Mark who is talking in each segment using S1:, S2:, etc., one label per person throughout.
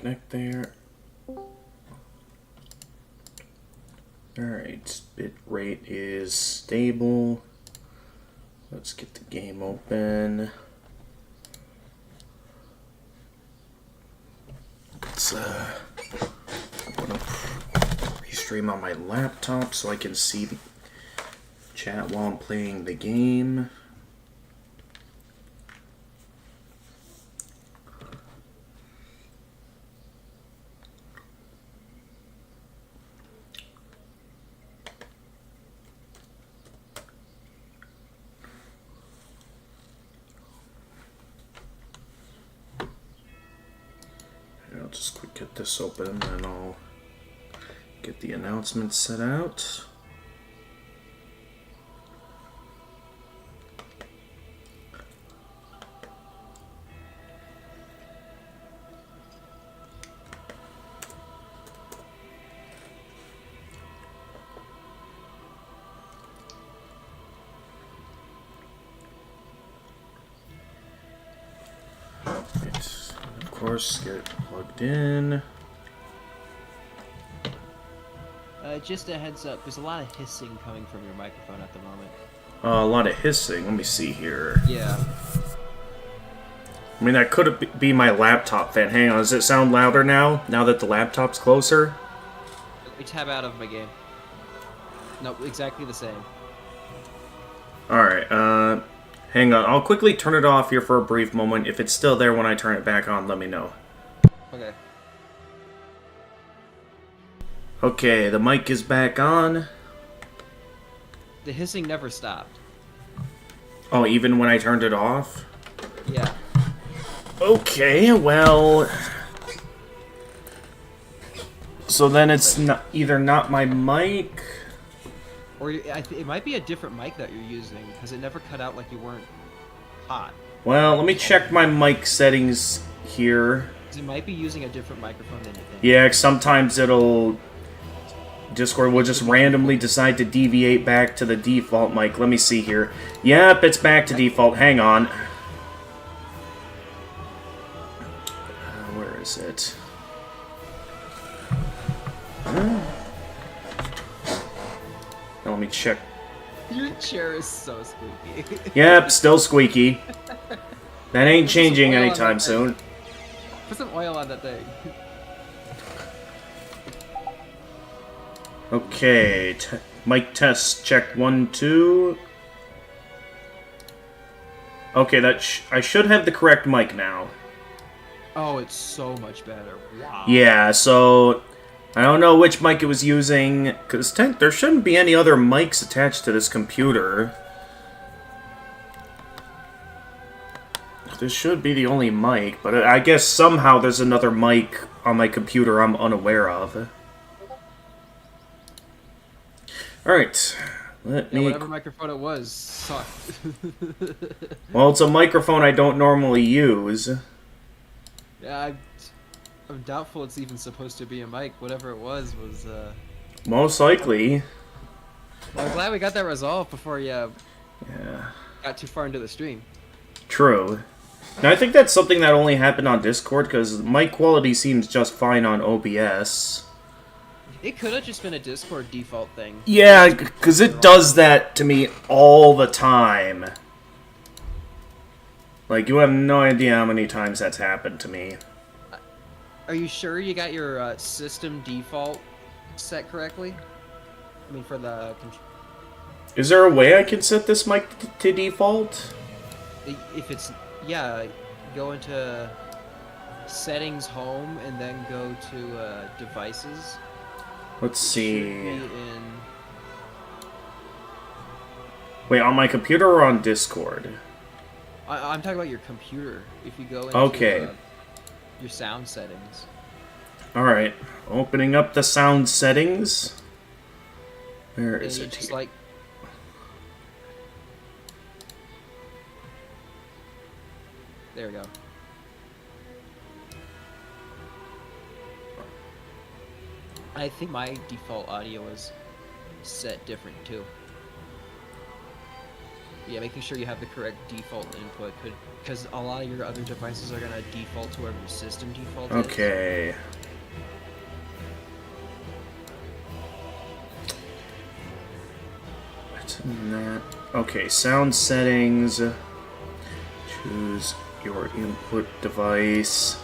S1: back there. Alright, bit rate is stable. Let's get the game open. Let's open up Restream on my laptop so I can see the chat while I'm playing the game. I'll just quick get this open and I'll get the announcements set out. Of course, get it plugged in.
S2: Just a heads up, there's a lot of hissing coming from your microphone at the moment.
S1: A lot of hissing. Let me see here.
S2: Yeah.
S1: I mean, that could be my laptop fan. Hang on, does it sound louder now? Now that the laptop's closer?
S2: Let me tab out of my game. Nope, exactly the same.
S1: Alright, hang on. I'll quickly turn it off here for a brief moment. If it's still there when I turn it back on, let me know.
S2: Okay.
S1: Okay, the mic is back on.
S2: The hissing never stopped.
S1: Oh, even when I turned it off?
S2: Yeah.
S1: Okay, well... So then it's either not my mic...
S2: Or it might be a different mic that you're using, because it never cut out like you weren't hot.
S1: Well, let me check my mic settings here.
S2: It might be using a different microphone than you think.
S1: Yeah, sometimes it'll... Discord will just randomly decide to deviate back to the default mic. Let me see here. Yep, it's back to default. Hang on. Where is it? Now let me check.
S2: Your chair is so squeaky.
S1: Yep, still squeaky. That ain't changing anytime soon.
S2: Put some oil on that thing.
S1: Okay, mic test check 1 2. Okay, I should have the correct mic now.
S2: Oh, it's so much better. Wow.
S1: Yeah, so I don't know which mic it was using, because there shouldn't be any other mics attached to this computer. This should be the only mic, but I guess somehow there's another mic on my computer I'm unaware of. Alright, let me...
S2: Whatever microphone it was sucked.
S1: Well, it's a microphone I don't normally use.
S2: Yeah, I'm doubtful it's even supposed to be a mic. Whatever it was...
S1: Most likely.
S2: Well, I'm glad we got that resolved before you
S1: Yeah.
S2: got too far into the stream.
S1: True. Now, I think that's something that only happened on Discord, because mic quality seems just fine on OBS.
S2: It could have just been a Discord default thing.
S1: Yeah, because it does that to me all the time. Like, you have no idea how many times that's happened to me.
S2: Are you sure you got your system default set correctly? I mean, for the...
S1: Is there a way I can set this mic to default?
S2: If it's... Yeah, go into settings, home, and then go to devices.
S1: Let's see.
S2: Should be in...
S1: Wait, on my computer or on Discord?
S2: I'm talking about your computer. If you go into
S1: Okay.
S2: Your sound settings.
S1: Alright, opening up the sound settings. Where
S2: And
S1: is
S2: you
S1: it
S2: just
S1: here?
S2: like... There we go. I think my default audio is set different too. Yeah, making sure you have the correct default input, because a lot of your other devices are gonna default to whatever your system default is.
S1: Okay. What's in that? Okay, sound settings. Choose your input device.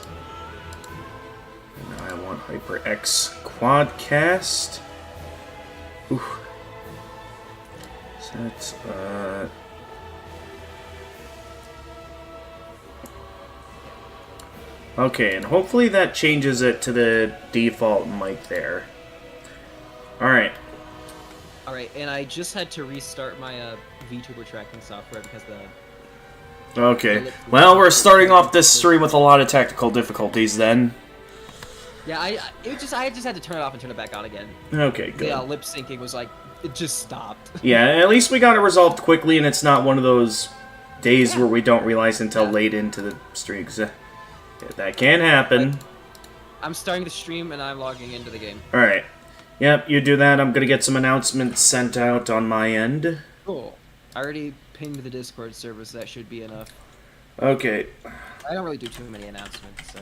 S1: And I want HyperX Quadcast. Ooh. So that's, okay, and hopefully that changes it to the default mic there. Alright.
S2: Alright, and I just had to restart my VTuber tracking software because the...
S1: Okay. Well, we're starting off this stream with a lot of technical difficulties then.
S2: Yeah, I just had to turn it off and turn it back on again.
S1: Okay, good.
S2: Yeah, lip syncing was like, it just stopped.
S1: Yeah, at least we got it resolved quickly and it's not one of those days where we don't realize until late into the stream. 'Cause, that can happen.
S2: I'm starting the stream and I'm logging into the game.
S1: Alright. Yep, you do that. I'm gonna get some announcements sent out on my end.
S2: Cool. I already pinged the Discord server, so that should be enough.
S1: Okay.
S2: I don't really do too many announcements, so...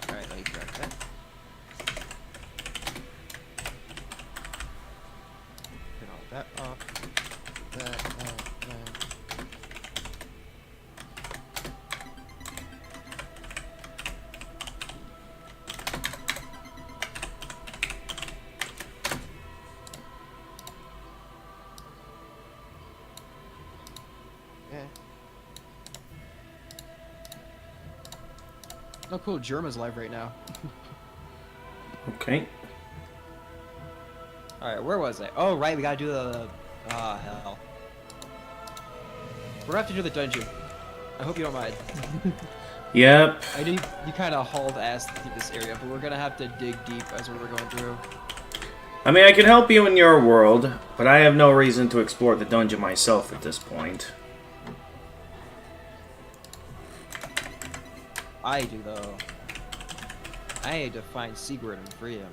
S2: Alright, let me correct that. Turn all that off. That off. Oh, cool. Germa's live right now.
S1: Okay.
S2: Alright, where was I? Oh, right, we gotta do the... Ah, hell. We're gonna have to do the dungeon. I hope you don't mind.
S1: Yep.
S2: I know you kind of hauled ass through this area, but we're gonna have to dig deep as we're going through.
S1: I mean, I can help you in your world, but I have no reason to explore the dungeon myself at this point.
S2: I do, though. I need to find Sigurd and free him.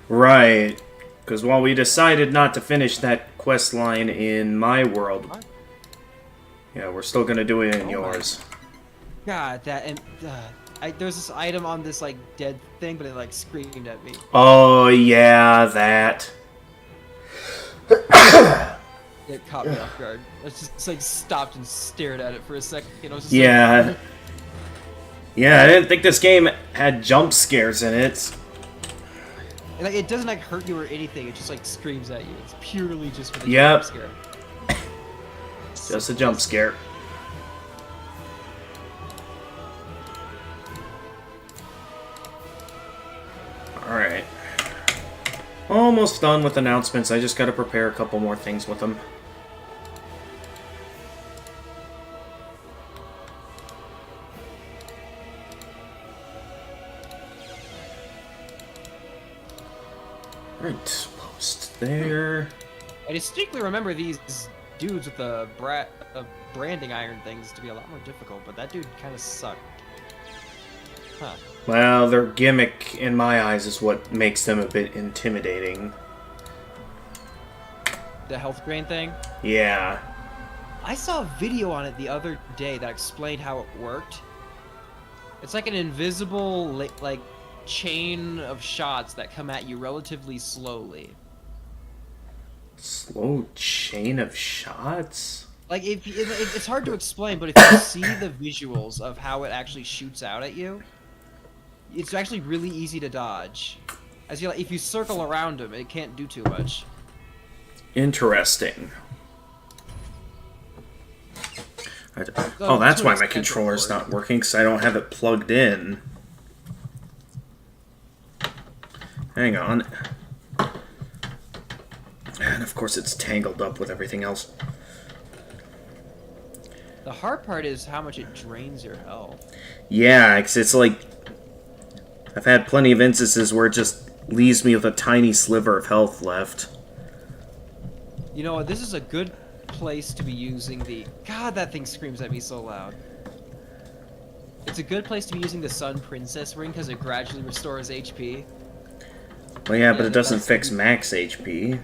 S1: Right. Because while we decided not to finish that quest line in my world, yeah, we're still gonna do it in yours.
S2: God, that and there's this item on this like dead thing, but it like screamed at me.
S1: Oh yeah, that.
S2: It caught me off guard. I just like stopped and stared at it for a second. You know, just
S1: Yeah.
S2: Like,
S1: Yeah, I didn't think this game had jump scares in it.
S2: like it doesn't like hurt you or anything. It just like screams at you. It's purely just for the
S1: Yep.
S2: jump scare.
S1: Just a jump scare. Alright. Almost done with announcements. I just gotta prepare a couple more things with them. Right, post there.
S2: I distinctly remember these dudes with the branding iron things to be a lot more difficult, but that dude kind of sucked. Huh.
S1: Well, their gimmick, in my eyes, is what makes them a bit intimidating.
S2: The health grain thing?
S1: Yeah.
S2: I saw a video on it the other day that explained how it worked. It's like an invisible, like, chain of shots that come at you relatively slowly.
S1: Slow chain of shots?
S2: Like, it's hard to explain, but if you see the visuals of how it actually shoots out at you, it's actually really easy to dodge. As you, like, if you circle around them, it can't do too much.
S1: Interesting. Oh, that's why my controller's not working, because I don't have it plugged in. Hang on. And of course it's tangled up with everything else.
S2: The hard part is how much it drains your health.
S1: Yeah, 'cause it's like... I've had plenty of instances where it just leaves me with a tiny sliver of health left.
S2: You know what, this is a good place to be using the... God, that thing screams at me so loud. It's a good place to be using the Sun Princess ring because it gradually restores HP.
S1: Well, yeah, but it doesn't fix max HP.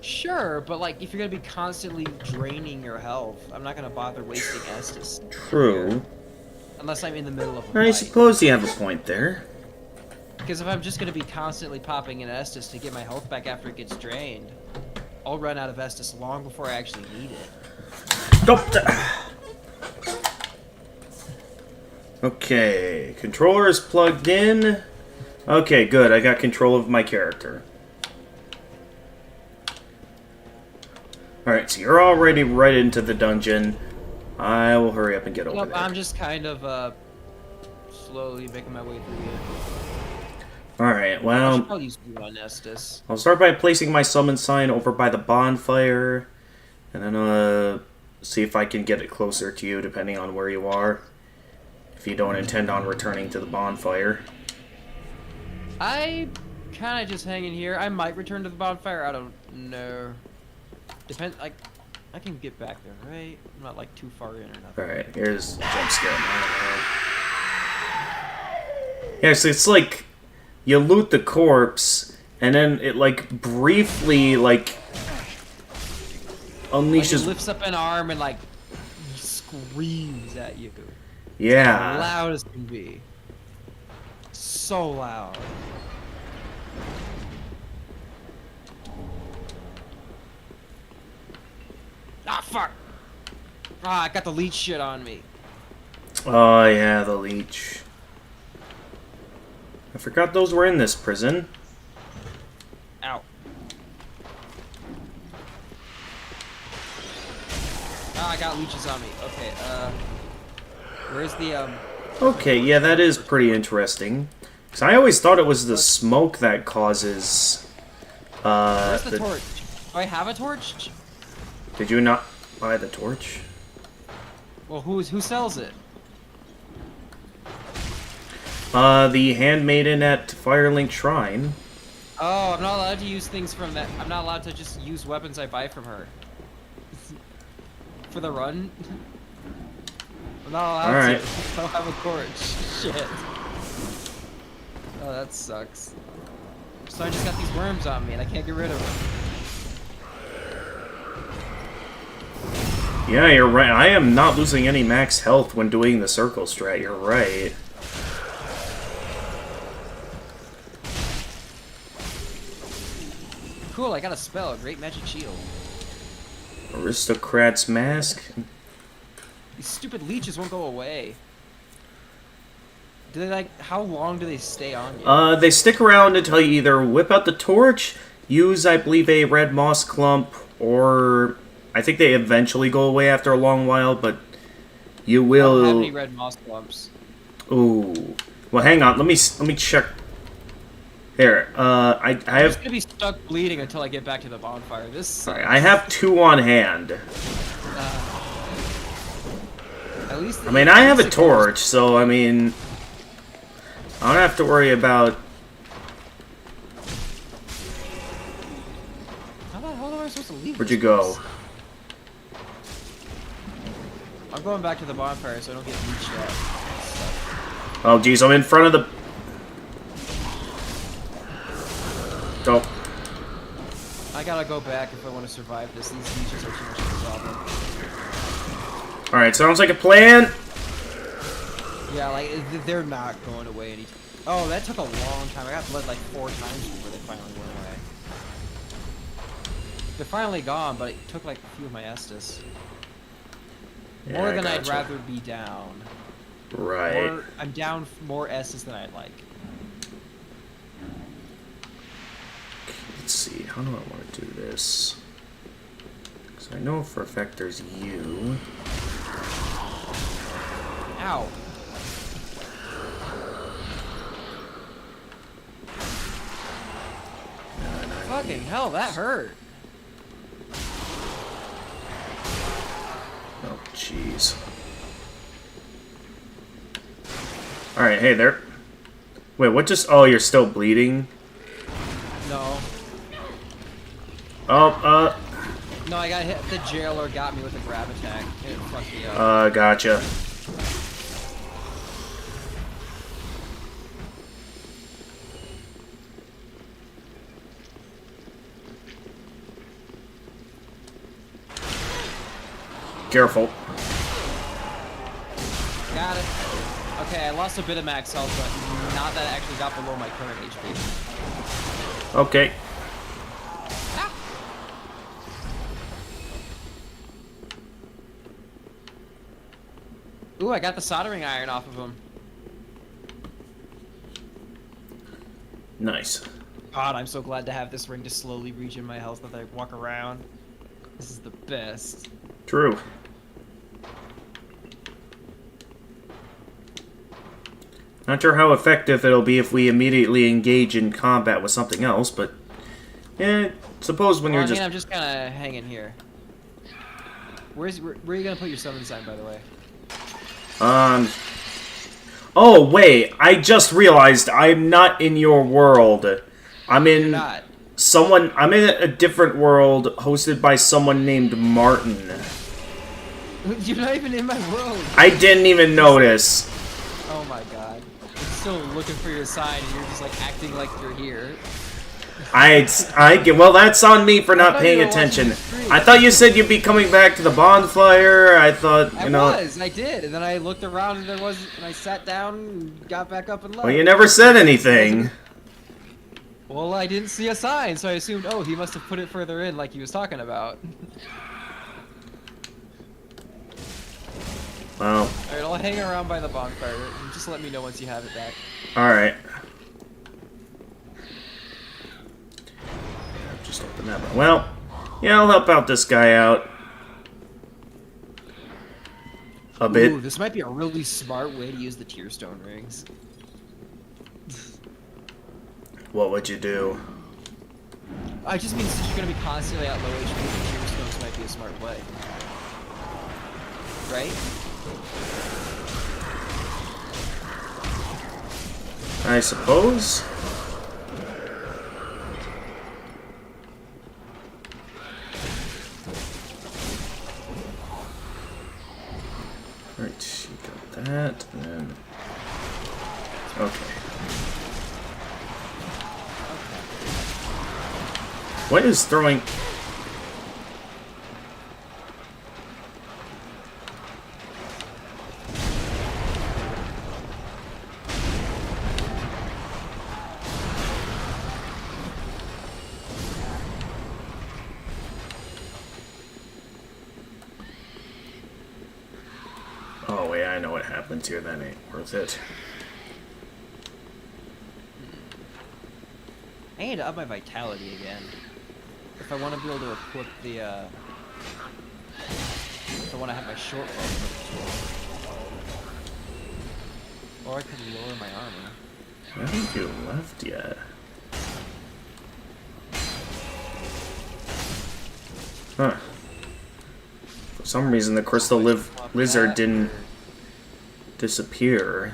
S2: Sure, but like if you're gonna be constantly draining your health, I'm not gonna bother wasting Estus.
S1: True.
S2: Unless I'm in the middle of a
S1: I
S2: fight.
S1: suppose you have a point there.
S2: Because if I'm just gonna be constantly popping in Estus to get my health back after it gets drained, I'll run out of Estus long before I actually need it.
S1: Okay, controller is plugged in. Okay, good. I got control of my character. Alright, so you're already right into the dungeon. I will hurry up and get over
S2: Nope,
S1: there.
S2: I'm just kind of slowly making my way through it.
S1: Alright,
S2: I should
S1: well,
S2: probably use blue on Estus.
S1: I'll start by placing my summon sign over by the bonfire. And then, see if I can get it closer to you, depending on where you are. If you don't intend on returning to the bonfire.
S2: I kind of just hanging here. I might return to the bonfire. I don't know. Depends. Like, I can get back there, right? I'm not like too far in or nothing.
S1: Alright, here's a jump scare. Yeah, so it's like you loot the corpse, and then it like briefly like
S2: Like,
S1: unleashes.
S2: it lifts up an arm and like screams at you.
S1: Yeah.
S2: Loud as can be. So loud. Ah, fuck! Ah, I got the leech shit on me.
S1: Oh yeah, the leech. I forgot those were in this prison.
S2: Ow. Ah, I got leeches on me. Okay, where's the,
S1: Okay, yeah, that is pretty interesting. Because I always thought it was the smoke that causes.
S2: where's the torch? Do I have a torch?
S1: Did you not buy the torch?
S2: Well, who sells it?
S1: The handmaiden at Firelink Shrine.
S2: Oh, I'm not allowed to use things from that. I'm not allowed to just use weapons I buy from her. For the run? I'm not allowed
S1: Alright.
S2: to. I don't have a torch. Shit. Oh, that sucks. So I just got these worms on me and I can't get rid of them.
S1: Yeah, you're right. I am not losing any max health when doing the circle strat. You're right.
S2: Cool, I got a spell, a great magic shield.
S1: Aristocrat's mask.
S2: These stupid leeches won't go away. Do they like, how long do they stay on you?
S1: They stick around until you either whip out the torch, use, I believe, a red moss clump, or I think they eventually go away after a long while, but you
S2: I don't have
S1: will.
S2: any red moss clumps.
S1: Ooh. Well, hang on. Let me check. Here. I
S2: I'm
S1: have.
S2: just gonna be stuck bleeding until I get back to the bonfire. This sucks.
S1: I have 2 on hand.
S2: At least
S1: I mean, I have a torch, so I mean, I don't have to worry about.
S2: How the hell am I supposed to leave?
S1: Where'd
S2: this
S1: you go?
S2: place? I'm going back to the bonfire so I don't get leeched out.
S1: Oh, geez, I'm in front of the. Oh.
S2: I gotta go back if I want to survive this. These leeches are too much of a problem.
S1: Alright, sounds like a plan.
S2: Yeah, like they're not going away anytime. Oh, that took a long time. I got bled like 4 times before they finally went away. They're finally gone, but it took like a few of my Estus.
S1: Yeah,
S2: More
S1: I
S2: than I'd
S1: gotcha.
S2: rather be down.
S1: Right.
S2: Or I'm down more S's than I'd like.
S1: Let's see, how do I want to do this? Because I know for a fact there's you.
S2: Ow. Fucking hell, that hurt.
S1: Oh, jeez. Alright, hey there. Wait, what just... Oh, you're still bleeding?
S2: No.
S1: Oh,
S2: No, I got hit. The jailer got me with a grab attack. And it fucked me up.
S1: gotcha. careful.
S2: Got it. Okay, I lost a bit of max health, but not that I actually got below my current HP.
S1: Okay.
S2: Ah! Ooh, I got the soldering iron off of him.
S1: Nice.
S2: God, I'm so glad to have this ring to slowly regen my health as I walk around. This is the best.
S1: True. Not sure how effective it'll be if we immediately engage in combat with something else, but... suppose when
S2: Well,
S1: you're just...
S2: I'm just kind of hanging here. Where are you gonna put your summon sign, by the way?
S1: Oh, wait. I just realized I'm not in your world. I'm in...
S2: You're not.
S1: I'm in a different world hosted by someone named Martin.
S2: You're not even in my world.
S1: I didn't even notice.
S2: Oh my god. I'm still looking for your sign and you're just like acting like you're here.
S1: Well, that's on me for not
S2: thought
S1: paying
S2: you were watching
S1: attention.
S2: the stream.
S1: I thought you said you'd be coming back to the bonfire. I thought,
S2: I did, and then I looked around and and I sat down and got back up and left.
S1: Well, you never said anything.
S2: Well, I didn't see a sign, so I assumed, oh, he must have put it further in like he was talking about.
S1: Well,
S2: Alright, I'll hang around by the bonfire. And just let me know once you have it back.
S1: alright. Just open that up. Well, yeah, I'll help out this guy out. A bit.
S2: Ooh, this might be a really smart way to use the tear stone rings.
S1: What would you do?
S2: I just mean since you're gonna be constantly at low HP, the tear stones might be a smart way. Right?
S1: I suppose. Right, you got that, and then... Okay. What is throwing... Oh wait, I know what happens here. That ain't worth it.
S2: I need to up my vitality again. If I want to be able to equip the, if I want to have my short bow. Or I could lower my armor.
S1: I think you left yet. Huh. For some reason, the crystal lizard didn't disappear.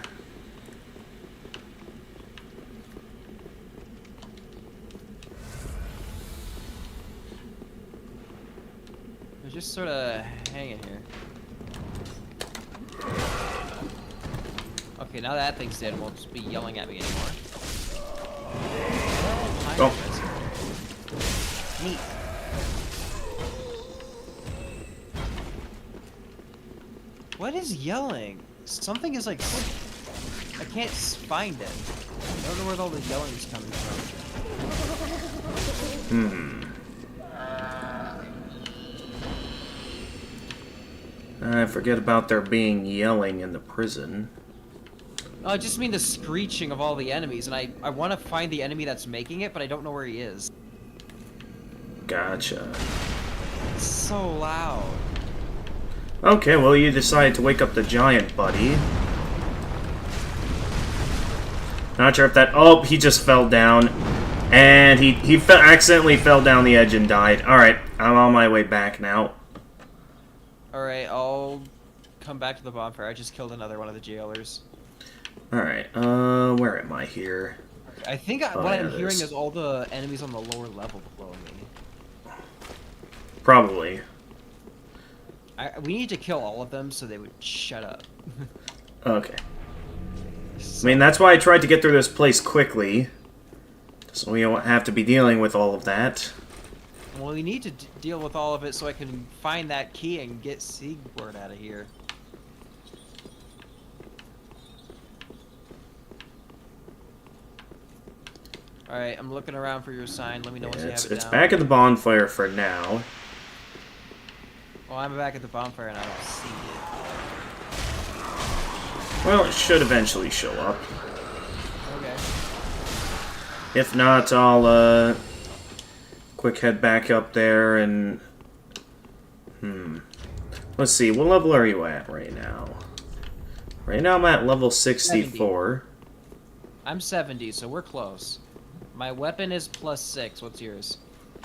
S2: I'm just sort of hanging here. Okay, now that thing's dead, it won't just be yelling at me anymore.
S1: Oh.
S2: Neat. What is yelling? Something is like... I can't find it. I don't know where all the yelling is coming from.
S1: I forget about there being yelling in the prison.
S2: I just mean the screeching of all the enemies, and I want to find the enemy that's making it, but I don't know where he is.
S1: Gotcha.
S2: It's so loud.
S1: Okay, well, you decided to wake up the giant, buddy. Not sure if that... Oh, he just fell down. And he accidentally fell down the edge and died. Alright, I'm on my way back now.
S2: Alright, I'll come back to the bonfire. I just killed another one of the jailers.
S1: Alright, where am I here?
S2: I think
S1: Oh,
S2: what
S1: yeah,
S2: I'm hearing
S1: there's-
S2: is all the enemies on the lower level below me.
S1: Probably.
S2: We need to kill all of them so they would shut up.
S1: Okay. I mean, that's why I tried to get through this place quickly. So we don't have to be dealing with all of that.
S2: Well, we need to deal with all of it so I can find that key and get Siegward out of here. Alright, I'm looking around for your sign. Let me know once you have it
S1: It's
S2: down.
S1: back at the bonfire for now.
S2: Well, I'm back at the bonfire and I don't see it.
S1: Well, it should eventually show up.
S2: Okay.
S1: If not, I'll, quick head back up there and... Let's see, what level are you at right now? Right now I'm at level 64.
S2: 70. I'm 70, so we're close. My weapon is +6. What's yours?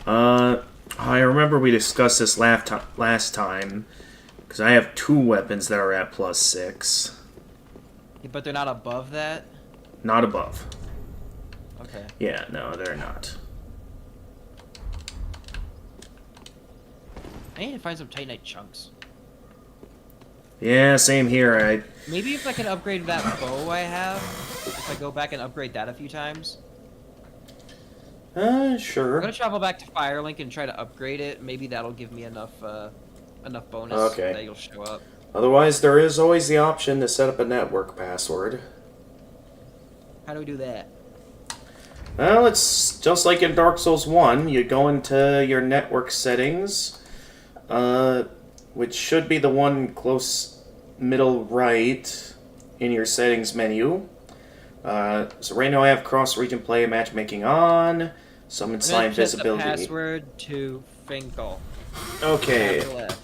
S1: I remember we discussed this last time, because I have 2 weapons that are at +6.
S2: Yeah, but they're not above that?
S1: Not above.
S2: Okay.
S1: Yeah, no, they're not.
S2: I need to find some Titanite chunks.
S1: Yeah, same here.
S2: Maybe if I can upgrade that bow I have, if I go back and upgrade that a few times.
S1: Sure.
S2: I'm gonna travel back to Firelink and try to upgrade it. Maybe that'll give me enough bonus
S1: Okay.
S2: that you'll show up.
S1: Otherwise, there is always the option to set up a network password.
S2: How do we do that?
S1: Well, it's just like in Dark Souls 1. You go into your network settings, which should be the one close middle right in your settings menu. So right now I have cross-region play matchmaking on, summon sign visibility.
S2: The password to Finkel.
S1: Okay.
S2: Capital F.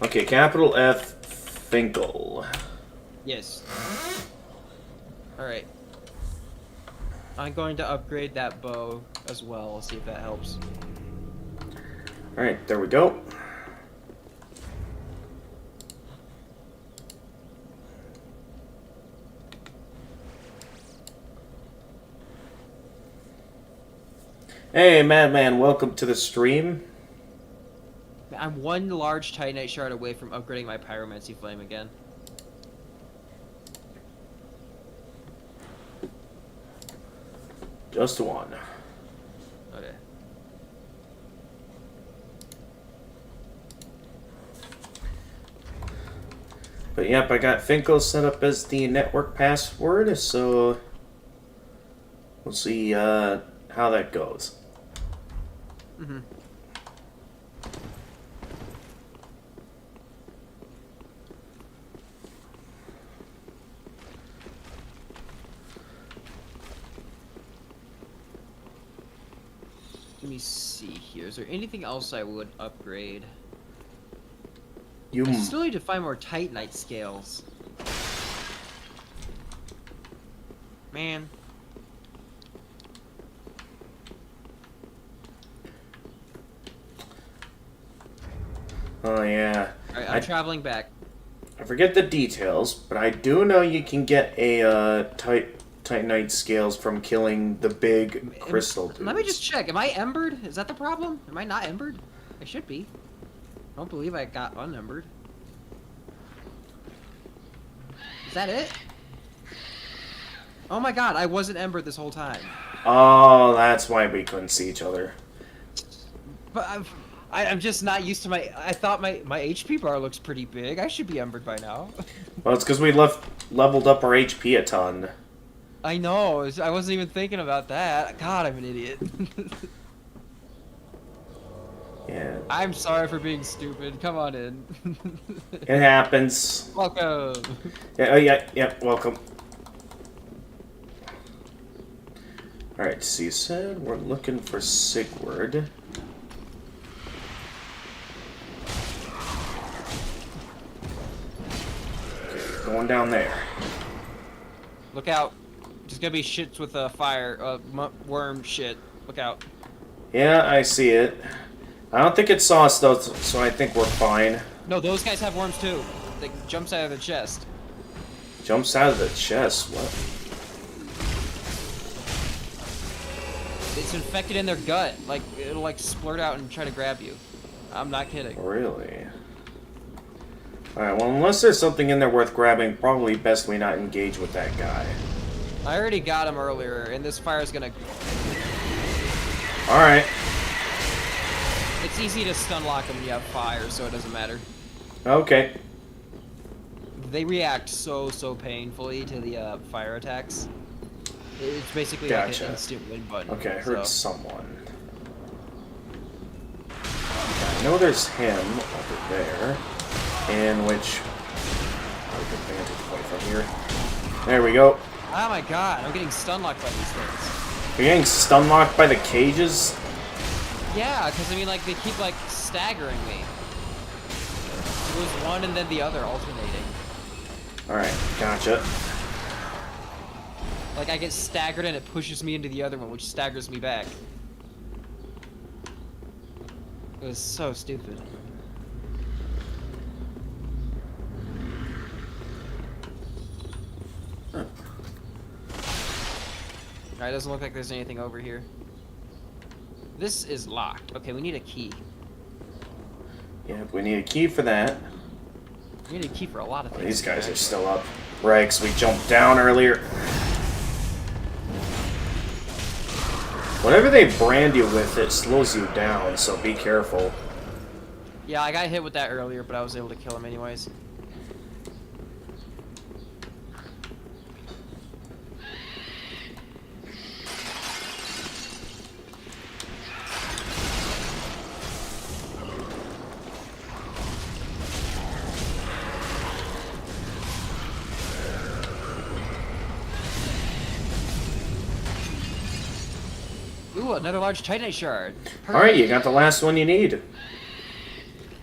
S1: Okay, capital F, Finkel.
S2: Yes. Alright. I'm going to upgrade that bow as well, see if that helps.
S1: Alright, there we go. Hey, Madman, welcome to the stream.
S2: I'm one large Titanite shard away from upgrading my Pyromancy Flame again.
S1: Just one.
S2: Okay.
S1: But yep, I got Finkel set up as the network password, so we'll see how that goes.
S2: Mm-hmm. Let me see here. Is there anything else I would upgrade? I still need to find more Titanite scales. Man.
S1: Oh yeah.
S2: Alright, I'm traveling back.
S1: I forget the details, but I do know you can get a Titanite scales from killing the big crystal dudes.
S2: Let me just check. Am I embered? Is that the problem? Am I not embered? I should be. I don't believe I got unembered. Is that it? Oh my god, I wasn't embered this whole time.
S1: Oh, that's why we couldn't see each other.
S2: But I'm just not used to my... I thought my HP bar looks pretty big. I should be embered by now.
S1: Well, it's because we leveled up our HP a ton.
S2: I know. I wasn't even thinking about that. God, I'm an idiot.
S1: Yeah.
S2: I'm sorry for being stupid. Come on in.
S1: It happens.
S2: Welcome.
S1: Yeah, welcome. Alright, so you said we're looking for Sigward. Okay, going down there.
S2: Look out. There's gonna be shits with a fire, worm shit. Look out.
S1: Yeah, I see it. I don't think it saw us though, so I think we're fine.
S2: No, those guys have worms too. They jumps out of the chest.
S1: Jumps out of the chest, what?
S2: It's infected in their gut. Like, it'll like splurt out and try to grab you. I'm not kidding.
S1: Really? Alright, well unless there's something in there worth grabbing, probably best we not engage with that guy.
S2: I already got him earlier, and this fire's gonna...
S1: Alright.
S2: It's easy to stun lock them when you have fire, so it doesn't matter.
S1: Okay.
S2: They react so painfully to the fire attacks. It's basically like
S1: Gotcha.
S2: an instant win button.
S1: Okay, I heard
S2: so.
S1: someone. I know there's him over there, in which I'll get vantage point from here. There we go.
S2: Oh my god, I'm getting stun locked by these things.
S1: You're getting stun locked by the cages?
S2: Yeah, because I mean, like, they keep, like, staggering me. It was one and then the other alternating.
S1: Alright, gotcha.
S2: Like, I get staggered and it pushes me into the other one, which staggers me back. It was so stupid.
S1: Huh.
S2: Alright, doesn't look like there's anything over here. This is locked. Okay, we need a key.
S1: Yeah, we need a key for that.
S2: We need a key for a lot of things.
S1: These guys are still up. Right, 'cause we jumped down earlier. Whatever they brand you with, it slows you down, so be careful.
S2: Yeah, I got hit with that earlier, but I was able to kill him anyways. Ooh, another large Titanite shard.
S1: Alright, you got the last one you need.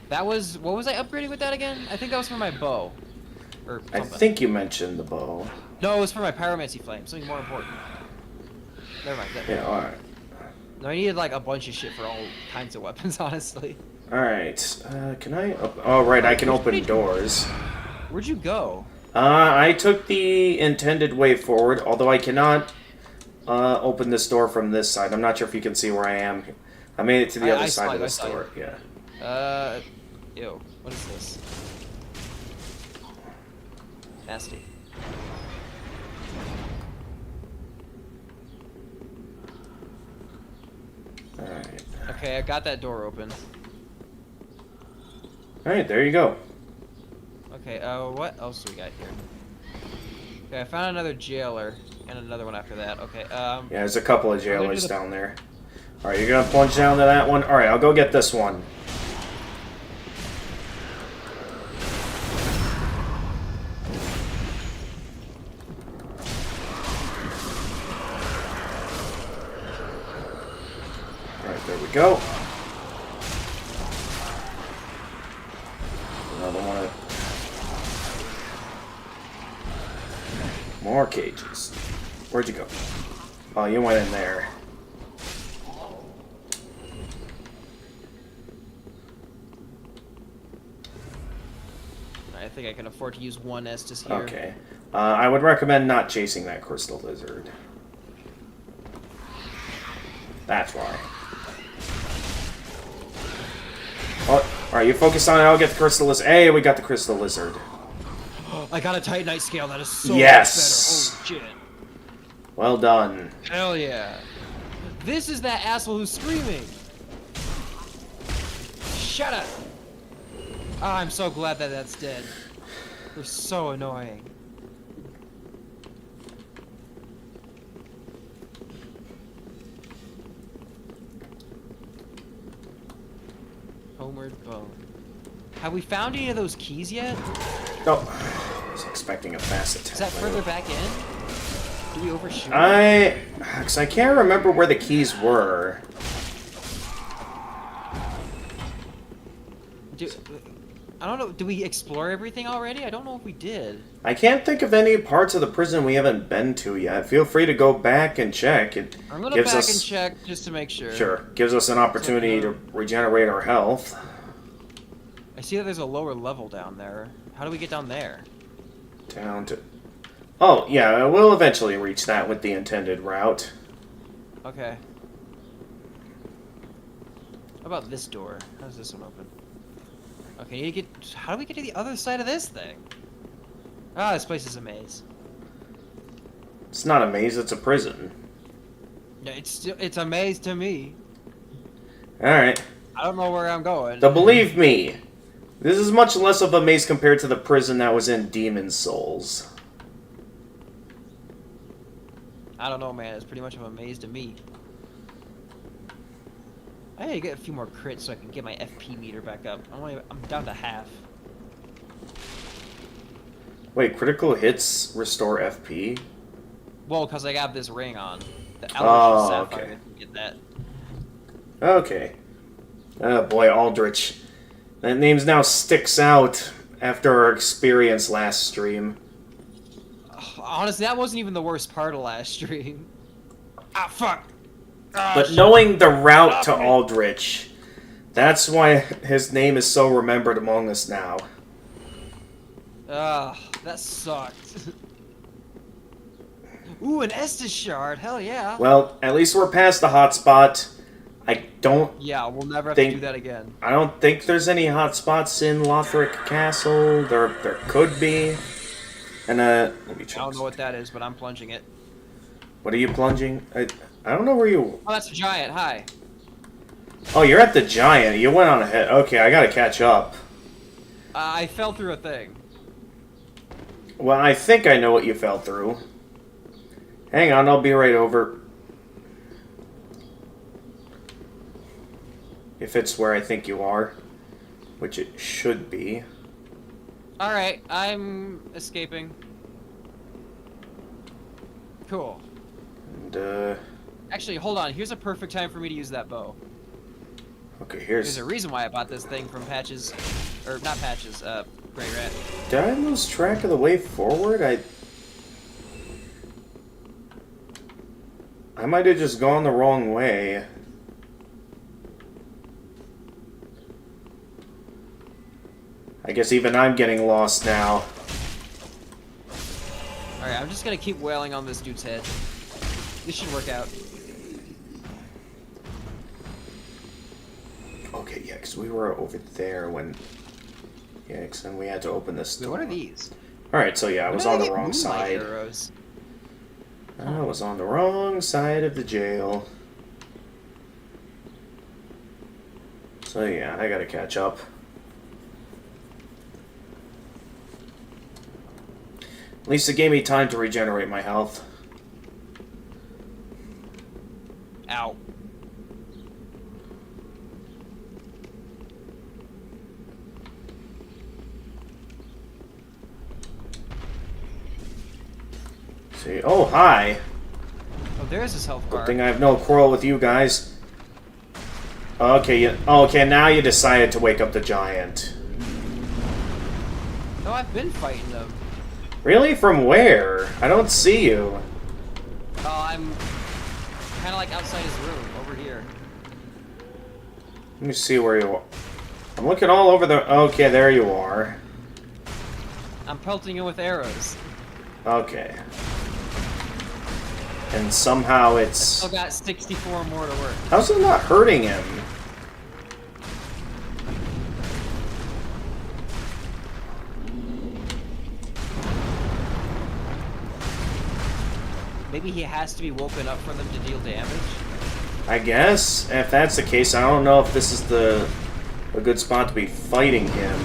S2: That was... What was I upgrading with that again? I think that was for my bow. Or
S1: I
S2: something.
S1: think you mentioned the bow.
S2: No, it was for my pyromancy flame. Something more important. Never mind. That.
S1: Yeah, alright.
S2: No, I needed like a bunch of shit for all kinds of weapons, honestly.
S1: Alright, can I... Oh, right, I can open doors.
S2: Where'd you go?
S1: I took the intended way forward, although I cannot open this door from this side. I'm not sure if you can see where I am. I made it to the other side of this door. Yeah.
S2: Ew. What is this? Nasty.
S1: Alright.
S2: Okay, I got that door open.
S1: Alright, there you go.
S2: Okay, what else do we got here? Okay, I found another jailer, and another one after that. Okay,
S1: Yeah, there's a couple of jailers
S2: the-
S1: down there. Alright, you're gonna plunge down to that one? Alright, I'll go get this one. Alright, there we go. Another one of... More cages. Where'd you go? Oh, you went in there.
S2: I think I can afford to use one Estus here.
S1: Okay. I would recommend not chasing that crystal lizard. That's why. Oh, alright, you focus on it, I'll get the crystal lizard. Hey, we got the crystal lizard.
S2: I got a Titanite scale. That is so
S1: Yes!
S2: much better. Holy shit.
S1: Well done.
S2: Hell yeah. This is that asshole who's screaming. Shut up. Oh, I'm so glad that that's dead. They're so annoying. Homeward Bone. Have we found any of those keys yet?
S1: Oh, I was expecting a fast attack.
S2: Is that further back in? Do we overshoot?
S1: Because I can't remember where the keys were.
S2: I don't know. Did we explore everything already? I don't know if we did.
S1: I can't think of any parts of the prison we haven't been to yet. Feel free to go back and check. It
S2: I'm gonna
S1: gives
S2: back
S1: us,
S2: and check just to make sure.
S1: Sure, gives us an opportunity to regenerate our health.
S2: I see that there's a lower level down there. How do we get down there?
S1: Down to... Oh, yeah, we'll eventually reach that with the intended route.
S2: Okay. How about this door? How does this one open? Okay, you get. How do we get to the other side of this thing? Ah, this place is a maze.
S1: It's not a maze, it's a prison.
S2: Yeah, it's a maze to me.
S1: Alright.
S2: I don't know where I'm going.
S1: Now, believe me, this is much less of a maze compared to the prison that was in Demon Souls.
S2: I don't know, man. It's pretty much of a maze to me. I need to get a few more crits so I can get my FP meter back up. I'm down to half.
S1: Wait, critical hits restore FP?
S2: Well, because I got this ring on. The
S1: Oh,
S2: Eldritch Sapphire,
S1: okay.
S2: I can get that.
S1: Okay. Oh boy, Aldrich. That name now sticks out after our experience last stream.
S2: Honestly, that wasn't even the worst part of last stream. Ah, fuck! Ah,
S1: But
S2: shit.
S1: knowing the route to Aldrich, that's why his name is so remembered among us now.
S2: That sucked. Ooh, an Estus shard. Hell yeah.
S1: Well, at least we're past the hotspot. I don't
S2: Yeah, we'll never have to
S1: think
S2: do that again.
S1: I don't think there's any hotspots in Lothric Castle. There could be. And let me check.
S2: I don't know what that is, but I'm plunging it.
S1: What are you plunging? I don't know where you.
S2: Oh, that's a giant. Hi.
S1: Oh, you're at the giant. You went on ahead. Okay, I gotta catch up.
S2: I fell through a thing.
S1: Well, I think I know what you fell through. Hang on, I'll be right over. If it's where I think you are, which it should be.
S2: Alright, I'm escaping. Cool.
S1: And,
S2: Actually, hold on. Here's a perfect time for me to use that bow.
S1: okay,
S2: There's
S1: here's...
S2: a reason why I bought this thing from Patches. Or, not Patches, Grey Rat.
S1: Did I lose track of the way forward? I might have just gone the wrong way. I guess even I'm getting lost now.
S2: Alright, I'm just gonna keep wailing on this dude's head. This should work out.
S1: Okay, yeah, because we were over there when... Yeah, because then we had to open this
S2: Wait,
S1: door.
S2: what are these?
S1: Alright, so yeah, I was
S2: When
S1: on
S2: did
S1: the
S2: get
S1: wrong
S2: moonlight
S1: side.
S2: arrows?
S1: I was on the wrong side of the jail. So yeah, I gotta catch up. At least it gave me time to regenerate my health.
S2: Ow.
S1: See, oh hi!
S2: Oh, there's his health bar.
S1: Good thing I have no quarrel with you guys. Okay, okay, now you decided to wake up the giant.
S2: No, I've been fighting them.
S1: Really? From where? I don't see you.
S2: Oh, I'm kind of like outside his room, over here.
S1: Let me see where you are. I'm looking all over the... Okay, there you are.
S2: I'm pelting him with arrows.
S1: Okay. And somehow it's...
S2: Still got 64 more to work.
S1: How's it not hurting him?
S2: Maybe he has to be woken up for them to deal damage.
S1: I guess. If that's the case, I don't know if this is a good spot to be fighting him.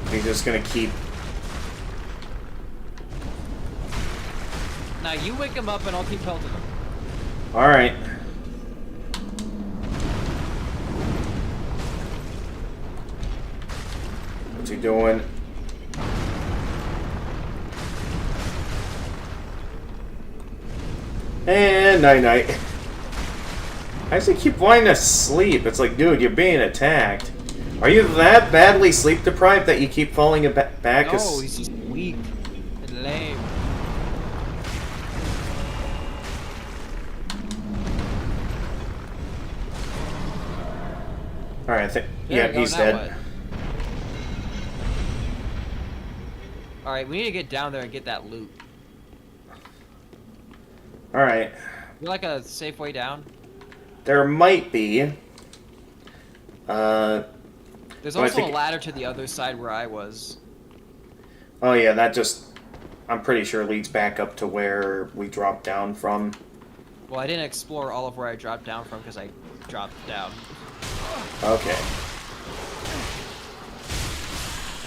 S1: He's just gonna keep...
S2: Now you wake him up and I'll keep pelting him.
S1: Alright. What's he doing? And night-night. Why does he keep wanting to sleep? It's like, dude, you're being attacked. Are you that badly sleep-deprived that you keep falling back?
S2: No, he's just weak and lame.
S1: Alright, I think...
S2: There
S1: Yeah,
S2: we go,
S1: he's
S2: now
S1: dead.
S2: what? Alright, we need to get down there and get that loot.
S1: Alright.
S2: You like a safe way down?
S1: There might be.
S2: There's
S1: Well, I
S2: also
S1: think-
S2: a ladder to the other side where I was.
S1: Oh yeah, that just... I'm pretty sure leads back up to where we dropped down from.
S2: Well, I didn't explore all of where I dropped down from because I dropped down.
S1: Okay.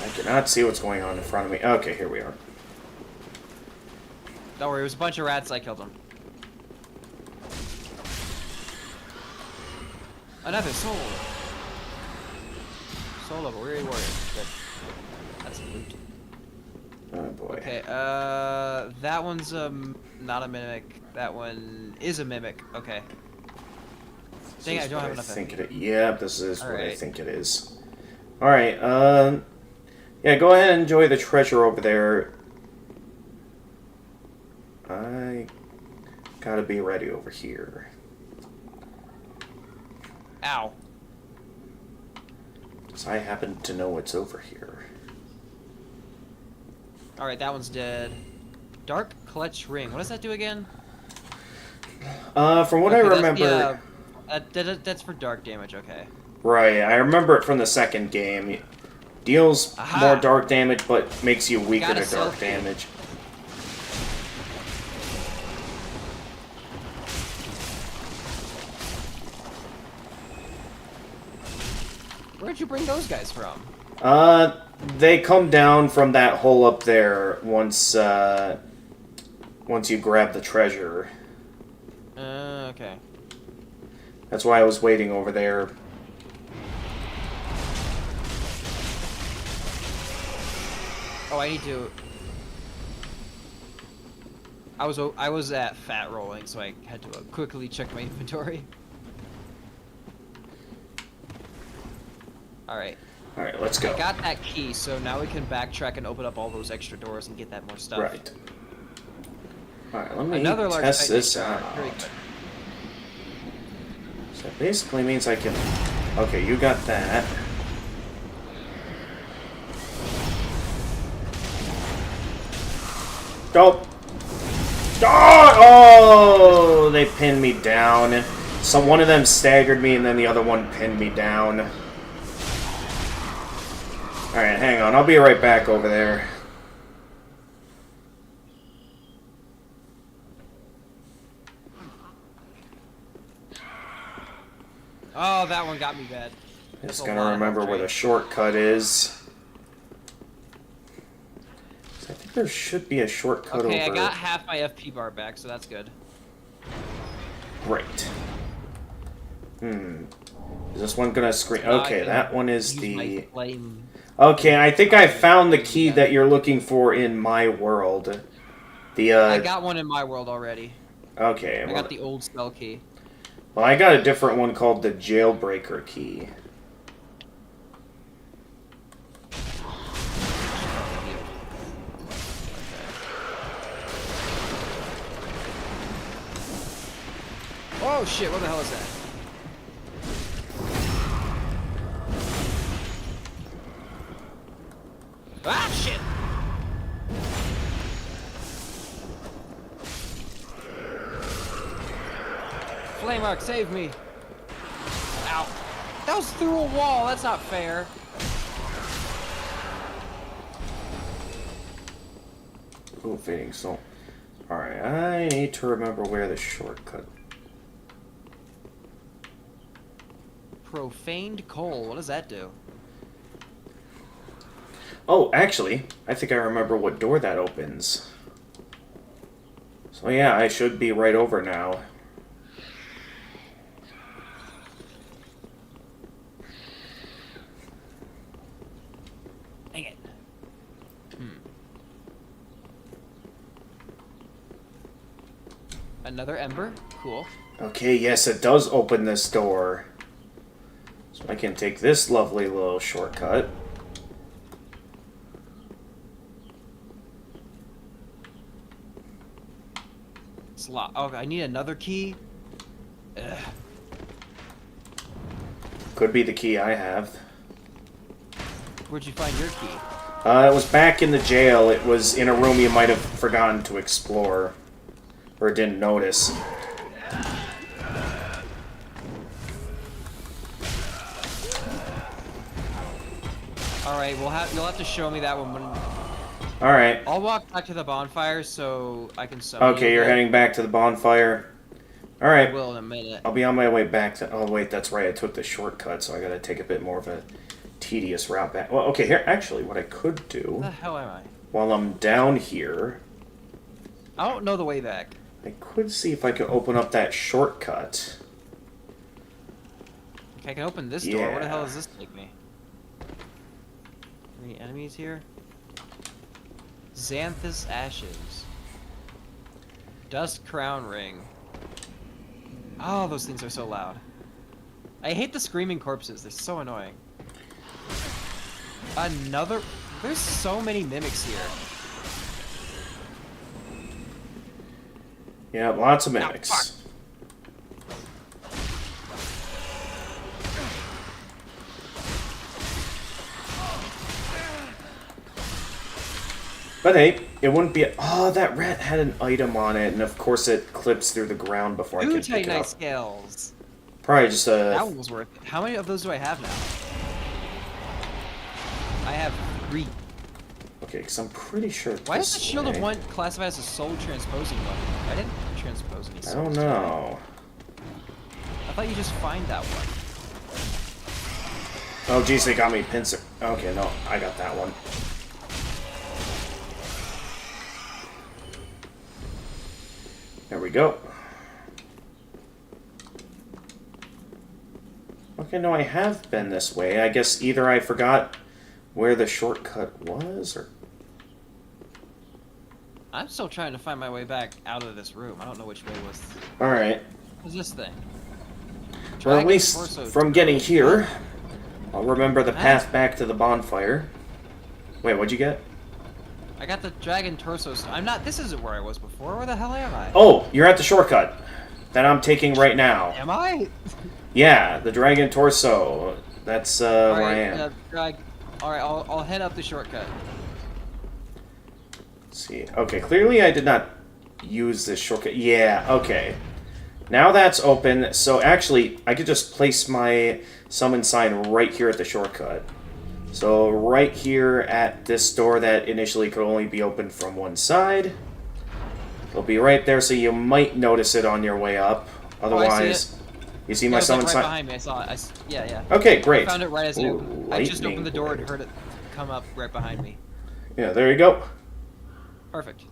S1: I cannot see what's going on in front of me. Okay, here we are.
S2: Don't worry, it was a bunch of rats. I killed them. Another soul. Soul of a weary warrior. Good. That's loot.
S1: Oh boy.
S2: Okay, that one's not a mimic. That one is a mimic. Okay. Dang it, I don't have enough.
S1: Yeah, this is what I
S2: Alright.
S1: think it is. Alright, yeah, go ahead and enjoy the treasure over there. I gotta be ready over here.
S2: Ow.
S1: Because I happen to know what's over here.
S2: Alright, that one's dead. Dark Clutch Ring. What does that do again?
S1: From what I remember...
S2: That's for dark damage, okay.
S1: Right, I remember it from the second game. It deals
S2: Aha!
S1: more dark damage, but makes you weaker
S2: Got a
S1: to dark
S2: selfie.
S1: damage.
S2: Where'd you bring those guys from?
S1: They come down from that hole up there once you grab the treasure.
S2: Okay.
S1: That's why I was waiting over there.
S2: Oh, I need to... I was at fat rolling, so I had to quickly check my inventory. Alright.
S1: Alright, let's go.
S2: I got that key, so now we can backtrack and open up all those extra doors and get that more stuff.
S1: Right. Alright, let me
S2: Another large
S1: test
S2: Titan
S1: this
S2: jar.
S1: out.
S2: Very good.
S1: So it basically means I can... Okay, you got that. Go! Oh! They pinned me down. One of them staggered me, and then the other one pinned me down. Alright, hang on. I'll be right back over there.
S2: Oh, that one got me bad.
S1: Just
S2: a
S1: gonna
S2: lot of
S1: remember where the
S2: upgrade.
S1: shortcut is. I think there should be a shortcut
S2: Okay,
S1: over...
S2: I got half my FP bar back, so that's good.
S1: Great. Is this one gonna screen?
S2: Now I
S1: Okay,
S2: can
S1: that one is
S2: use
S1: the...
S2: my flame.
S1: Okay, I think I found the key that you're looking for in my world. The,
S2: I got one in my world already.
S1: Okay,
S2: I
S1: well,
S2: got the old spell key.
S1: well, I got a different one called the Jailbreaker key.
S2: Oh shit, what the hell is that? Ah shit! Flame arc, save me! Ow. That was through a wall, that's not fair.
S1: Ooh, fading soul. Alright, I need to remember where the shortcut...
S2: Profaned coal, what does that do?
S1: Oh, actually, I think I remember what door that opens. So yeah, I should be right over now.
S2: Dang it. Another ember, cool.
S1: Okay, yes, it does open this door. So I can take this lovely little shortcut.
S2: Slot. Oh, I need another key. Ugh.
S1: Could be the key I have.
S2: Where'd you find your key?
S1: It was back in the jail. It was in a room you might have forgotten to explore. Or didn't notice.
S2: Alright, you'll have to show me that one when...
S1: Alright.
S2: I'll walk back to the bonfire so I can summon
S1: Okay,
S2: you
S1: you're
S2: again.
S1: heading back to the bonfire. All
S2: I
S1: right.
S2: will in a minute.
S1: I'll be on my way back to. Oh wait, that's right. I took the shortcut, so I gotta take a bit more of a tedious route back. Well, okay. Here, actually, what I could
S2: Where
S1: do
S2: the hell am I?
S1: while I'm down here,
S2: I don't know the way back.
S1: I could see if I could open up that shortcut.
S2: Okay, I can open this door. Where the hell
S1: Yeah.
S2: does this take me? Any enemies here? Xanthus Ashes. Dust Crown Ring. Oh, those things are so loud. I hate the screaming corpses. They're so annoying. Another... There's so many mimics here.
S1: Yeah, lots of
S2: Ow,
S1: mimics.
S2: fuck.
S1: But hey, it wouldn't be. Oh, that rat had an item on it, and of course it clips through the ground before I
S2: Two
S1: could pick it
S2: Titanite
S1: up.
S2: scales.
S1: Probably just
S2: That one was worth it. How many of those do I have now? I have 3.
S1: Okay, because I'm pretty sure.
S2: Why is
S1: this
S2: the Shield of
S1: way-
S2: One classified as a soul transposing weapon? I didn't transpose any
S1: I
S2: souls.
S1: don't
S2: did I?
S1: know.
S2: I thought you just find that one.
S1: Oh, geez, they got me pincer. Okay, no, I got that one. There we go. Okay, no, I have been this way. I guess either I forgot where the shortcut was, or...
S2: I'm still trying to find my way back out of this room. I don't know which way was.
S1: Alright.
S2: What's this thing?
S1: Well, at
S2: Dragon
S1: least
S2: torso.
S1: from getting here, I'll remember the path back to the bonfire. Wait, what'd you get?
S2: I got the dragon torso. I'm not. This isn't where I was before. Where the hell am I?
S1: Oh, you're at the shortcut that I'm taking right now.
S2: Am I?
S1: Yeah, the dragon torso. That's where I am.
S2: Alright, I'll head up the shortcut.
S1: Let's see. Okay, clearly I did not use this shortcut. Yeah, okay. Now that's open. So actually, I could just place my summon sign right here at the shortcut. So right here at this door that initially could only be opened from one side. It'll be right there, so you might notice it on your way up. Otherwise, you see
S2: Yeah,
S1: my
S2: it was,
S1: summon
S2: right
S1: sign.
S2: behind me. I saw it. Yeah, yeah.
S1: Okay, great.
S2: I found it right as
S1: Ooh,
S2: I just
S1: lightning
S2: opened the door and
S1: blade.
S2: heard it come up right behind me.
S1: Yeah, there you go.
S2: Perfect.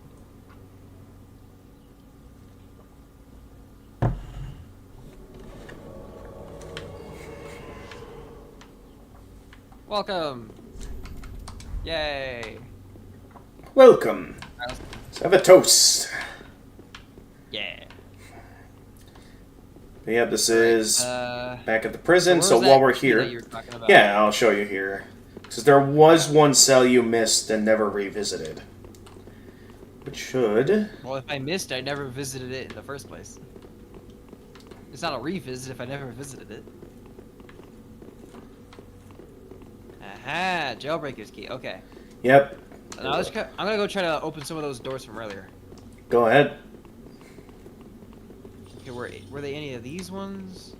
S2: Welcome. Yay.
S1: Welcome. Let's have a toast.
S2: Yeah.
S1: Yeah, this is
S2: Uh,
S1: back at the prison,
S2: where
S1: so
S2: was
S1: while
S2: that
S1: we're
S2: key
S1: here...
S2: that you were talking about?
S1: Yeah, I'll show you here. Because there was one cell you missed and never revisited. Which should...
S2: Well, if I missed, I never visited it in the first place. It's not a revisit if I never visited it. Aha! Jailbreaker's key. Okay.
S1: Yep.
S2: Now I'm gonna go try to open some of those doors from earlier.
S1: Go ahead.
S2: Okay, were they any of these ones?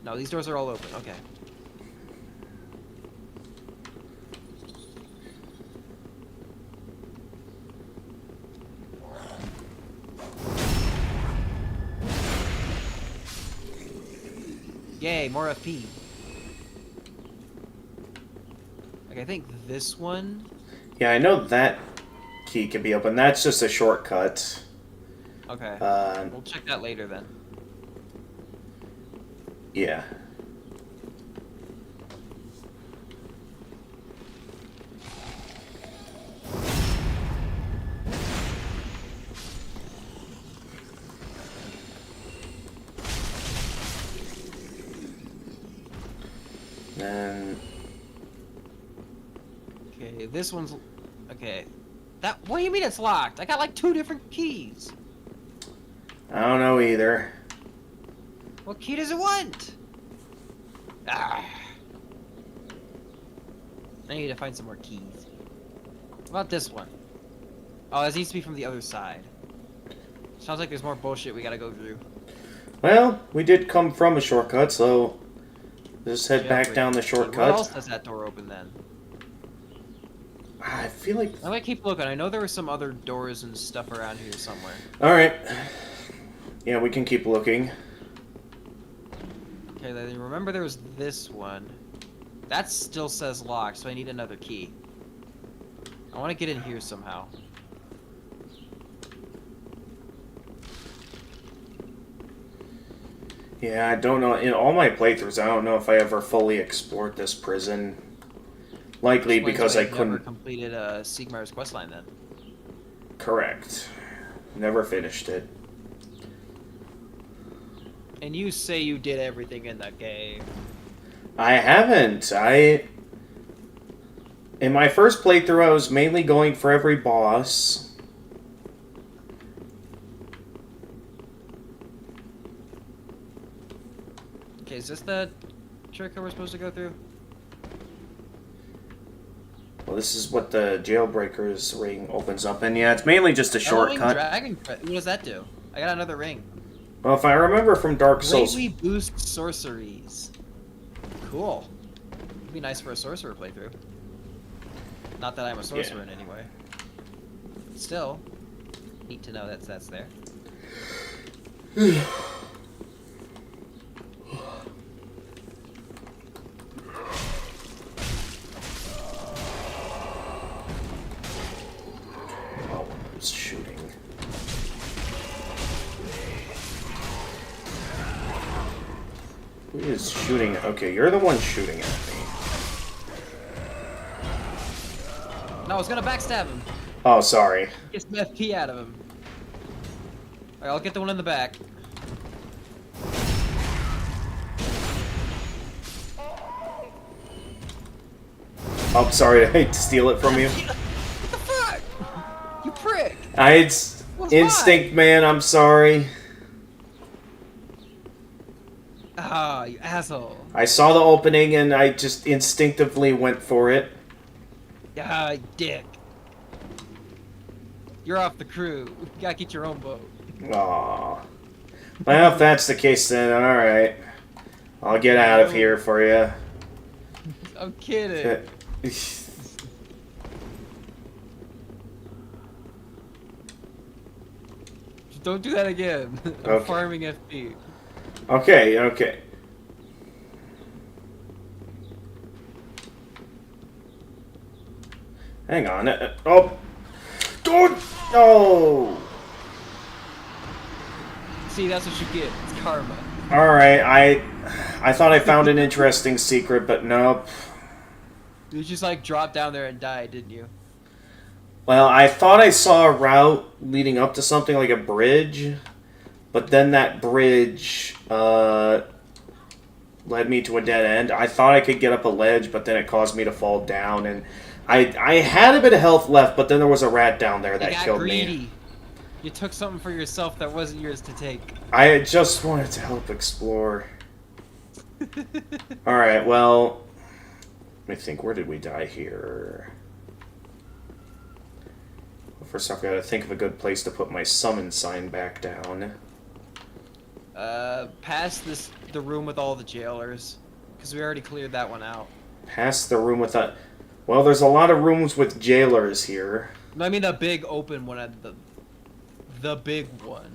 S2: No, these doors are all open. Okay. Yay, more FP. Like, I think this one...
S1: Yeah, I know that key can be open. That's just a shortcut.
S2: Okay.
S1: Uh,
S2: We'll check that later then.
S1: yeah. Then...
S2: Okay, this one's... Okay. That... What do you mean it's locked? I got like 2 different keys.
S1: I don't know either.
S2: What key does it want? Ah. I need to find some more keys. What about this one? Oh, this needs to be from the other side. Sounds like there's more bullshit we gotta go through.
S1: Well, we did come from a shortcut, so... Just head back
S2: Jailbreak
S1: down the
S2: key. What
S1: shortcut.
S2: else does that door open then?
S1: I feel like...
S2: I'm gonna keep looking. I know there were some other doors and stuff around here somewhere.
S1: Alright. Yeah, we can keep looking.
S2: Okay, then remember there was this one. That still says locked, so I need another key. I want to get in here somehow.
S1: Yeah, I don't know. In all my playthroughs, I don't know if I ever fully explored this prison. Likely because I couldn't.
S2: Never completed Sigmar's questline then.
S1: Correct. Never finished it.
S2: And you say you did everything in that game.
S1: I haven't. In my first playthrough, I was mainly going for every boss.
S2: Okay, is this the trick that we're supposed to go through?
S1: Well, this is what the Jailbreaker's ring opens up, and yeah, it's mainly just a shortcut.
S2: What does that do? I got another ring.
S1: Well, if I remember from Dark Souls...
S2: Greatly boost sorceries. Cool. It'd be nice for a sorcerer playthrough. Not that I'm a sorcerer in any way. Still, neat to know that's there.
S1: Shooting. Who is shooting? Okay, you're the one shooting at me.
S2: No, I was gonna backstab him.
S1: Oh, sorry.
S2: Get some FP out of him. Alright, I'll get the one in the back.
S1: Oh, sorry, I hate to steal it from you.
S2: What the fuck? You prick!
S1: It's instinct, man, I'm sorry.
S2: Ah, you asshole.
S1: I saw the opening and I just instinctively went for it.
S2: Ah, dick. You're off the crew. You gotta get your own boat.
S1: Aww. Well, if that's the case, then alright. I'll get out of here for you.
S2: I'm kidding. Don't do that again. I'm
S1: Okay.
S2: farming FP.
S1: Okay, okay. Hang on. Oh! Dude! No!
S2: See, that's what you get. It's karma.
S1: Alright, I thought I found an interesting secret, but nope.
S2: You just like dropped down there and died, didn't you?
S1: Well, I thought I saw a route leading up to something like a bridge, but then that bridge led me to a dead end. I thought I could get up a ledge, but then it caused me to fall down, and I had a bit of health left, but then there was a rat down there that killed me.
S2: You took something for yourself that wasn't yours to take.
S1: I just wanted to help explore. Alright, well, let me think. Where did we die here? First off, I gotta think of a good place to put my summon sign back down.
S2: Past the room with all the jailers, because we already cleared that one out.
S1: Past the room with the... Well, there's a lot of rooms with jailers here.
S2: I mean the big open one at the big one.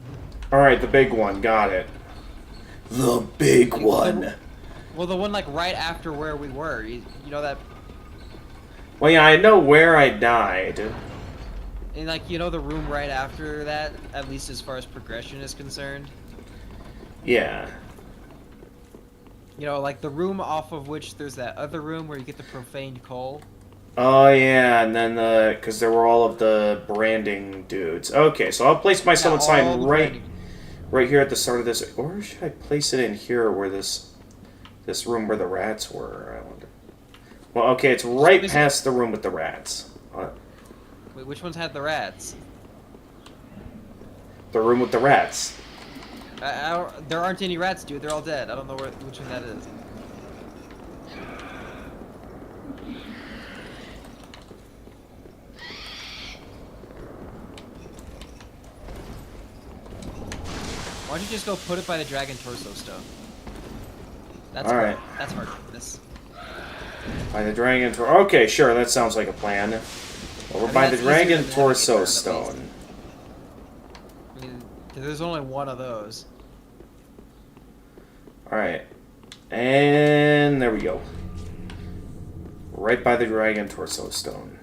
S1: Alright, the big one. Got it. The big one.
S2: Well, the one like right after where we were. You know that...
S1: Well, yeah, I know where I died.
S2: And like, you know the room right after that, at least as far as progression is concerned?
S1: Yeah.
S2: You know, like the room off of which there's that other room where you get the profaned coal.
S1: Oh, yeah, and then because there were all of the branding dudes. Okay, so I'll place my summon sign right here at the start of this. Or should I place it in here where this room where the rats were? I wonder. Well, okay, it's right past the room with the rats.
S2: Wait, which ones had the rats?
S1: The room with the rats.
S2: There aren't any rats, dude. They're all dead. I don't know which one that is. Why don't you just go put it by the dragon torso stone? That's
S1: all
S2: hard.
S1: right.
S2: That's hard for this.
S1: By the dragon torso. Okay, sure, that sounds like a plan. Over by the dragon torso stone.
S2: I mean, There's only one of those.
S1: Alright. And there we go. Right by the dragon torso stone.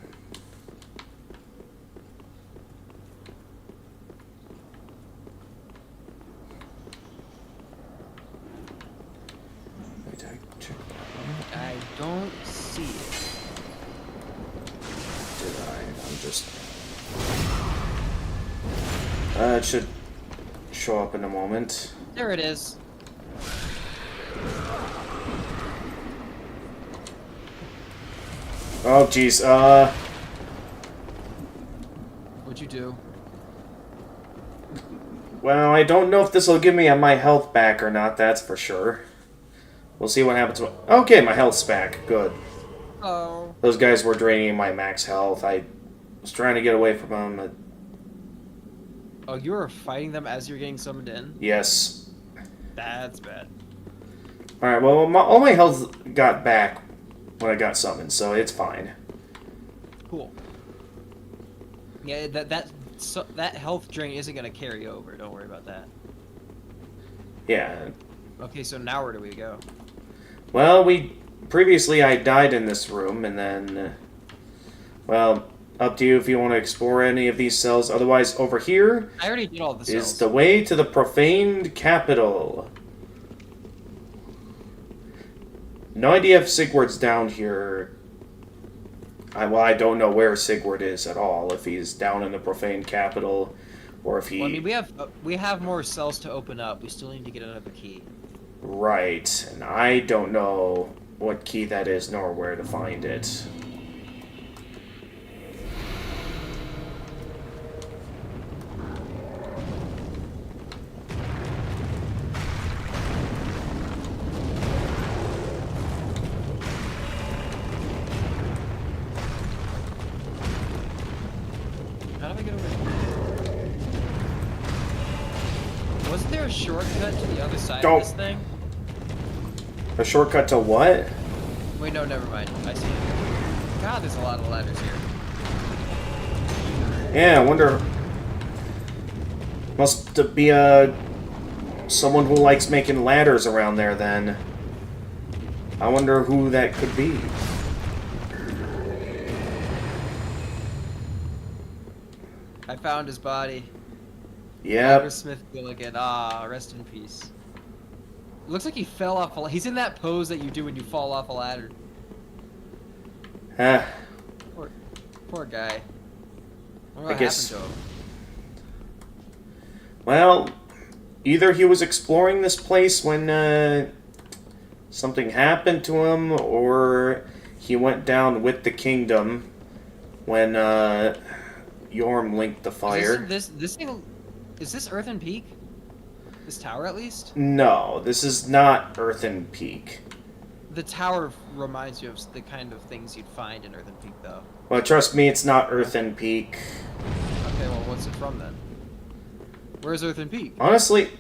S1: Wait, did I check that one?
S2: I don't see it.
S1: Did I? I'm just... it should show up in a moment.
S2: There it is.
S1: Oh, jeez.
S2: What'd you do?
S1: Well, I don't know if this will give me my health back or not, that's for sure. We'll see what happens. Okay, my health's back. Good.
S2: Oh.
S1: Those guys were draining my max health. I was trying to get away from them.
S2: Oh, you were fighting them as you were getting summoned in?
S1: Yes.
S2: That's bad.
S1: Alright, well, all my health got back when I got summoned, so it's fine.
S2: Cool. Yeah, that health drain isn't gonna carry over. Don't worry about that.
S1: Yeah.
S2: Okay, so now where do we go?
S1: Well, previously I died in this room, and then... well, up to you if you want to explore any of these cells. Otherwise, over here...
S2: I already did all the cells.
S1: is the way to the profaned capital. No idea if Sigurd's down here. I don't know where Sigurd is at all. If he's down in the profaned capital, or if he...
S2: Well, I mean, we have more cells to open up. We still need to get another key.
S1: Right, and I don't know what key that is, nor where to find it.
S2: How do I get over here? Wasn't there a shortcut to the other side
S1: Don't.
S2: of this thing?
S1: A shortcut to what?
S2: Wait, no, never mind. I see it. God, there's a lot of ladders here.
S1: Yeah, I wonder... must be someone who likes making ladders around there, then. I wonder who that could be.
S2: I found his body.
S1: Yep.
S2: Smith Gilligan. Ah, rest in peace. Looks like he fell off a... He's in that pose that you do when you fall off a ladder.
S1: Huh.
S2: Poor guy. I wonder what
S1: I guess...
S2: happened to him.
S1: Well, either he was exploring this place when something happened to him, or he went down with the kingdom when Yorm linked the fire.
S2: This thing... Is this Earthen Peak? This tower, at least?
S1: No, this is not Earthen Peak.
S2: The tower reminds you of the kind of things you'd find in Earthen Peak, though.
S1: Well, trust me, it's not Earthen Peak.
S2: Okay, well, what's it from, then? Where's Earthen Peak?
S1: Honestly,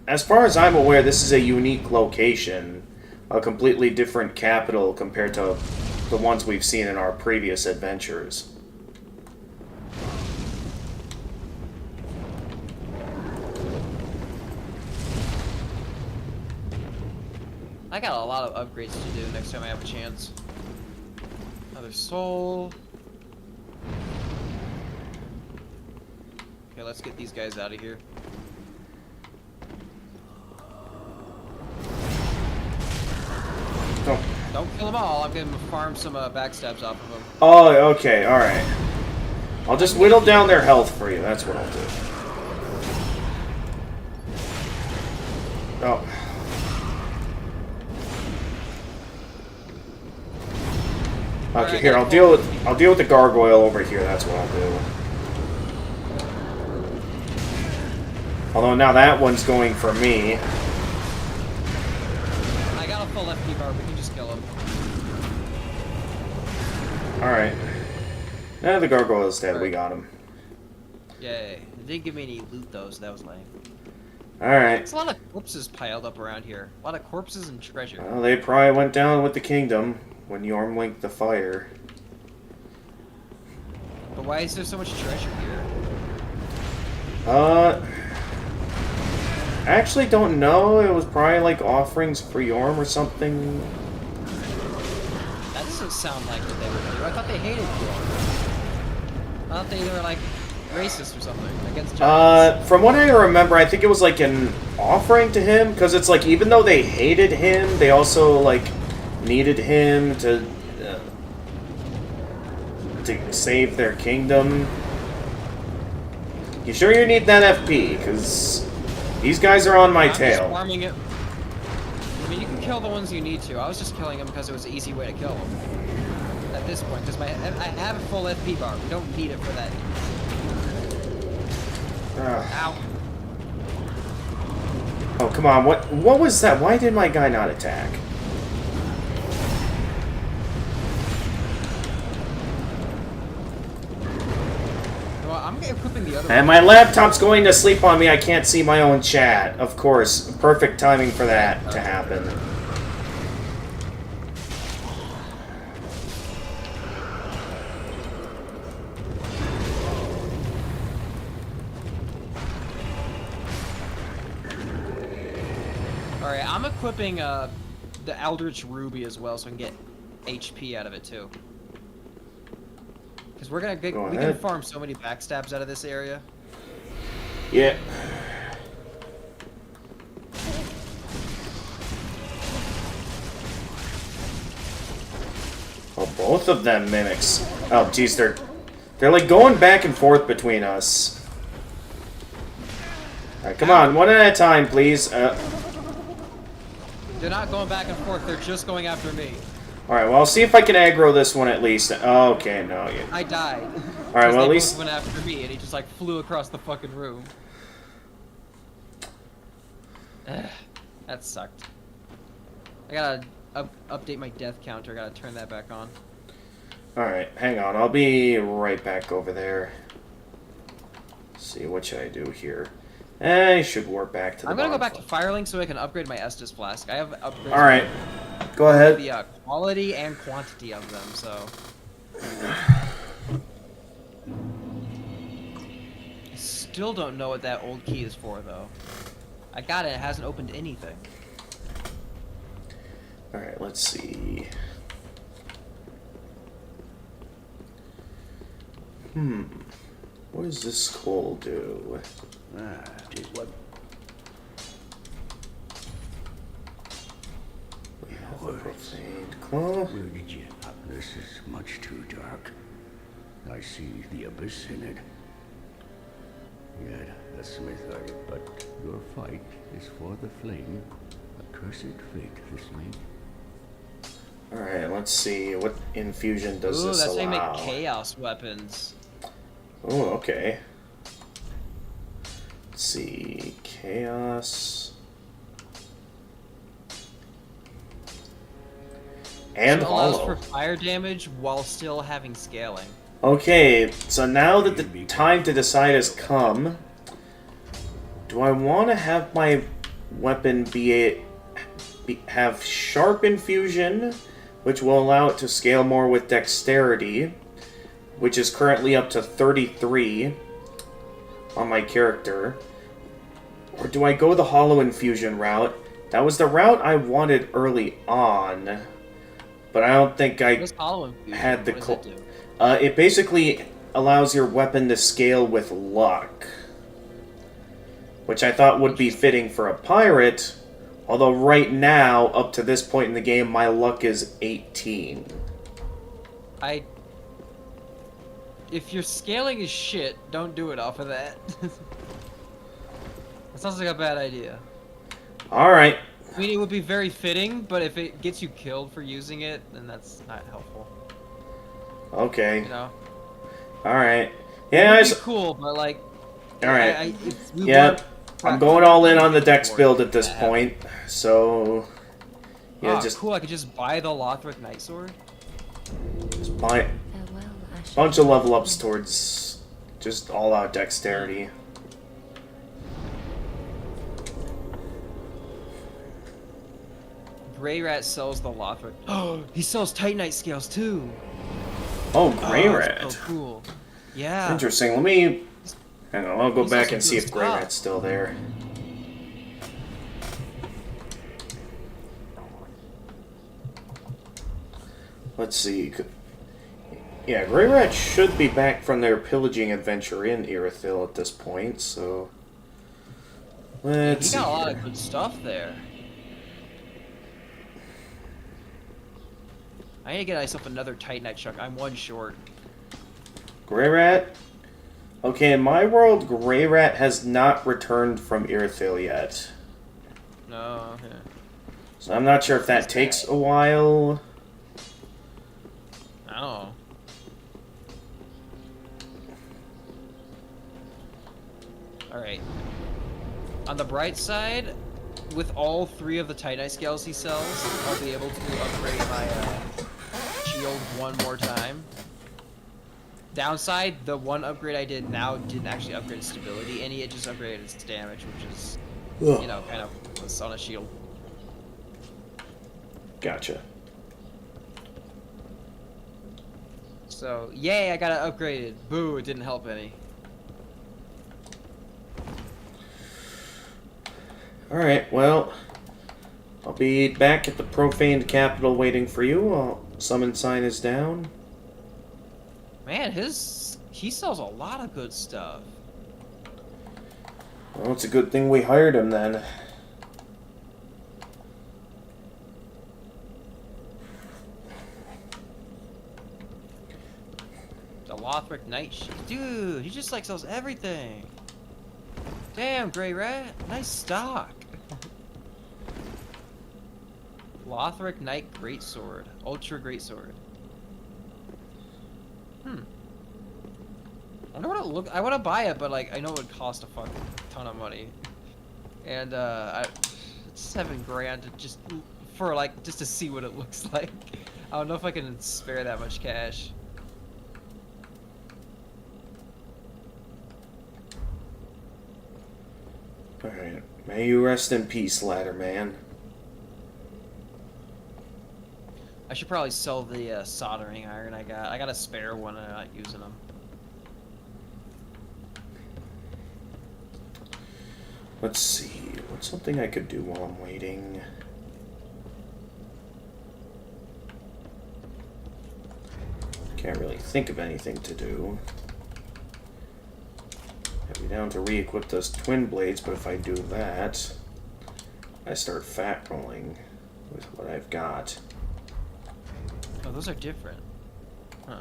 S1: as far as I'm aware, this is a unique location. A completely different capital compared to the ones we've seen in our previous adventures.
S2: I got a lot of upgrades to do next time I have a chance. Another soul. Okay, let's get these guys out of here. Don't kill them all. I'm gonna farm some backstabs off of them.
S1: Oh, okay, alright. I'll just whittle down their health for you, that's what I'll do. Oh. Okay, here, I'll deal with the gargoyle over here, that's what I'll do. Although now that one's going for me.
S2: I got a full FP bar, we can just kill him.
S1: Alright. Now the gargoyle's dead, we got him.
S2: Yay. It didn't give me any loot though, so that was lame.
S1: Alright.
S2: There's a lot of corpses piled up around here. A lot of corpses and treasure.
S1: Well, they probably went down with the kingdom when Yorm linked the fire.
S2: But why is there so much treasure here?
S1: I actually don't know. It was probably like offerings for Yorm or something.
S2: That doesn't sound like what they would do. I thought they hated you. I thought they were like racist or something against giants.
S1: From what I remember, I think it was like an offering to him, because it's like even though they hated him, they also like needed him to save their kingdom. You sure you need that FP? Because these guys are on my tail.
S2: Just farming it. I mean, you can kill the ones you need to. I was just killing them because it was an easy way to kill them. At this point, because I have a full FP bar. We don't need it for that. Ow.
S1: Oh, come on. What was that? Why did my guy not attack?
S2: Well, I'm equipping the other
S1: And my laptop's going to sleep on me. I can't see my own chat. Of course. Perfect timing for that to happen.
S2: Alright, I'm equipping the Eldritch Ruby as well so I can get HP out of it too. Because we're gonna get, we can farm so many backstabs out of this area.
S1: Yeah. Oh, both of them mimics. Oh, jeez, they're like going back and forth between us. Alright, come on, one at a time, please.
S2: They're not going back and forth, they're just going after me.
S1: Alright, well, I'll see if I can aggro this one at least. Okay, no. Yeah.
S2: I died.
S1: Alright, well, at least...
S2: They both went after me, and he just, like, flew across the fucking room. That sucked. I gotta update my death counter, I gotta turn that back on.
S1: Alright, hang on. I'll be right back over there. Let's see, what should I do here? I should warp back to the
S2: I'm gonna go back to Firelink so I can upgrade my Estus Flask. I have upgrades.
S1: Alright, go ahead.
S2: The quality and quantity of them, so... I still don't know what that old key is for, though. I got it, it hasn't opened anything.
S1: Alright, let's see. What does this skull do?
S3: Just what?
S1: We have a profaned claw.
S3: Where did you? This is much too dark. I see the abyss in it. Yet a smith are you, but your fight is for the flame. A cursed fate this may.
S1: Alright, let's see. What infusion does this
S2: that's
S1: allow?
S2: how you make chaos weapons.
S1: Oh, okay. Let's see. Chaos. And
S2: it allows
S1: hollow.
S2: for fire damage while still having scaling.
S1: Okay, so now that the time to decide has come, do I want to have my weapon have sharp infusion, which will allow it to scale more with dexterity, which is currently up to 33 on my character, or do I go the hollow infusion route? That was the route I wanted early on, but I don't think I had the... It basically allows your weapon to scale with luck, which I thought would be fitting for a pirate, although right now, up to this point in the game, my luck is 18.
S2: If your scaling is shit, don't do it off of that. That sounds like a bad idea.
S1: Alright.
S2: I mean, it would be very fitting, but if it gets you killed for using it, then that's not helpful.
S1: Okay.
S2: You know?
S1: Alright. Yeah,
S2: it's cool, but like...
S1: Alright. Yeah, I'm going all in on the dex build at this point, so... Yeah, just...
S2: cool, I could just buy the Lothric Night Sword?
S1: Just buy a bunch of level ups towards just all-out dexterity.
S2: Greyrat sells the Lothric. Oh, he sells Titanite scales too.
S1: Oh, Greyrat.
S2: That's so cool. Yeah.
S1: Interesting. Let me... Hang on, I'll go back and see if Greyrat's still there. Let's see. Yeah, Grey Rat should be back from their pillaging adventure in Irithyll at this point, so... Let's see.
S2: He got a lot
S1: here.
S2: of good stuff there. I need to get myself another Titanite truck. I'm one short.
S1: Grey Rat? Okay, in my world, Grey Rat has not returned from Irithyll yet.
S2: No, okay.
S1: So I'm not sure if that takes a while.
S2: I don't know. Alright. On the bright side, with all 3 of the Titanite scales he sells, I'll be able to upgrade my shield one more time. Downside, the one upgrade I did now didn't actually upgrade its stability any, it just upgraded its damage, which is, you know, kind of what's on a shield.
S1: Gotcha.
S2: So, yay, I got it upgraded. Boo, it didn't help any.
S1: Alright, well, I'll be back at the profaned capital waiting for you. Summon sign is down.
S2: Man, he sells a lot of good stuff.
S1: Well, it's a good thing we hired him then.
S2: The Lothric Knight dude, he just like sells everything. Damn, Grey Rat, nice stock. Lothric Knight Greatsword, Ultra Greatsword. I wonder what it look. I want to buy it, but like I know it would cost a fucking ton of money, and $7 grand just for like just to see what it looks like. I don't know if I can spare that much cash.
S1: Alright, may you rest in peace, Ladder Man.
S2: I should probably sell the soldering iron I got. I got a spare one and I'm not using them.
S1: Let's see, what's something I could do while I'm waiting? Can't really think of anything to do. I'd be down to re-equip those twin blades, but if I do that, I start fat rolling with what I've got.
S2: Oh, those are different. Huh.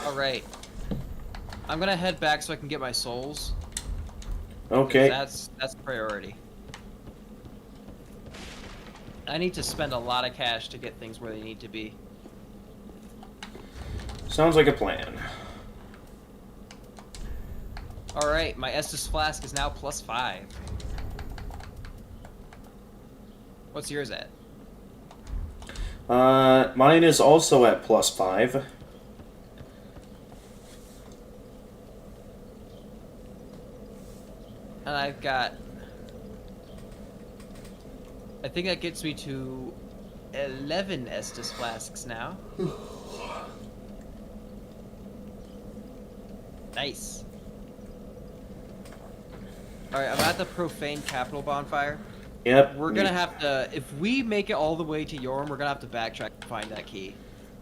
S2: Alright. I'm gonna head back so I can get my souls.
S1: Okay.
S2: That's priority. I need to spend a lot of cash to get things where they need to be.
S1: Sounds like a plan.
S2: Alright, my Estus Flask is now +5. What's yours at?
S1: Mine is also at +5.
S2: And I've got... I think that gets me to 11 Estus Flasks now. Nice. Alright, I'm at the Profane Capital Bonfire.
S1: Yep.
S2: We're gonna have to... If we make it all the way to Yorm, we're gonna have to backtrack to find that key.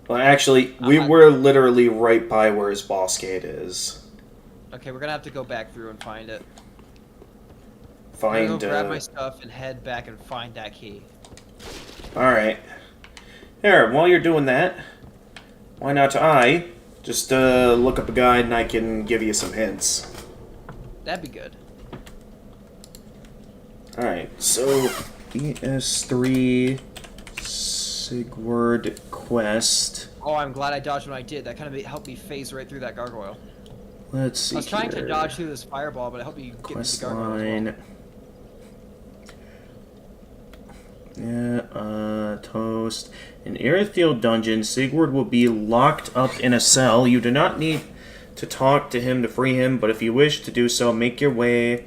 S1: Well, actually, we were literally right by where his boss gate is.
S2: Okay, we're gonna have to go back through and find it. I'm
S1: Find,
S2: gonna go grab my stuff and head back and find that key.
S1: Alright. Here, while you're doing that, why not I just look up a guide and I can give you some hints.
S2: That'd be good.
S1: Alright, so ES3 Sigurd Quest.
S2: Oh, I'm glad I dodged when I did. That kind of helped me phase right through that gargoyle.
S1: Let's see.
S2: I was trying to
S1: here.
S2: dodge through this fireball, but it helped me get through
S1: Quest
S2: the gargoyle
S1: line.
S2: as well.
S1: Yeah, toast. In Irithyll dungeon, Sigurd will be locked up in a cell. You do not need to talk to him to free him, but if you wish to do so, make your way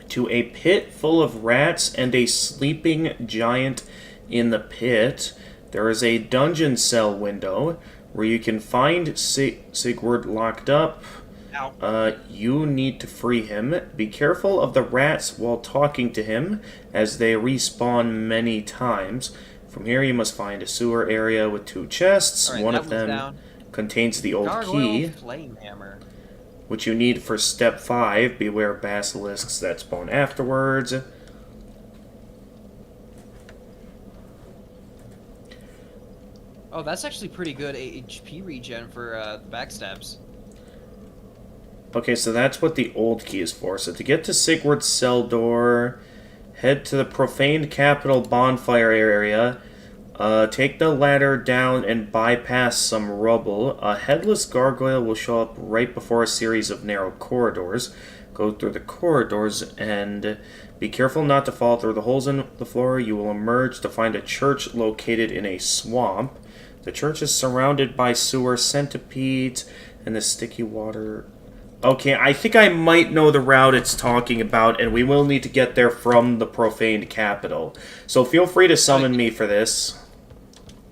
S1: to a pit full of rats and a sleeping giant in the pit. There is a dungeon cell window where you can find Sigurd locked up.
S2: Ow.
S1: You need to free him. Be careful of the rats while talking to him, as they respawn many times. From here, you must find a sewer area with 2 chests.
S2: Alright,
S1: One
S2: that
S1: of
S2: one's
S1: them
S2: down.
S1: contains the old
S2: Gargoyle
S1: key,
S2: flame hammer.
S1: which you need for step 5. Beware basilisks that spawn afterwards.
S2: Oh, that's actually pretty good HP regen for the backstabs.
S1: Okay, so that's what the old key is for. So to get to Sigurd's cell door, head to the profaned capital bonfire area. Take the ladder down and bypass some rubble. A headless gargoyle will show up right before a series of narrow corridors. Go through the corridors and be careful not to fall through the holes in the floor. You will emerge to find a church located in a swamp. The church is surrounded by sewer centipedes and the sticky water. Okay, I think I might know the route it's talking about, and we will need to get there from the profaned capital. So feel free to summon me for this.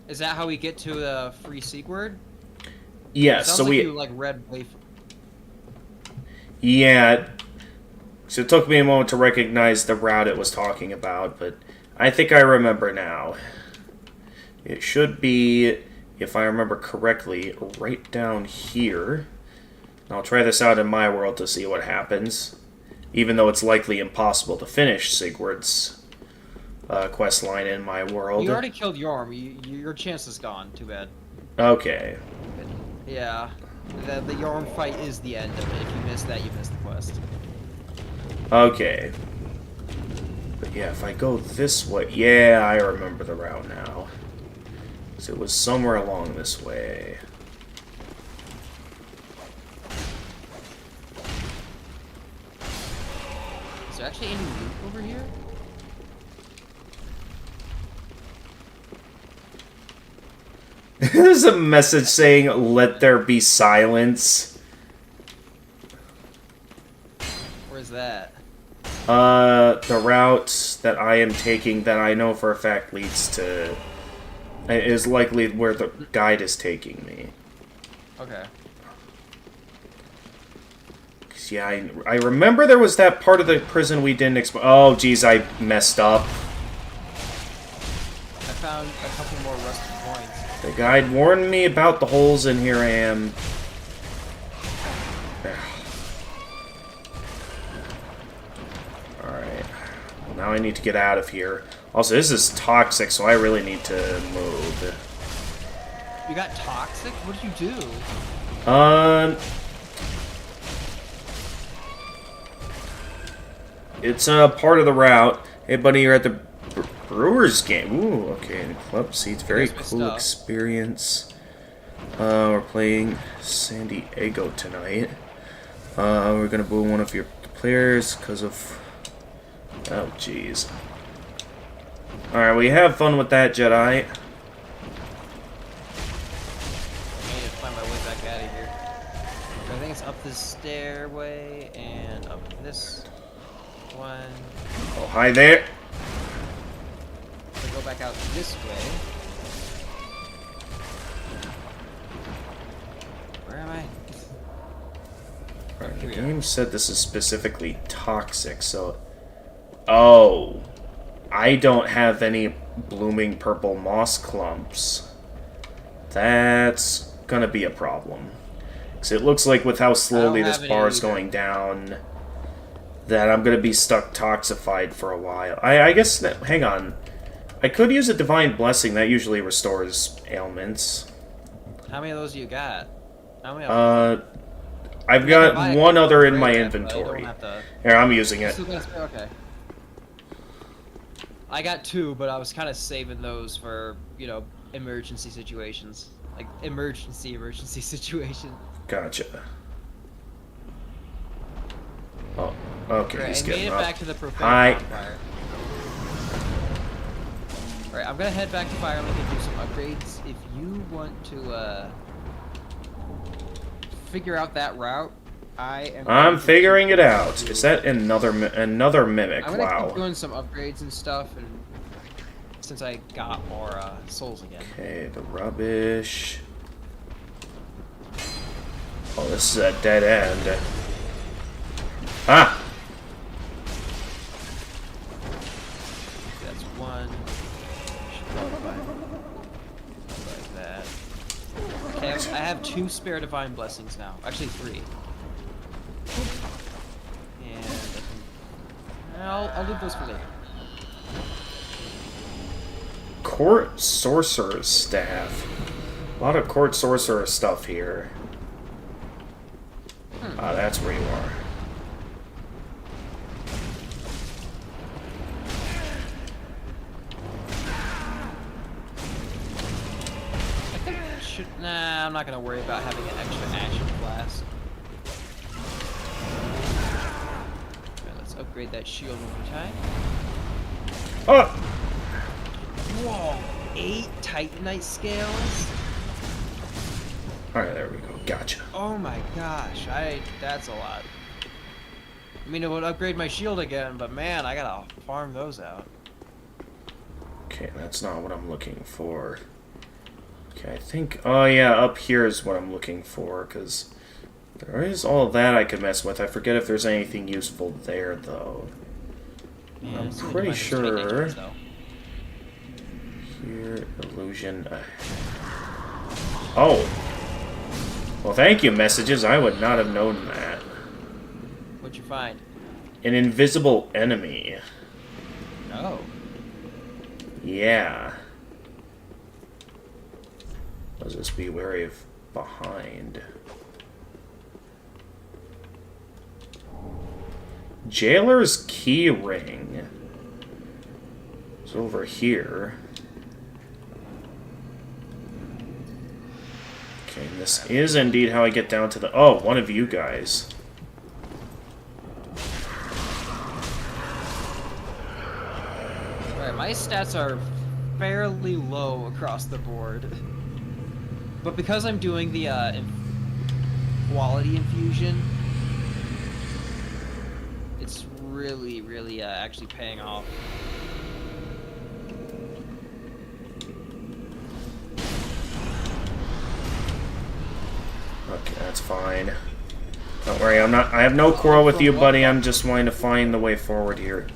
S2: Is that how we get to the free Sigurd?
S1: Yes,
S2: Sounds
S1: so
S2: like
S1: we...
S2: you, like, read way
S1: Yeah. So it took me a moment to recognize the route it was talking about, but I think I remember now. It should be, if I remember correctly, right down here. I'll try this out in my world to see what happens, even though it's likely impossible to finish Sigurd's quest line in my world.
S2: You already killed Yorm. Your chance is gone. Too bad.
S1: Okay.
S2: Yeah. The Yorm fight is the end of it. If you miss that, you miss the quest.
S1: Okay. But yeah, if I go this way... Yeah, I remember the route now. So it was somewhere along this way.
S2: Is there actually any loot over here?
S1: There's a message saying, "Let there be silence."
S2: Where's that?
S1: The route that I am taking, that I know for a fact leads to... is likely where the guide is taking me.
S2: Okay.
S1: 'Cause, yeah, I remember there was that part of the prison we didn't explore. Oh, geez, I messed up.
S2: I found a couple more rusted coins.
S1: The guide warned me about the holes, and here I am. Alright. Well, now I need to get out of here. Also, this is toxic, so I really need to move.
S2: You got toxic? What did you do?
S1: It's a part of the route. Hey, buddy, you're at the Brewers game. Ooh, okay. The club seats. Very
S2: Here's my
S1: cool
S2: stuff.
S1: experience. We're playing San Diego tonight. We're gonna boo one of your players because of... Oh, jeez. Alright, well, you have fun with that, Jedi.
S2: I need to find my way back out of here. I think it's up this stairway and up this one.
S1: Oh, hi there.
S2: So go back out this way. Where am I?
S1: Alright, the
S2: Here we are.
S1: game said this is specifically toxic, so... Oh. I don't have any blooming purple moss clumps. That's gonna be a problem. Because it looks like with how slowly
S2: I don't
S1: this
S2: have
S1: bar
S2: any
S1: is
S2: either.
S1: going down, that I'm gonna be stuck toxified for a while. I guess that... Hang on. I could use a Divine Blessing. That usually restores ailments.
S2: How many of those you got? How many?
S1: I've got one other in my inventory. Here, I'm using it.
S2: Okay. I got 2, but I was kind of saving those for, you know, emergency situations. Like, emergency situation.
S1: Gotcha. Oh, okay,
S2: Right,
S1: he's
S2: I made
S1: getting
S2: it
S1: up.
S2: back to the propane
S1: Hi.
S2: bonfire. Alright, I'm gonna head back to Firelink and do some upgrades. If you want to, figure out that route, I'm
S1: I'm figuring it out. Is that another mimic?
S2: I'm gonna keep
S1: Wow.
S2: doing some upgrades and stuff, and since I got more souls again.
S1: Okay, the rubbish. Oh, this is a dead end. Ah!
S2: That's one. Should go like that. Okay, I have 2 spare divine blessings now. Actually, 3. And I can... I'll leave those for later.
S1: Court Sorcerer's Staff. A lot of Court Sorcerer stuff here. Ah, that's where you are.
S2: Nah, I'm not gonna worry about having an extra action class. Alright, let's upgrade that shield one more time.
S1: Oh!
S2: Whoa! 8 Titanite scales?
S1: Alright, there we go. Gotcha.
S2: Oh my gosh, that's a lot. I mean, it would upgrade my shield again, but man, I gotta farm those out.
S1: Okay, that's not what I'm looking for. Okay, I think... Oh, yeah, up here is what I'm looking for, because there is all that I could mess with. I forget if there's anything useful there, though.
S2: Yeah,
S1: I'm
S2: it's only
S1: pretty
S2: minus 20
S1: sure...
S2: inches, though.
S1: Here, illusion... Oh! Well, thank you, messages. I would not have known that.
S2: What'd you find?
S1: An invisible enemy.
S2: Oh.
S1: Yeah. Let's just be wary of behind. Jailer's key ring. It's over here. Okay, and this is indeed how I get down to the... Oh, one of you guys.
S2: Alright, my stats are fairly low across the board. But because I'm doing the quality infusion, it's really actually paying off.
S1: Okay, that's fine. Don't worry, I have no quarrel with you, buddy. I'm just wanting to find the way forward here.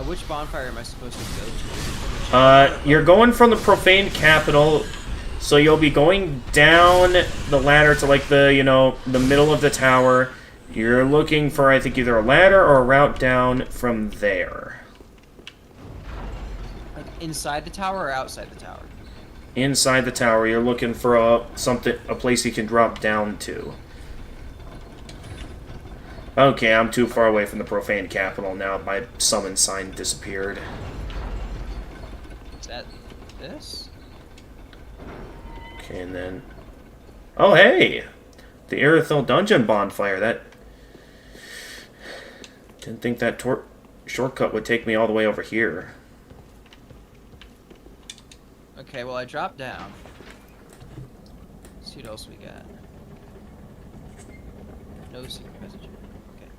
S2: Which bonfire am I supposed to go to?
S1: You're going from the Profane Capital, so you'll be going down the ladder to, like, the, you know, the middle of the tower. You're looking for, I think, either a ladder or a route down from there.
S2: Like inside the tower or outside the tower?
S1: Inside the tower, you're looking for a place you can drop down to. Okay, I'm too far away from the Profane Capital now. My summon sign disappeared.
S2: Is that this?
S1: Okay, and then... Oh, hey! The Irithyll Dungeon Bonfire. That... Didn't think that shortcut would take me all the way over here.
S2: Okay, well I dropped down. Let's see what else we got. No secret message. Okay.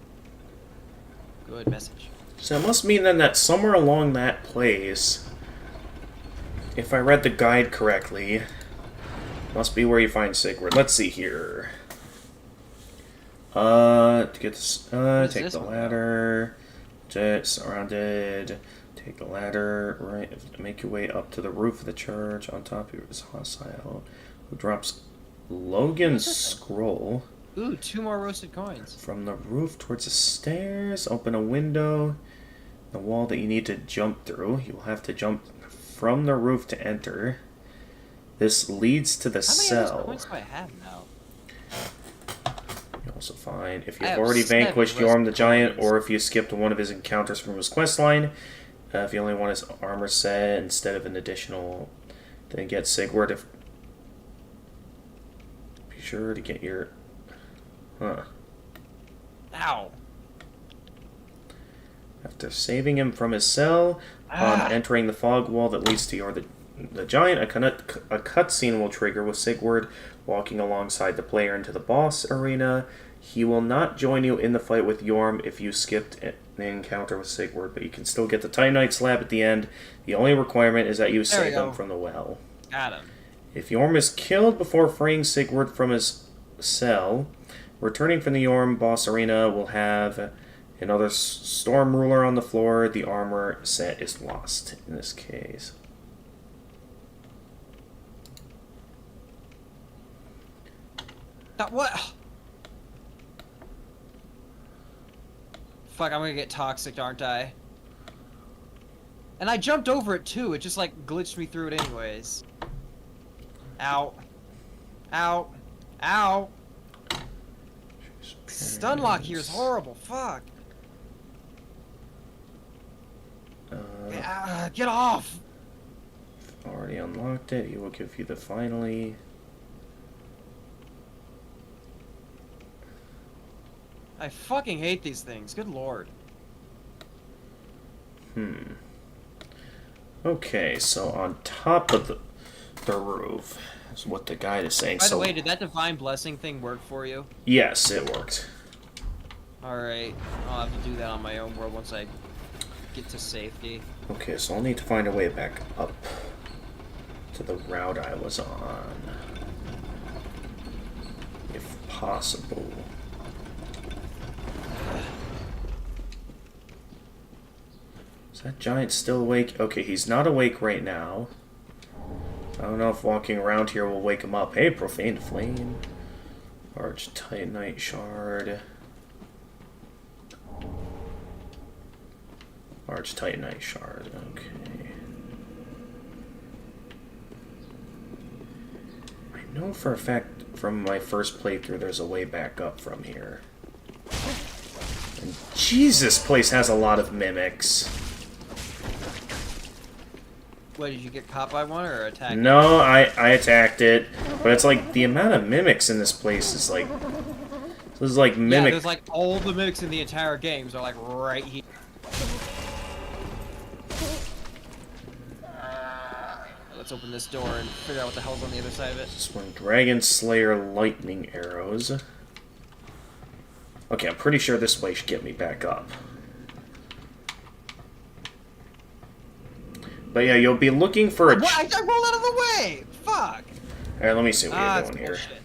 S2: Good message.
S1: So it must mean then that somewhere along that place, if I read the guide correctly, must be where you find Sigurd. Let's see here. To get this, take the ladder. Surrounded. Take the ladder. Right. Make your way up to the roof of the church. On top of it is hostile. Who drops Logan's scroll.
S2: Ooh, 2 more roasted coins.
S1: From the roof towards the stairs. Open a window. The wall that you need to jump through. You will have to jump from the roof to enter. This leads to the
S2: How many
S1: cell.
S2: of those coins do I have now?
S1: You also find if
S2: I
S1: you've
S2: have
S1: already
S2: 7
S1: vanquished
S2: roasted
S1: Yorm the Giant,
S2: coins.
S1: or if you skipped one of his encounters from his questline. If you only want his armor set instead of an additional, then get Sigurd. Be sure to get your... Huh.
S2: Ow.
S1: After saving him from his cell, on entering the fog wall that leads to Yorm the Giant, a cutscene will trigger with Sigurd walking alongside the player into the boss arena. He will not join you in the fight with Yorm if you skipped an encounter with Sigurd, but you can still get the Titanite slab at the end. The only requirement is that you save him from the well.
S2: Got him.
S1: If Yorm is killed before freeing Sigurd from his sell. Returning from the Yorm boss arena, we'll have another Storm Ruler on the floor. The armor set is lost in this case.
S2: What? Fuck, I'm gonna get toxic, aren't I? And I jumped over it too, it just like glitched me through it anyways. Ow. Ow. Ow. Stun lock here is horrible, fuck. Get off!
S1: Already unlocked it. He will give you the finally.
S2: I fucking hate these things, good lord.
S1: Okay, so on top of the roof is what the guide is saying.
S2: By the way, did that Divine Blessing thing work for you?
S1: Yes, it worked.
S2: Alright, I'll have to do that on my own world once I get to safety.
S1: Okay, so I'll need to find a way back up to the route I was on. If possible. Is that giant still awake? Okay, he's not awake right now. I don't know if walking around here will wake him up. Hey, Profane Flame. Large Titanite Shard. Large Titanite Shard, okay. I know for a fact from my first playthrough there's a way back up from here. And Jesus, this place has a lot of mimics.
S2: What, did you get caught by one or attacked?
S1: No, I attacked it, but it's like the amount of mimics in this place is like... This is like mimic...
S2: Yeah, there's like all the mimics in the entire games are like right here. Let's open this door and figure out what the hell's on the other side of it.
S1: This one, Dragon Slayer lightning arrows. Okay, I'm pretty sure this way should get me back up. But yeah, you'll be looking for a...
S2: What? I rolled out of the way! Fuck!
S1: Alright, let me see what you're doing here.
S2: Bullshit.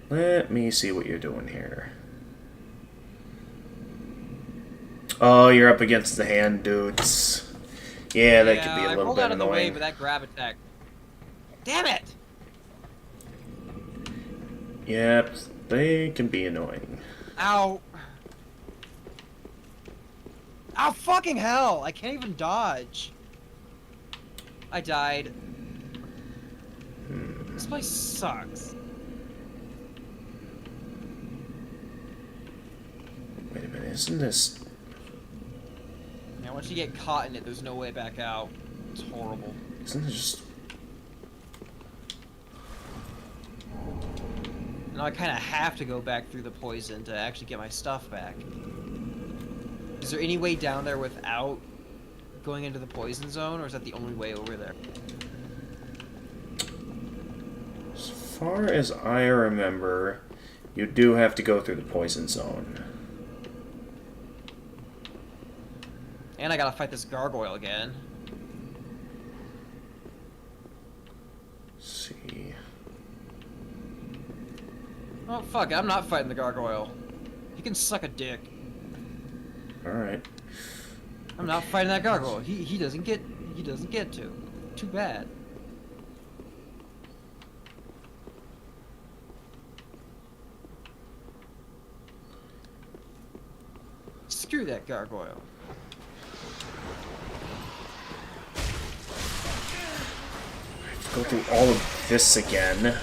S1: Let me see what you're doing here. Oh, you're up against the hand dudes. Yeah, that could be a
S2: I
S1: little
S2: rolled
S1: bit
S2: out of the way,
S1: annoying.
S2: but that grab attack. Damn it!
S1: Yep, they can be annoying.
S2: Ow! Ow, fucking hell! I can't even dodge. I died. This place sucks.
S1: Wait a minute, isn't this...
S2: Yeah, once you get caught in it, there's no way back out. It's horrible.
S1: Isn't it just...
S2: Now I kind of have to go back through the poison to actually get my stuff back. Is there any way down there without going into the poison zone, or is that the only way over there?
S1: As far as I remember, you do have to go through the poison zone.
S2: And I gotta fight this gargoyle again.
S1: Let's see...
S2: Oh, fuck it, I'm not fighting the gargoyle. He can suck a dick.
S1: Alright.
S2: I'm not fighting that gargoyle. He doesn't get to. Too bad. Screw that gargoyle.
S1: Go through all of this again.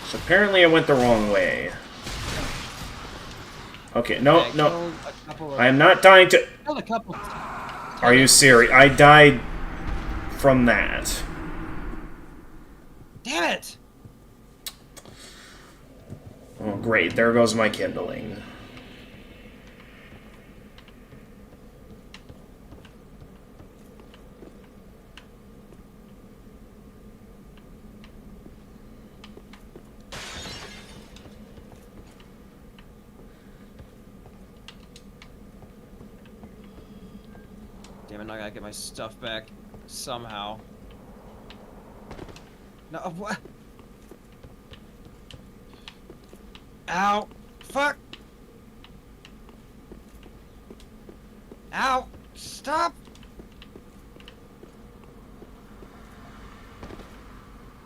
S1: So apparently I went the wrong way. Okay, no,
S2: Yeah,
S1: no.
S2: killed
S1: I am not dying to...
S2: a couple.
S1: Are you serious? I died from that.
S2: Damn it!
S1: Oh, great. There goes my kindling.
S2: Damn Damn it, I gotta get my stuff back somehow. No, what? Ow! Fuck! Ow! Stop!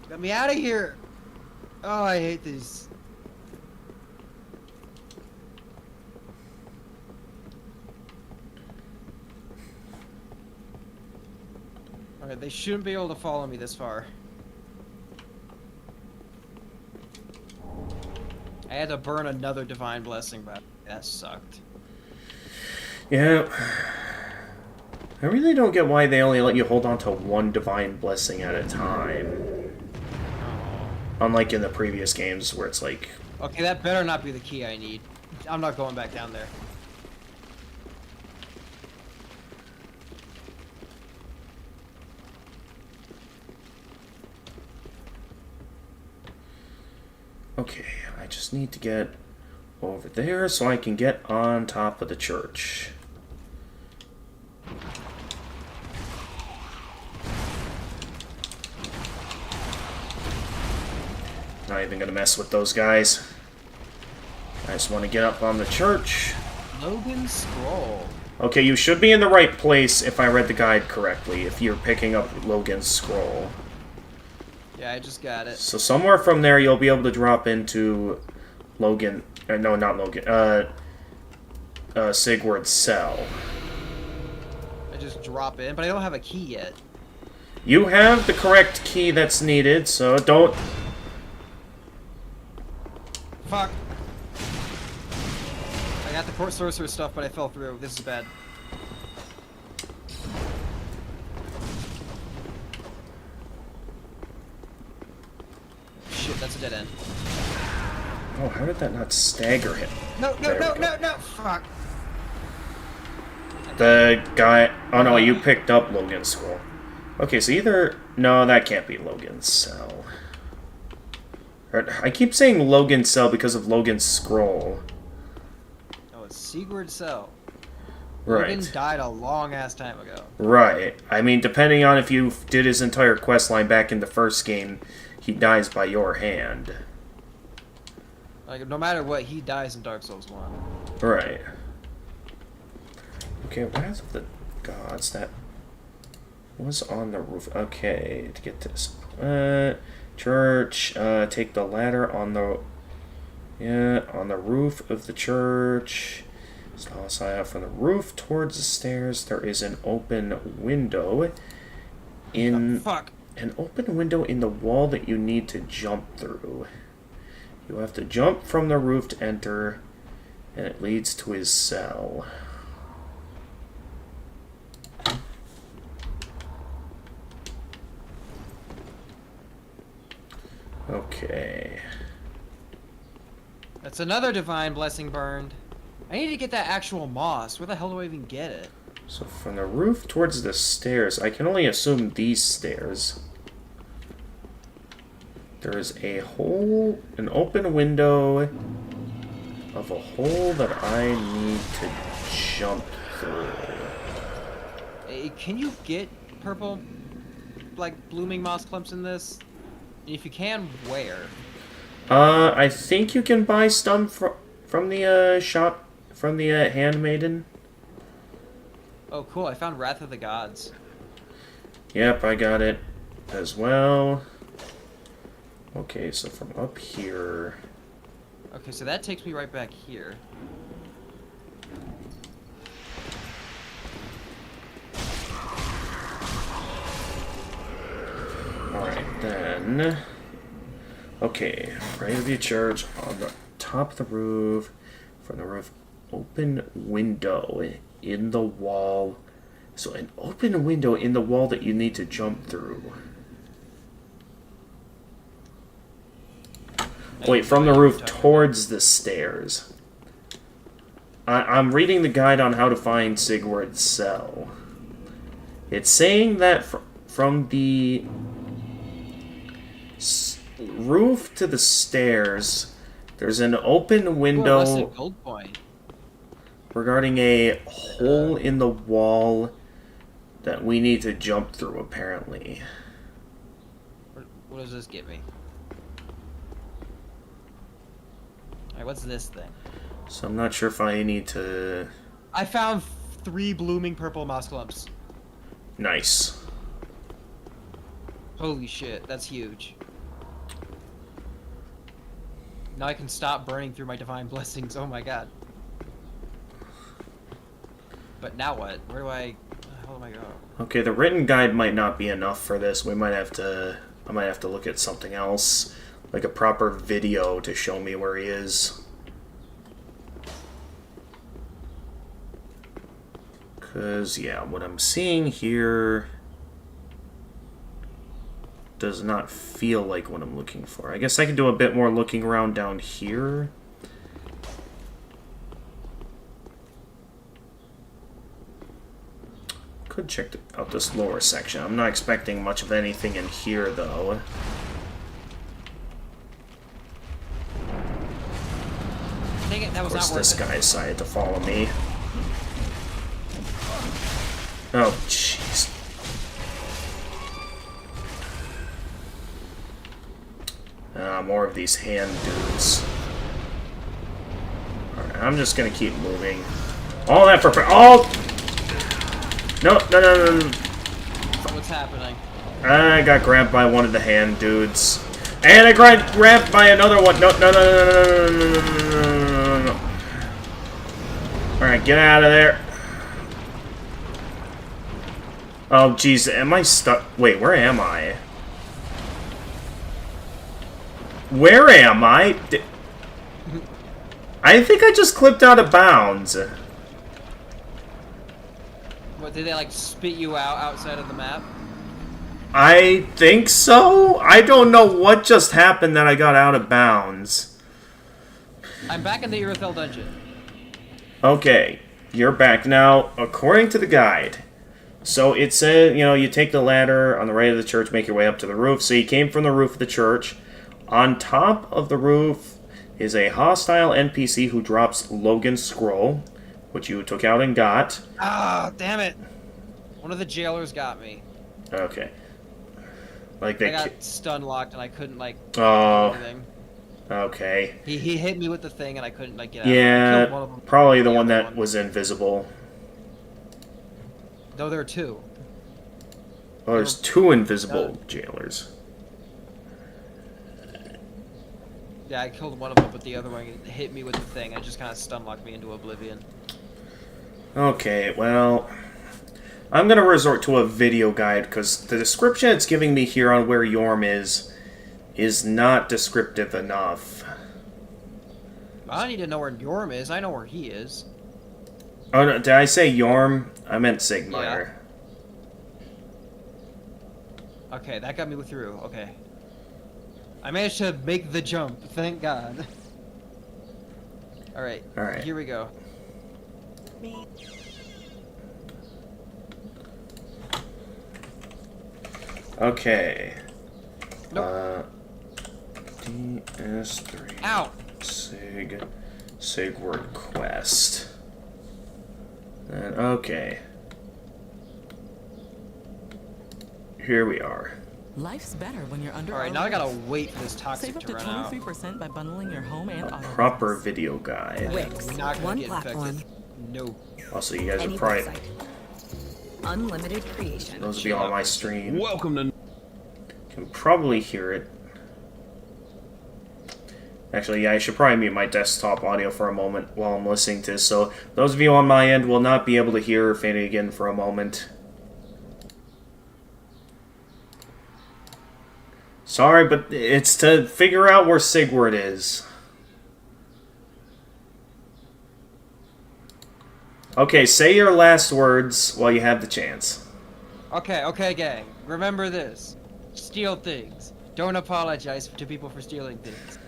S2: Get me out of here! Oh, I hate these. Alright, they shouldn't be able to follow me this far. I had to burn another divine blessing, but that sucked.
S1: Yeah. I really don't get why they only let you hold on to one divine blessing at a time. Unlike in the previous games where it's like...
S2: Okay, that better not be the key I need. I'm not going back down there.
S1: Okay, I just need to get over there so I can get on top of the church. Not even gonna mess with those guys. I just want to get up on the church.
S2: Logan Scroll.
S1: Okay, you should be in the right place if I read the guide correctly, if you're picking up Logan's Scroll.
S2: Yeah, I just got it.
S1: So somewhere from there you'll be able to drop into Logan... no, not Logan. Sigurd's cell.
S2: I just drop in, but I don't have a key yet.
S1: You have the correct key that's needed, so don't...
S2: Fuck. I got the court sorcerer stuff, but I fell through. This is bad. Shit, that's a dead end.
S1: Oh, how did that not stagger him?
S2: No,
S1: There
S2: no,
S1: we
S2: no,
S1: go.
S2: no, no! Fuck.
S1: The guy... Oh no, you picked up Logan's Scroll. Okay, so either... No, that can't be Logan's cell. I keep saying Logan's cell because of Logan's Scroll.
S2: Oh, it's Sigurd's cell.
S1: Right.
S2: Logan died a long ass time ago.
S1: Right. I mean, depending on if you did his entire quest line back in the first game, he dies by your hand.
S2: Like, no matter what, he dies in Dark Souls 1.
S1: Right. Okay, Wrath of the Gods, that was on the roof. Okay, to get this. Church, take the ladder on the... Yeah, on the roof of the church. So from the roof towards the stairs, there is an open window in...
S2: Oh, fuck.
S1: An open window in the wall that you need to jump through. You have to jump from the roof to enter, and it leads to his cell. Okay.
S2: That's another divine blessing burned. I need to get that actual moss. Where the hell do I even get it?
S1: So from the roof towards the stairs, I can only assume these stairs. There is a hole, an open window of a hole that I need to jump through.
S2: Hey, can you get purple, like, blooming moss clumps in this? If you can, where?
S1: I think you can buy some from the shop, from the handmaiden.
S2: Oh, cool. I found Wrath of the Gods.
S1: Yep, I got it as well. Okay, so from up here...
S2: Okay, so that takes me right back here.
S1: Alright, then... Okay, Braveview Church on the top of the roof. From the roof, open window in the wall. So an open window in the wall that you need to jump through. Wait, from the roof towards the stairs. I'm reading the guide on how to find Sigurd's cell. It's saying that from the roof to the stairs, there's an open window
S2: Ooh, a gold point.
S1: regarding a hole in the wall that we need to jump through, apparently.
S2: What does this get me? Alright, what's this thing?
S1: So I'm not sure if I need to...
S2: I found 3 blooming purple moss clumps.
S1: Nice.
S2: Holy shit, that's huge. Now I can stop burning through my divine blessings. Oh my god. But now what? Where do I... How am I going?
S1: Okay, the written guide might not be enough for this. We might have to... I might have to look at something else. Like a proper video to show me where he is. Because, yeah, what I'm seeing here does not feel like what I'm looking for. I guess I can do a bit more looking around down here. Could check out this lower section. I'm not expecting much of anything in here, though.
S2: Dang it, that was
S1: Of course,
S2: not worth
S1: this
S2: it.
S1: guy decided to follow me. Oh, jeez. More of these hand dudes. Alright, I'm just gonna keep moving. All that for... Oh! No, no, no, no, no.
S2: What's happening?
S1: I got grabbed by one of the hand dudes. And I got grabbed by another one. No, no, no, no, no, no, no, no, no, no. Alright, get out of there. Oh, jeez, am I stuck? Wait, where am I? Where am I? I think I just clipped out of bounds.
S2: What, did they like spit you out outside of the map?
S1: I think so? I don't know what just happened that I got out of bounds.
S2: I'm back in the Irothel dungeon.
S1: Okay, you're back now, according to the guide. So it said, you know, you take the ladder on the right of the church, make your way up to the roof. So you came from the roof of the church. On top of the roof is a hostile NPC who drops Logan's scroll, which you took out and got.
S2: Ah, damn it! One of the jailers got me.
S1: Okay. Like
S2: I
S1: they...
S2: got stun locked and I couldn't like do
S1: Oh,
S2: anything.
S1: okay.
S2: He hit me with the thing and I couldn't like get out. I killed one of
S1: Yeah,
S2: them.
S1: probably the one
S2: other
S1: that was invisible.
S2: No, there are 2.
S1: Oh, there's 2 invisible jailers.
S2: Yeah, I killed one of them, but the other one hit me with the thing and it just kind of stun locked me into oblivion.
S1: Okay, well, I'm going to resort to a video guide because the description it's giving me here on where Yorm is not descriptive enough.
S2: I don't need to know where Yorm is. I know where he is.
S1: Oh, no, did I say Yorm? I meant Sigmar.
S2: Okay, that got me through. Okay. I managed to make the jump. Thank God. Alright.
S1: Alright.
S2: Here we go.
S1: Okay.
S2: Nope.
S1: DS3.
S2: Ow!
S1: Sigward Quest. And okay. Here we are.
S4: Life's better when you're under.
S2: Alright,
S4: our
S2: now I gotta
S4: roof.
S2: wait for this toxic
S4: Save up
S2: to
S4: to
S2: run out.
S4: 23% by bundling your home and
S1: A
S4: auto
S1: proper
S4: insurance.
S1: video guide.
S4: Wix,
S2: I'm not gonna
S5: one
S2: get
S5: platform,
S2: infected. No.
S1: Also, you guys
S5: any
S1: are probably...
S5: website. Unlimited creation.
S1: Those of you on my stream
S6: Welcome to.
S1: can probably hear it. Actually, yeah, I should probably mute my desktop audio for a moment while I'm listening to this, so those of you on my end will not be able to hear Fanny again for a moment. Sorry, but it's to figure out where Sigward is. Okay, say your last words while you have the chance.
S2: Okay, gang. Remember this. Steal things. Don't apologize to people for stealing things.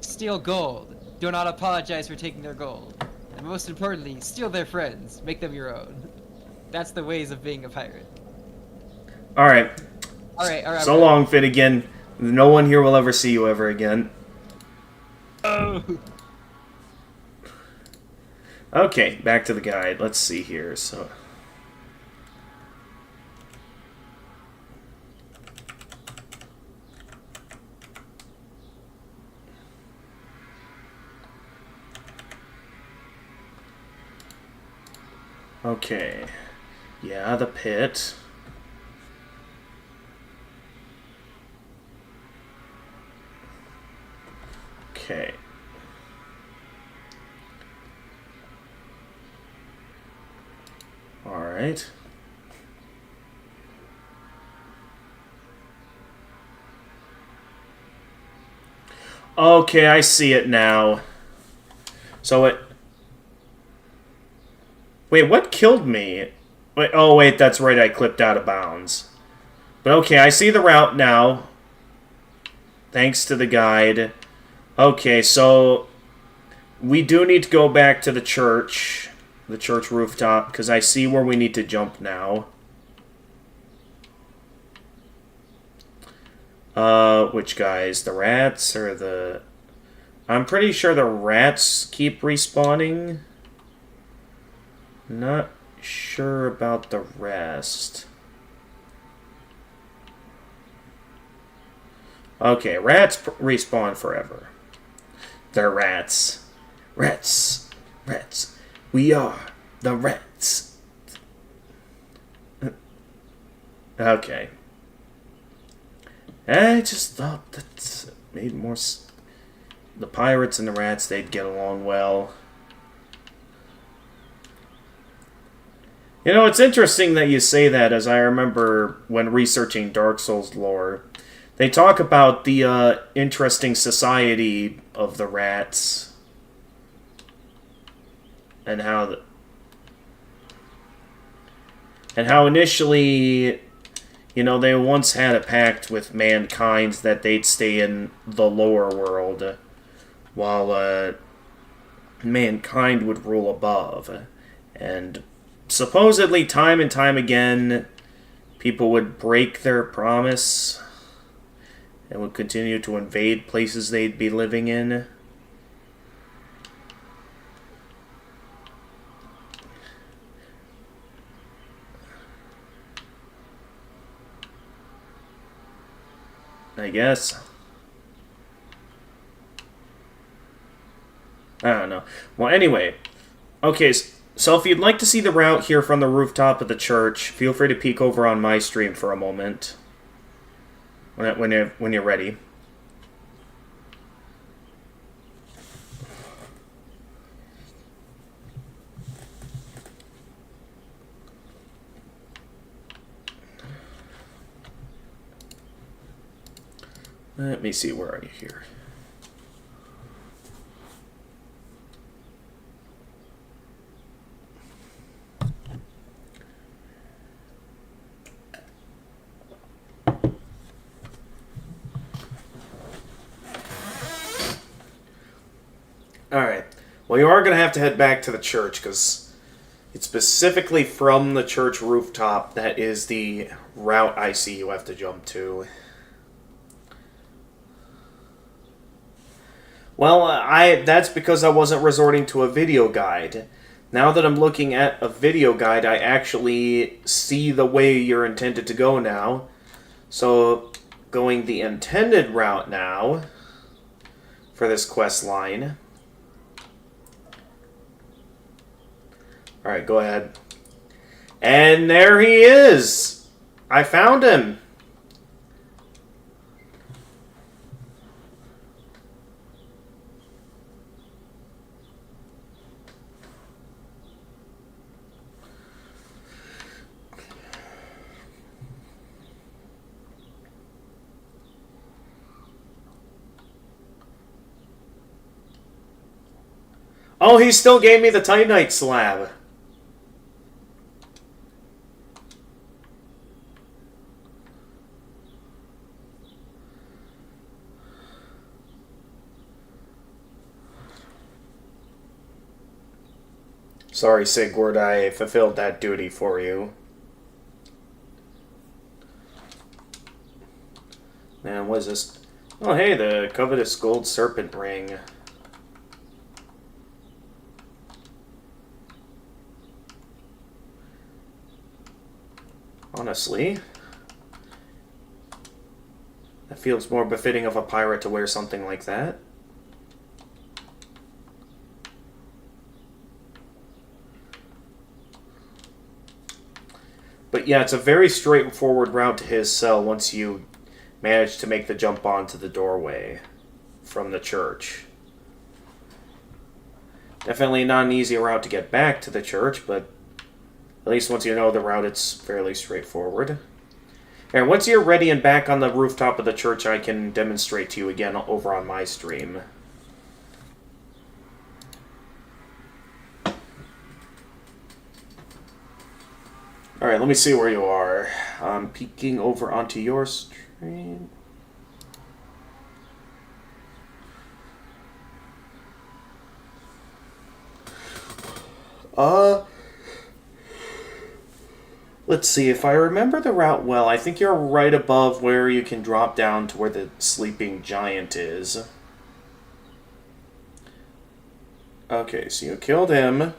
S2: Steal gold. Do not apologize for taking their gold. And most importantly, steal their friends. Make them your own. That's the ways of being a pirate.
S1: Alright.
S2: Alright.
S1: So long, Finnegan. No one here will ever see you ever again.
S2: Oh.
S1: Okay, back to the guide. Let's see here. So, Okay. Yeah, the pit. Okay. Alright. Okay, I see it now. So it... Wait, what killed me? Wait, oh, wait, that's right, I clipped out of bounds. But okay, I see the route now. Thanks to the guide. Okay, so... We do need to go back to the church rooftop, because I see where we need to jump now. Which guys? The rats or the... I'm pretty sure the rats keep respawning. Not sure about the rest. Okay, rats respawn forever. They're rats. Rats. Rats. We are the rats. Okay. I just thought that made more... The pirates and the rats, they'd get along well. You know, it's interesting that you say that, as I remember when researching Dark Souls lore. They talk about the interesting society of the rats. And how initially, you know, they once had a pact with mankind that they'd stay in the lower world, while mankind would rule above. And supposedly, time and time again, people would break their promise and would continue to invade places they'd be living in. I guess. I don't know. Well, anyway. Okay, so if you'd like to see the route here from the rooftop of the church, feel free to peek over on my stream for a moment. When you're ready. Let me see, where are you here? Alright. Well, you are going to have to head back to the church, because it's specifically from the church rooftop that is the route I see you have to jump to. Well, that's because I wasn't resorting to a video guide. Now that I'm looking at a video guide, I actually see the way you're intended to go now. So, going the intended route now for this quest line. Alright, go ahead. And there he is! I found him! Oh, he still gave me the Titanite slab. Sorry, Sigward, I fulfilled that duty for you. Man, what is this? Oh, hey, the covetous gold serpent ring. Honestly, that feels more befitting of a pirate to wear something like that. But yeah, it's a very straightforward route to his cell once you manage to make the jump onto the doorway from the church. Definitely not an easy route to get back to the church, but at least once you know the route, it's fairly straightforward. And once you're ready and back on the rooftop of the church, I can demonstrate to you again over on my stream. Alright, let me see where you are. I'm peeking over onto your stream. Let's see, if I remember the route well, I think you're right above where you can drop down to where the sleeping giant is. Okay, so you killed him.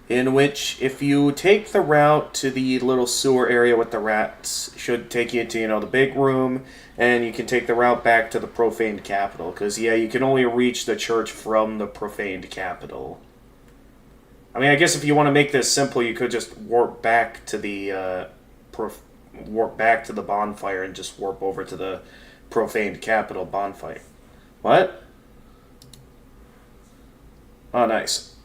S1: In which, if you take the route to the little sewer area with the rats, should take you to, the big room, and you can take the route back to the profaned capital. Because, yeah, you can only reach the church from the profaned capital. I mean, I guess if you want to make this simple, you could just warp back to the bonfire and just warp over to the profaned capital bonfire. What? Oh, nice.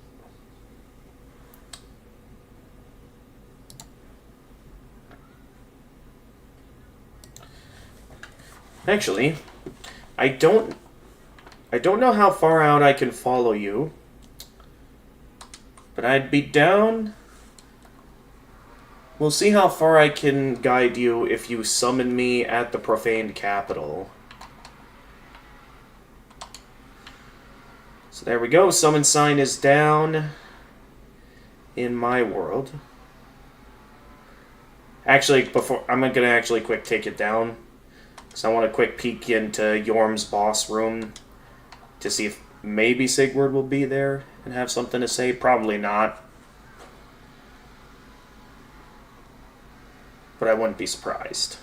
S1: Actually, I don't know how far out I can follow you, but I'd be down. We'll see how far I can guide you if you summon me at the profaned capital. So there we go. Summon sign is down in my world. Actually, I'm gonna actually quick take it down. So I want a quick peek into Yorm's boss room to see if maybe Sigurd will be there and have something to say. Probably not. But I wouldn't be surprised.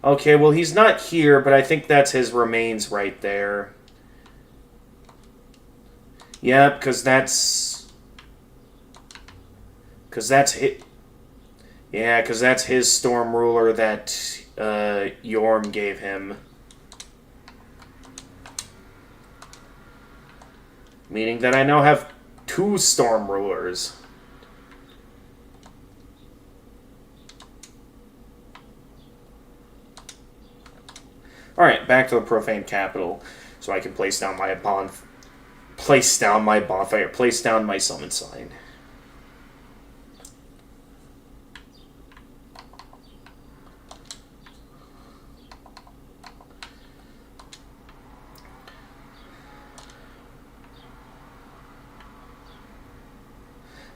S1: Okay, well, he's not here, but I think that's his remains right there. Yeah, because that's his... Yeah, because that's his Storm Ruler that Yorm gave him. Meaning that I now have 2 Storm Rulers. Alright, back to the Profane Capital, so I can place down my bonfire, place down my summon sign.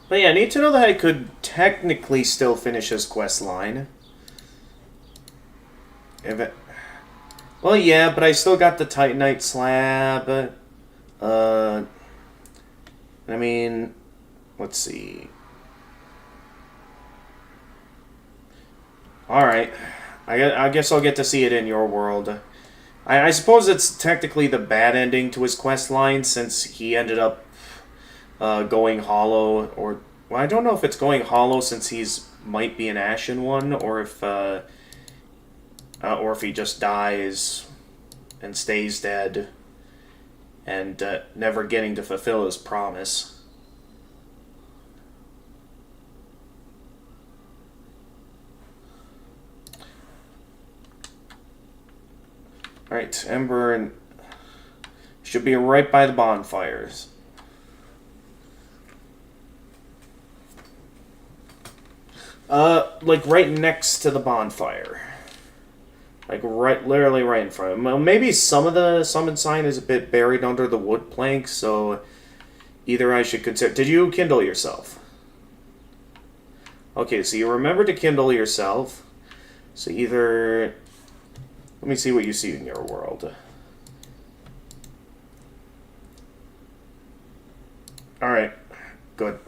S1: But yeah, I need to know that I could technically still finish his quest line. Well, yeah, but I still got the Titanite slab. I mean, let's see. Alright. I guess I'll get to see it in your world. I suppose it's technically the bad ending to his quest line, since he ended up going hollow, or... Well, I don't know if it's going hollow since he's might be an Ashen one, or if he just dies and stays dead and never getting to fulfill his promise. Alright, Ember and... should be right by the bonfires. Like right next to the bonfire. Like literally right in front of him. Well, maybe some of the summon sign is a bit buried under the wood plank, so either I should consider... Did you kindle yourself? Okay, so you remember to kindle yourself. So either... Let me see what you see in your world. Alright, good.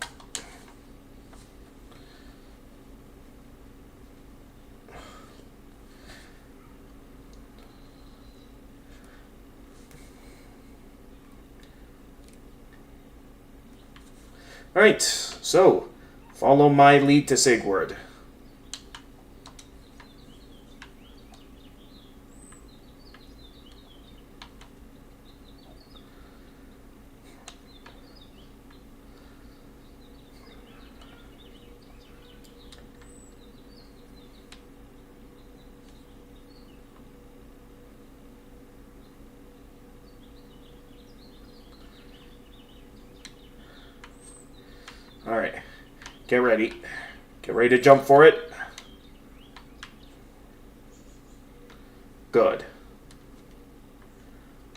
S1: Alright, so follow my lead to Sigward. Alright, get ready. Get ready to jump for it. Good.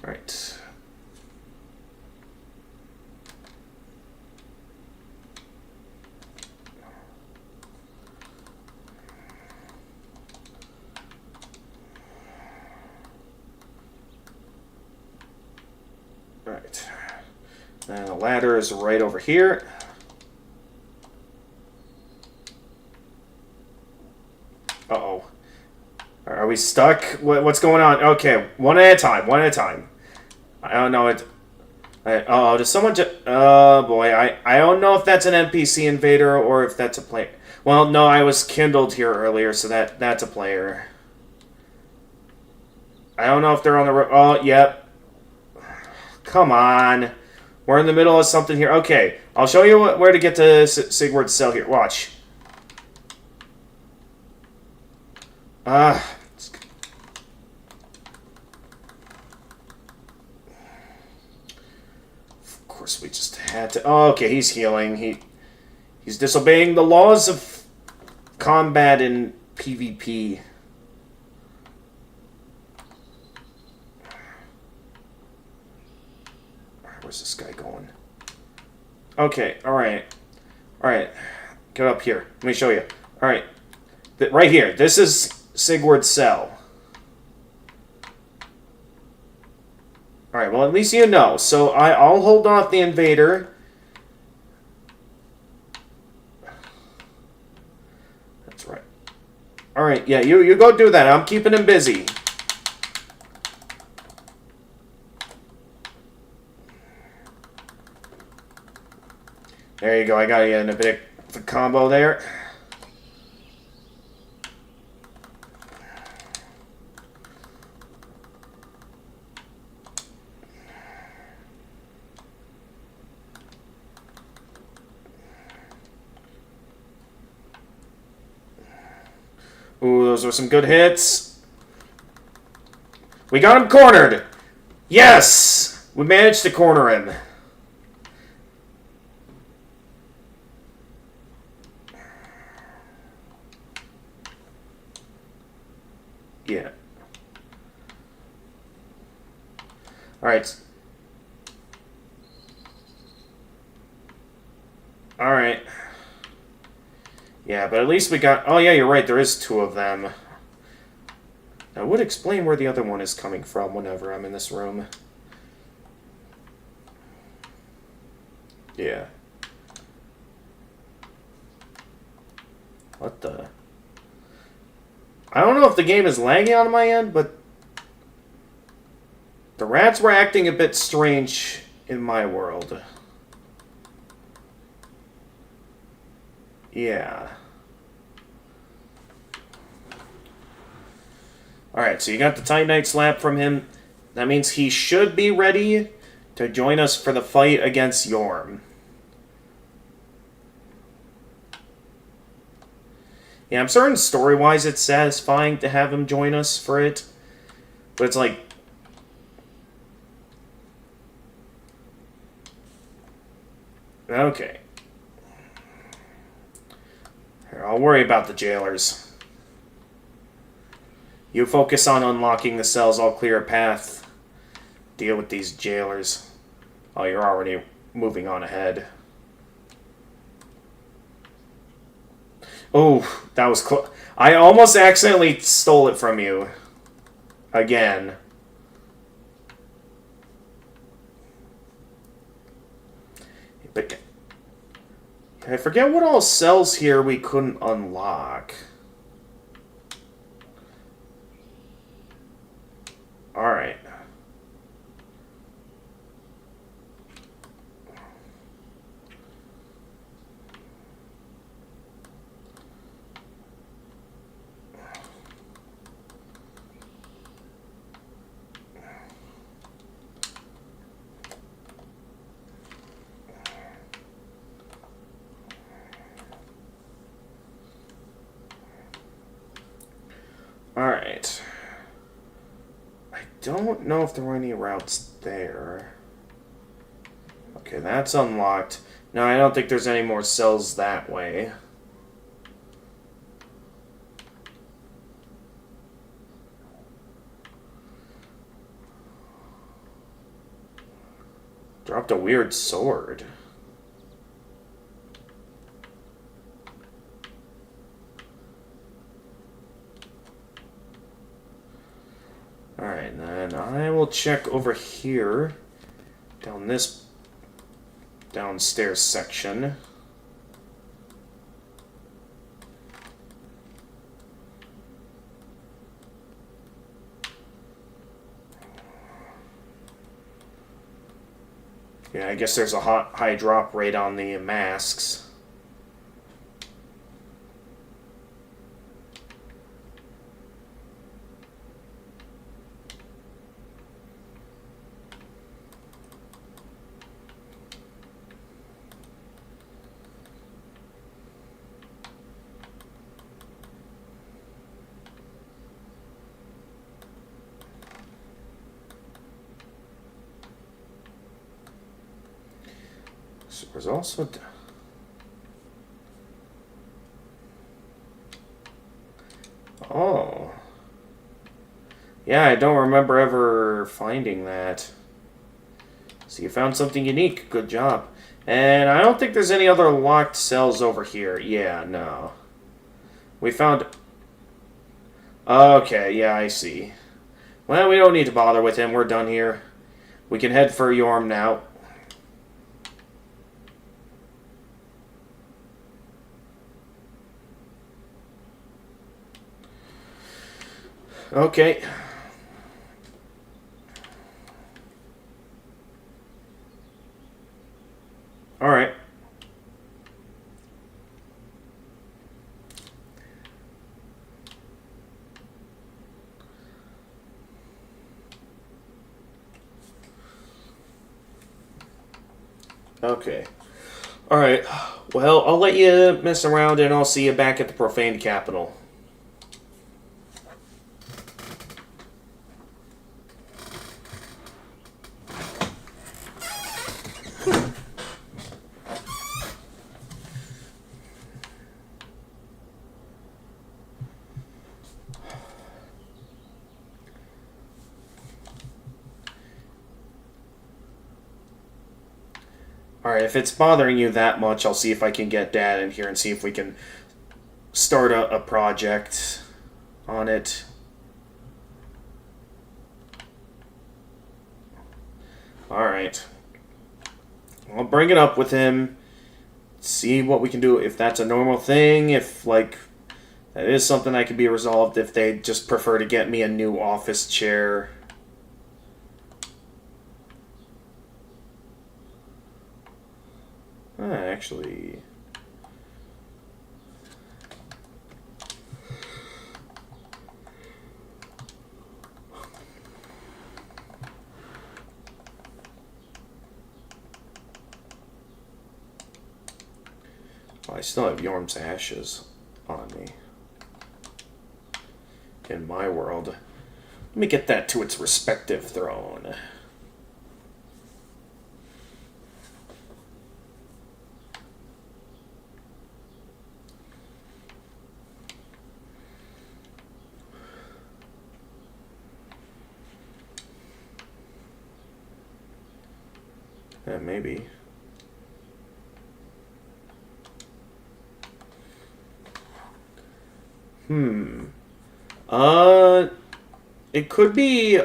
S1: Alright. Alright. And the ladder is right over here. Uh-oh. Are we stuck? What's going on? Okay, one at a time. One at a time. I don't know it. Oh, does someone just... Oh, boy. I don't know if that's an NPC invader or if that's a player. Well, no, I was kindled here earlier, so that's a player. I don't know if they're on the... Oh, yep. Come on. We're in the middle of something here. Okay, I'll show you where to get to Sigward's cell here. Watch. Of course we just had to... Oh, okay, he's healing. He's disobeying the laws of combat in PvP. Where's this guy going? Okay, alright. Alright, get up here. Let me show you. Alright, right here. This is Sigward's cell. Alright, well, at least you know. So I'll hold off the invader. That's right. Alright, yeah, you go do that. I'm keeping him busy. There you go. I got you in a bit of a combo there. Ooh, those were some good hits. We got him cornered. Yes! We managed to corner him. Yeah. Alright. Alright. Yeah, but at least we got... Oh, yeah, you're right. There is two of them. That would explain where the other one is coming from whenever I'm in this room. Yeah. What the... I don't know if the game is lagging on my end, but... The rats were acting a bit strange in my world. Yeah. Alright, so you got the Titanite slap from him. That means he should be ready to join us for the fight against Yorm. Yeah, I'm certain story-wise it's satisfying to have him join us for it. But it's like... Okay. Here, I'll worry about the jailers. You focus on unlocking the cells, I'll clear a path. Deal with these jailers. Oh, you're already moving on ahead. Oh, that was close. I almost accidentally stole it from you. Again. But I forget what all cells here we couldn't unlock. Alright. Alright. I don't know if there were any routes there. Okay, that's unlocked. No, I don't think there's any more cells that way. Dropped a weird sword. Alright, then I will check over here. Down this downstairs section. Yeah, I guess there's a high drop rate on the masks. So there's also... Oh. Yeah, I don't remember ever finding that. So you found something unique. Good job. And I don't think there's any other locked cells over here. Yeah, no. We found... Okay, yeah, I see. Well, we don't need to bother with him. We're done here. We can head for Yorm now. Okay. Alright. Okay. Alright. Well, I'll let you mess around and I'll see you back at the Profaned Capital. Alright, if it's bothering you that much, I'll see if I can get Dad in here and see if we can start a project on it. Alright. I'll bring it up with him, see what we can do, if that's a normal thing, if, like, that is something that can be resolved, if they just prefer to get me a new office chair. Actually... Well, I still have Yorm's ashes on me. In my world. Let me get that to its respective throne. Maybe. It could be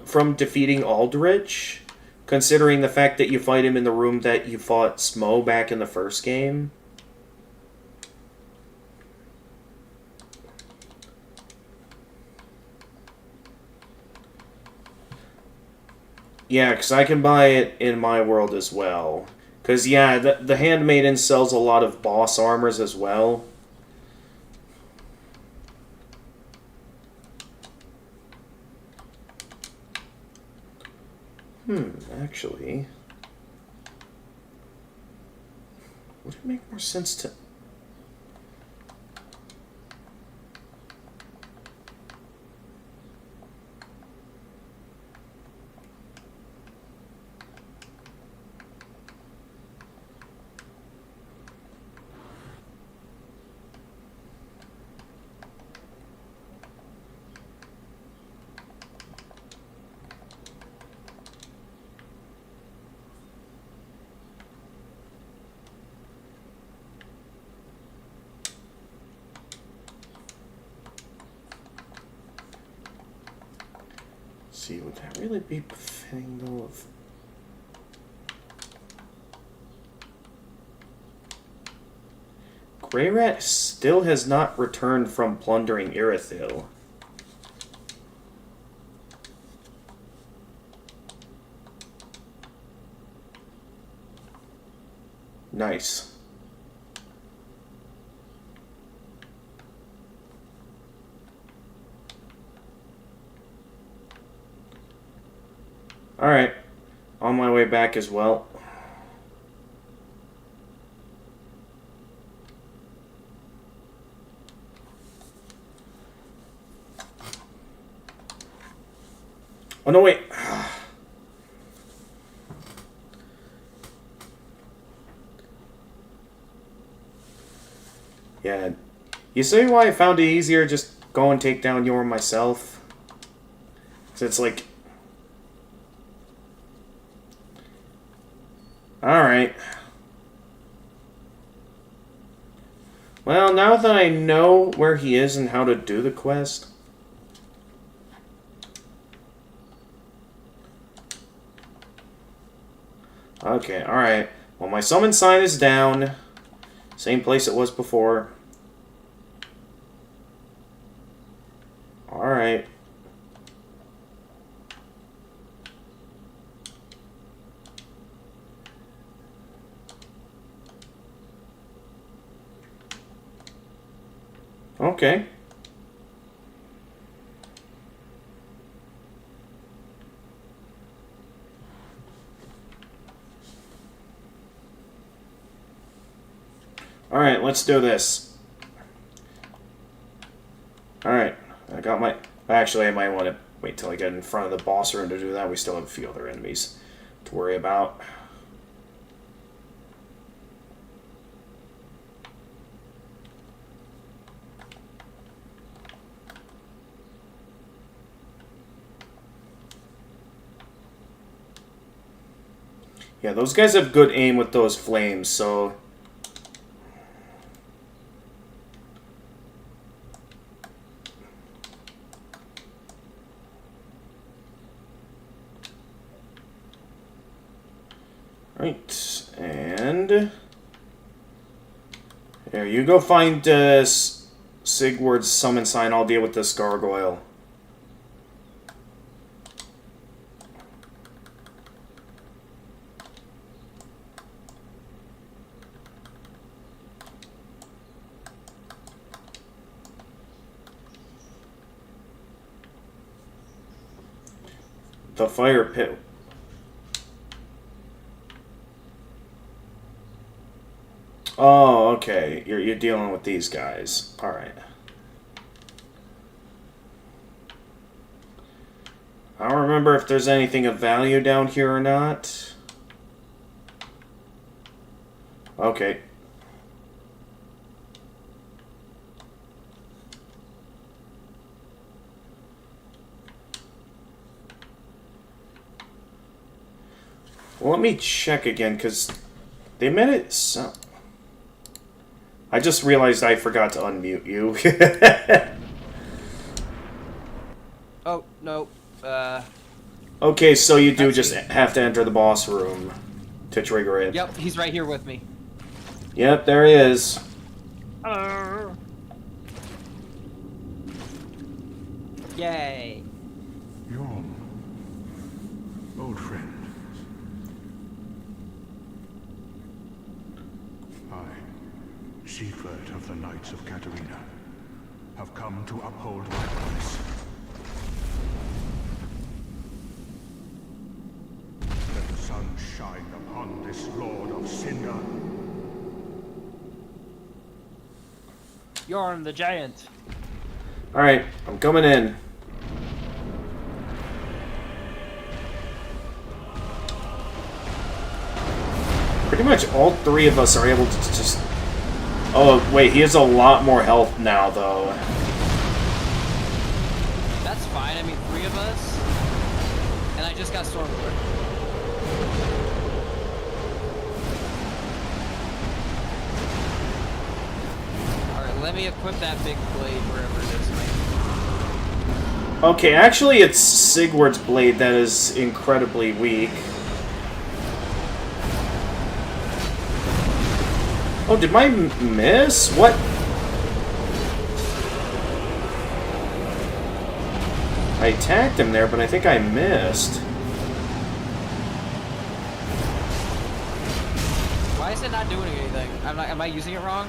S1: from defeating Aldrich, considering the fact that you fight him in the room that you fought Smo back in the first game. Yeah, because I can buy it in my world as well. Because, yeah, the Handmaiden sells a lot of boss armors as well. Actually... Would it make more sense to... see, would that really be befitting though of... Greyrat still has not returned from plundering Irithyll. Nice. Alright. On my way back as well. Oh, no, wait. Yeah. You see why I found it easier just go and take down Yorm myself? So it's like... Alright. Well, now that I know where he is and how to do the quest... Okay, alright. Well, my summon sign is down. Same place it was before. Alright. Okay. Alright, let's do this. Alright, I got my... Actually, I might want to wait till I get in front of the boss room to do that. We still have a few other enemies to worry about. Yeah, those guys have good aim with those flames, so... Right, and... There, you go find Sigward's summon sign. I'll deal with this gargoyle. The fire pit. Oh, okay. You're dealing with these guys. All right. I don't remember if there's anything of value down here or not. Okay. Well, let me check again, because they meant it so... I just realized I forgot to unmute you.
S2: Oh, no.
S1: Okay, so you do just have to enter the boss room to trigger it.
S2: Yep, he's right here with me.
S1: Yep, there he is.
S2: Yay.
S3: Yorm, old friend. I, Siegfried of the Knights of Catarina, have come to uphold my promise. Let the sun shine upon this Lord of Cinder.
S2: Yorm the Giant.
S1: Alright, I'm coming in. Pretty much all three of us are able to just... Oh, wait, he has a lot more health now, though.
S2: That's fine, I mean 3 of us. And I just got Stormlord. Alright, let me equip that big blade wherever it is.
S1: Okay, actually it's Sigward's blade that is incredibly weak. Oh, did my miss? What? I attacked him there, but I think I missed.
S2: Why is it not doing anything? Am I using it wrong?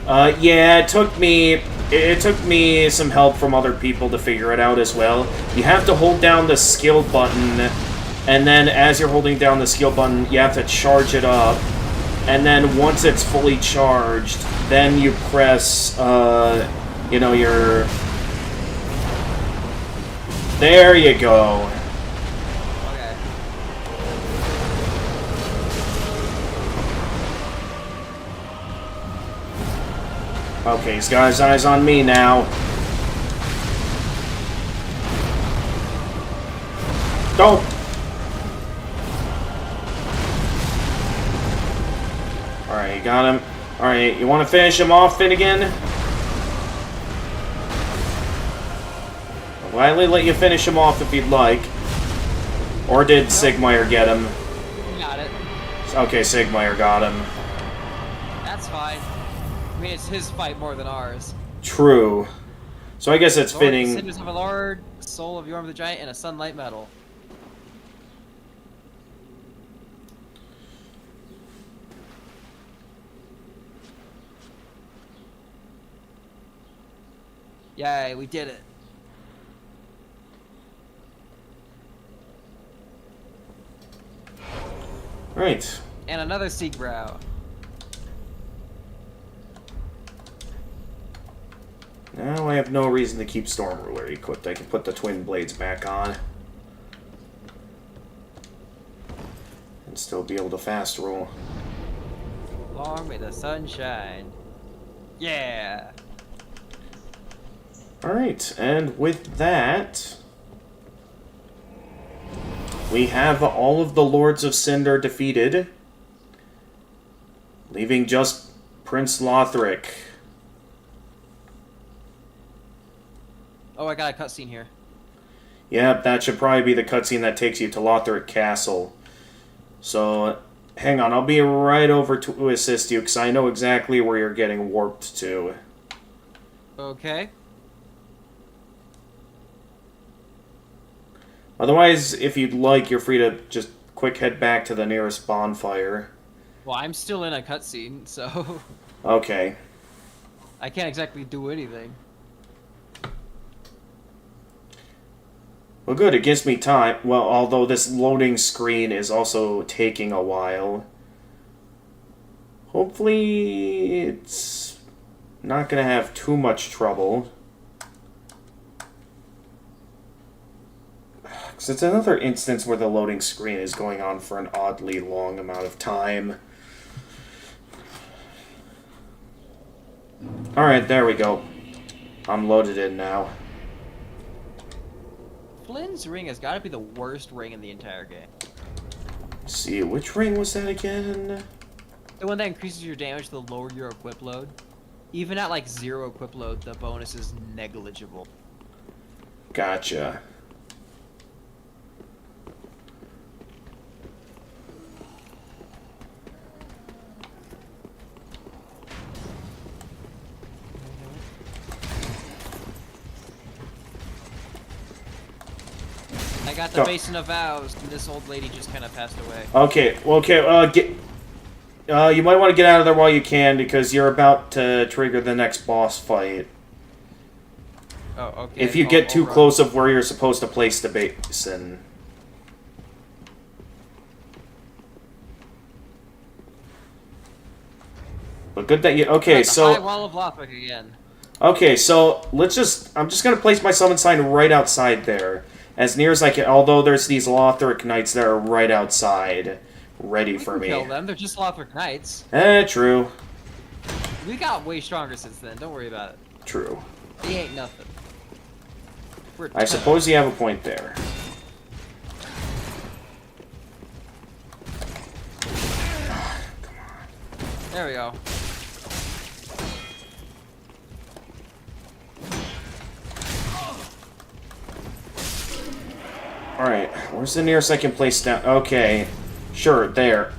S1: Yeah, it took me some help from other people to figure it out as well. You have to hold down the skill button, and then as you're holding down the skill button, you have to charge it up. And then once it's fully charged, then you press, you know, your... There you go.
S2: Okay.
S1: Okay, he's got his eyes on me now. Don't! Alright, you got him. Alright, you want to finish him off, Finnegan? I'll gladly let you finish him off if you'd like. Or did Sigmire get him?
S2: Got it.
S1: Okay, Sigmire got him.
S2: That's fine. I mean, it's his fight more than ours.
S1: True. So I guess it's
S2: Lord,
S1: fitting...
S2: Cinders of a Lord, Soul of Yorm the Giant, and a Sunlight Medal. Yay, we did it.
S1: Right.
S2: And another Siegbrow.
S1: Now I have no reason to keep Storm Ruler equipped. I can put the twin blades back on. And still be able to fast roll.
S2: Long may the sun shine. Yeah.
S1: Alright, and with that... we have all of the Lords of Cinder defeated. Leaving just Prince Lothric.
S2: Oh, I got a cutscene here.
S1: Yep, that should probably be the cutscene that takes you to Lothric Castle. So, hang on, I'll be right over to assist you, because I know exactly where you're getting warped to.
S2: Okay.
S1: Otherwise, if you'd like, you're free to just quick head back to the nearest bonfire.
S2: Well, I'm still in a cutscene, so
S1: Okay.
S2: I can't exactly do anything.
S1: Well, good, it gives me time. Well, although this loading screen is also taking a while. Hopefully, it's not going to have too much trouble. Because it's another instance where the loading screen is going on for an oddly long amount of time. Alright, there we go. I'm loaded in now.
S2: Flynn's ring has got to be the worst ring in the entire game.
S1: Let's see, which ring was that again?
S2: The one that increases your damage the lower your equip load. Even at like 0 equip load, the bonus is negligible.
S1: Gotcha.
S2: I got the Basin of Vows, and this old lady just kind of passed away.
S1: Okay, well, okay, you might want to get out of there while you can, because you're about to trigger the next boss fight.
S2: Oh, okay.
S1: If you get too close of where you're supposed to place the basin. But good that you... Okay, so...
S2: High Wall of Lothric again.
S1: Okay, so let's just... I'm just going to place my summon sign right outside there. As near as I can... Although there's these Lothric Knights that are right outside, ready for me.
S2: Kill them. They're just Lothric Knights.
S1: True.
S2: We got way stronger since then. Don't worry about it.
S1: True.
S2: They ain't nothing.
S1: I suppose you have a point there.
S2: There we go.
S1: Alright, where's the nearest I can place down? Okay, sure, there.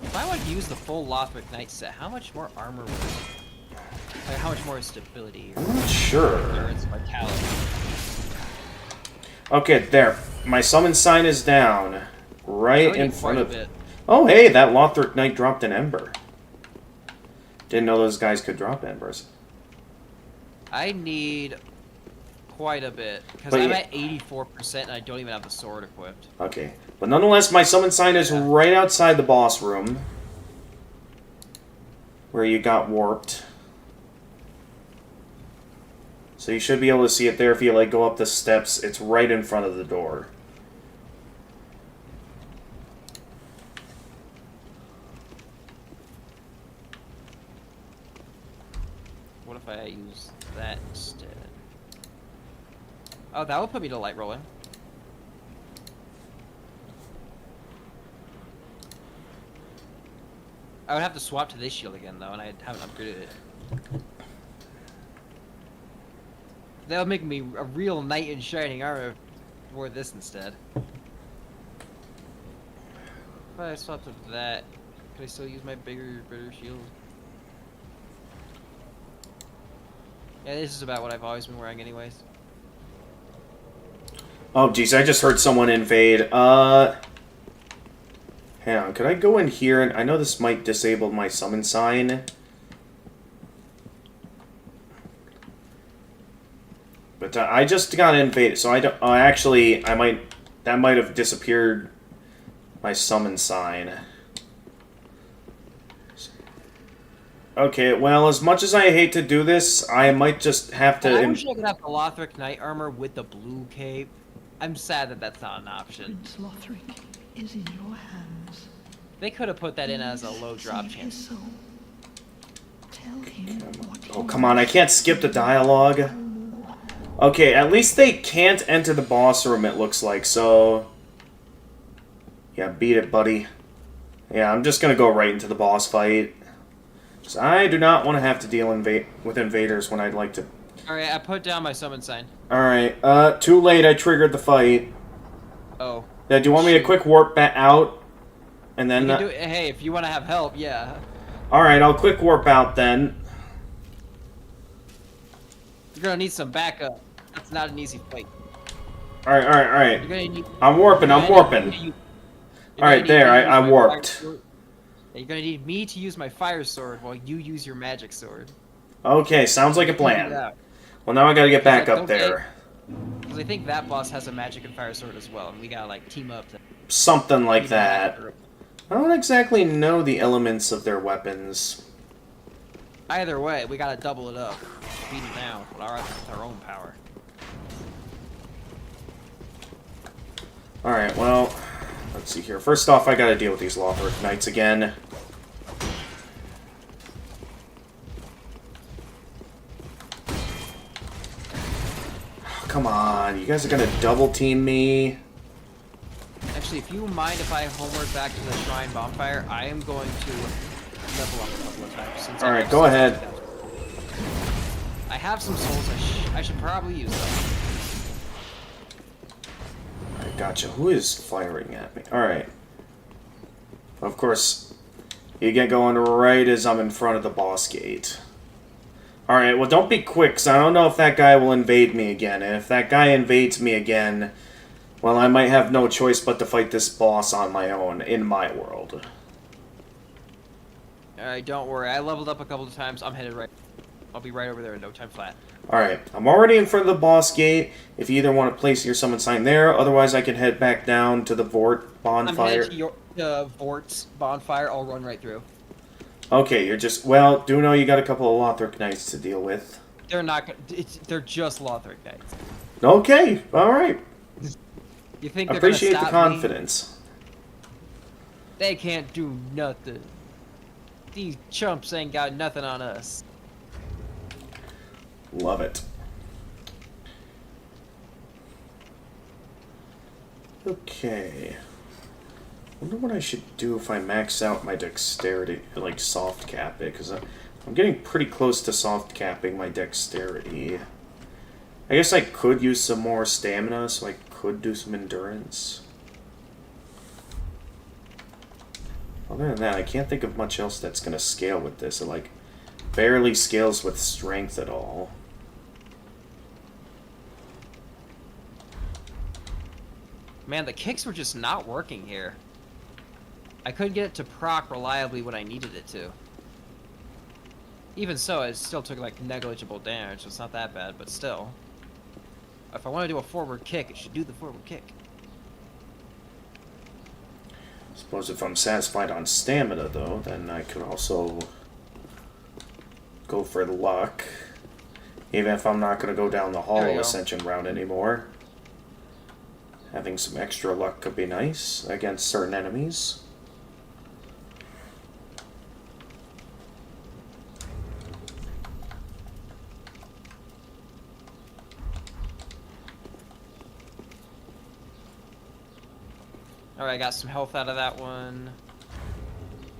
S2: If I wanted to use the full Lothric Knight set, how much more armor would it? Like, how much more stability or
S1: I'm not sure.
S2: endurance, vitality?
S1: Okay, there. My summon sign is down. Right
S2: I
S1: in
S2: need
S1: front
S2: quite a
S1: of...
S2: bit.
S1: Oh, hey, that Lothric Knight dropped an ember. Didn't know those guys could drop embers.
S2: I need quite a bit because
S1: But
S2: I'm
S1: yeah.
S2: at 84% and I don't even have the sword equipped.
S1: Okay. But nonetheless, my summon sign is right outside the boss room. Where you got warped. So you should be able to see it there if you, like, go up the steps. It's right in front of the door.
S2: What if I use that instead? Oh, that would put me to light rolling. I would have to swap to this shield again, though, and I haven't upgraded it. That would make me a real knight in shining armor for this instead. If I swapped to that, could I still use my better shield? Yeah, this is about what I've always been wearing anyways.
S1: Oh, geez, I just heard someone invade. Hang on, could I go in here? And I know this might disable my summon sign. But I just got invaded, so I don't... actually, I might... That might have disappeared my summon sign. Okay, well, as much as I hate to do this, I might just have to...
S2: I wish I could have the Lothric Knight armor with the blue cape. I'm sad that that's not an option.
S6: Prince Lothric is in your hands.
S2: They could have put that in as a low drop
S6: Save his
S2: chance.
S6: soul. Tell him what he
S1: Oh, come on, I can't skip the dialogue. Okay, at least they can't enter the boss room, it looks like, so... Yeah, beat it, buddy. Yeah, I'm just gonna go right into the boss fight. 'Cause I do not want to have to deal with invaders when I'd like to...
S2: Alright, I put down my summon sign.
S1: Alright, too late, I triggered the fight.
S2: Oh.
S1: Yeah, do you want me to quick warp back out? And then...
S2: You can do it, hey, if you want to have help, yeah.
S1: Alright, I'll quick warp out then.
S2: You're gonna need some backup. That's not an easy fight.
S1: Alright, alright,
S2: You're
S1: alright.
S2: gonna need...
S1: I'm warping, I'm warping.
S2: You're
S1: Alright,
S2: gonna need
S1: there,
S2: me to use
S1: I
S2: my
S1: warped.
S2: fire sword. You're gonna need me to use my fire sword while you use your magic sword.
S1: Okay, sounds like a plan.
S2: Yeah.
S1: Well, now I gotta get back up
S2: Okay.
S1: there.
S2: Because I think that boss has a magic and fire sword as well, and we gotta like team up to
S1: Something like
S2: beat
S1: that.
S2: group.
S1: I don't exactly know the elements of their weapons.
S2: Either way, we gotta double it up. Beat it now with our own power.
S1: Alright, well, let's see here. First off, I gotta deal with these Lothric Knights again. Come on, you guys are gonna double team me.
S2: Actually, if you mind if I homeward back to the Shrine Bonfire, I am going to level up a couple of times. Since
S1: Alright, go ahead.
S2: I have some souls. I should probably use them.
S1: I gotcha. Who is firing at me? Alright. Of course, you get going right as I'm in front of the boss gate. Alright, well don't be quick, because I don't know if that guy will invade me again. And if that guy invades me again, well, I might have no choice but to fight this boss on my own, in my world.
S2: Alright, don't worry. I leveled up a couple of times. I'm headed right. I'll be right over there in no time flat.
S1: Alright, I'm already in front of the boss gate. If you either want to place your summon sign there, otherwise I can head back down to the Vort
S2: I'm
S1: bonfire.
S2: headed to your Vort's bonfire. I'll run right through.
S1: Okay, you're just... Well, do know you got a couple of Lothric Knights to deal with.
S2: They're not. They're just Lothric Knights.
S1: Okay, alright.
S2: You think they're
S1: Appreciate
S2: gonna
S1: the
S2: stop me?
S1: confidence.
S2: They can't do nothing. These chumps ain't got nothing on us.
S1: Love it. Okay. Wonder what I should do if I max out my dexterity, like soft cap it, because I'm getting pretty close to soft capping my dexterity. I guess I could use some more stamina, so I could do some endurance. Other than that, I can't think of much else that's going to scale with this. It, like, barely scales with strength at all.
S2: Man, the kicks were just not working here. I couldn't get it to proc reliably when I needed it to. Even so, it still took like negligible damage, so it's not that bad, but still. If I want to do a forward kick, it should do the forward kick.
S1: I suppose if I'm satisfied on stamina, though, then I could also go for luck. Even if I'm not going to go down the Hollow Ascension route anymore. Having some extra luck could be nice against certain enemies.
S2: Alright, I got some health out of that one.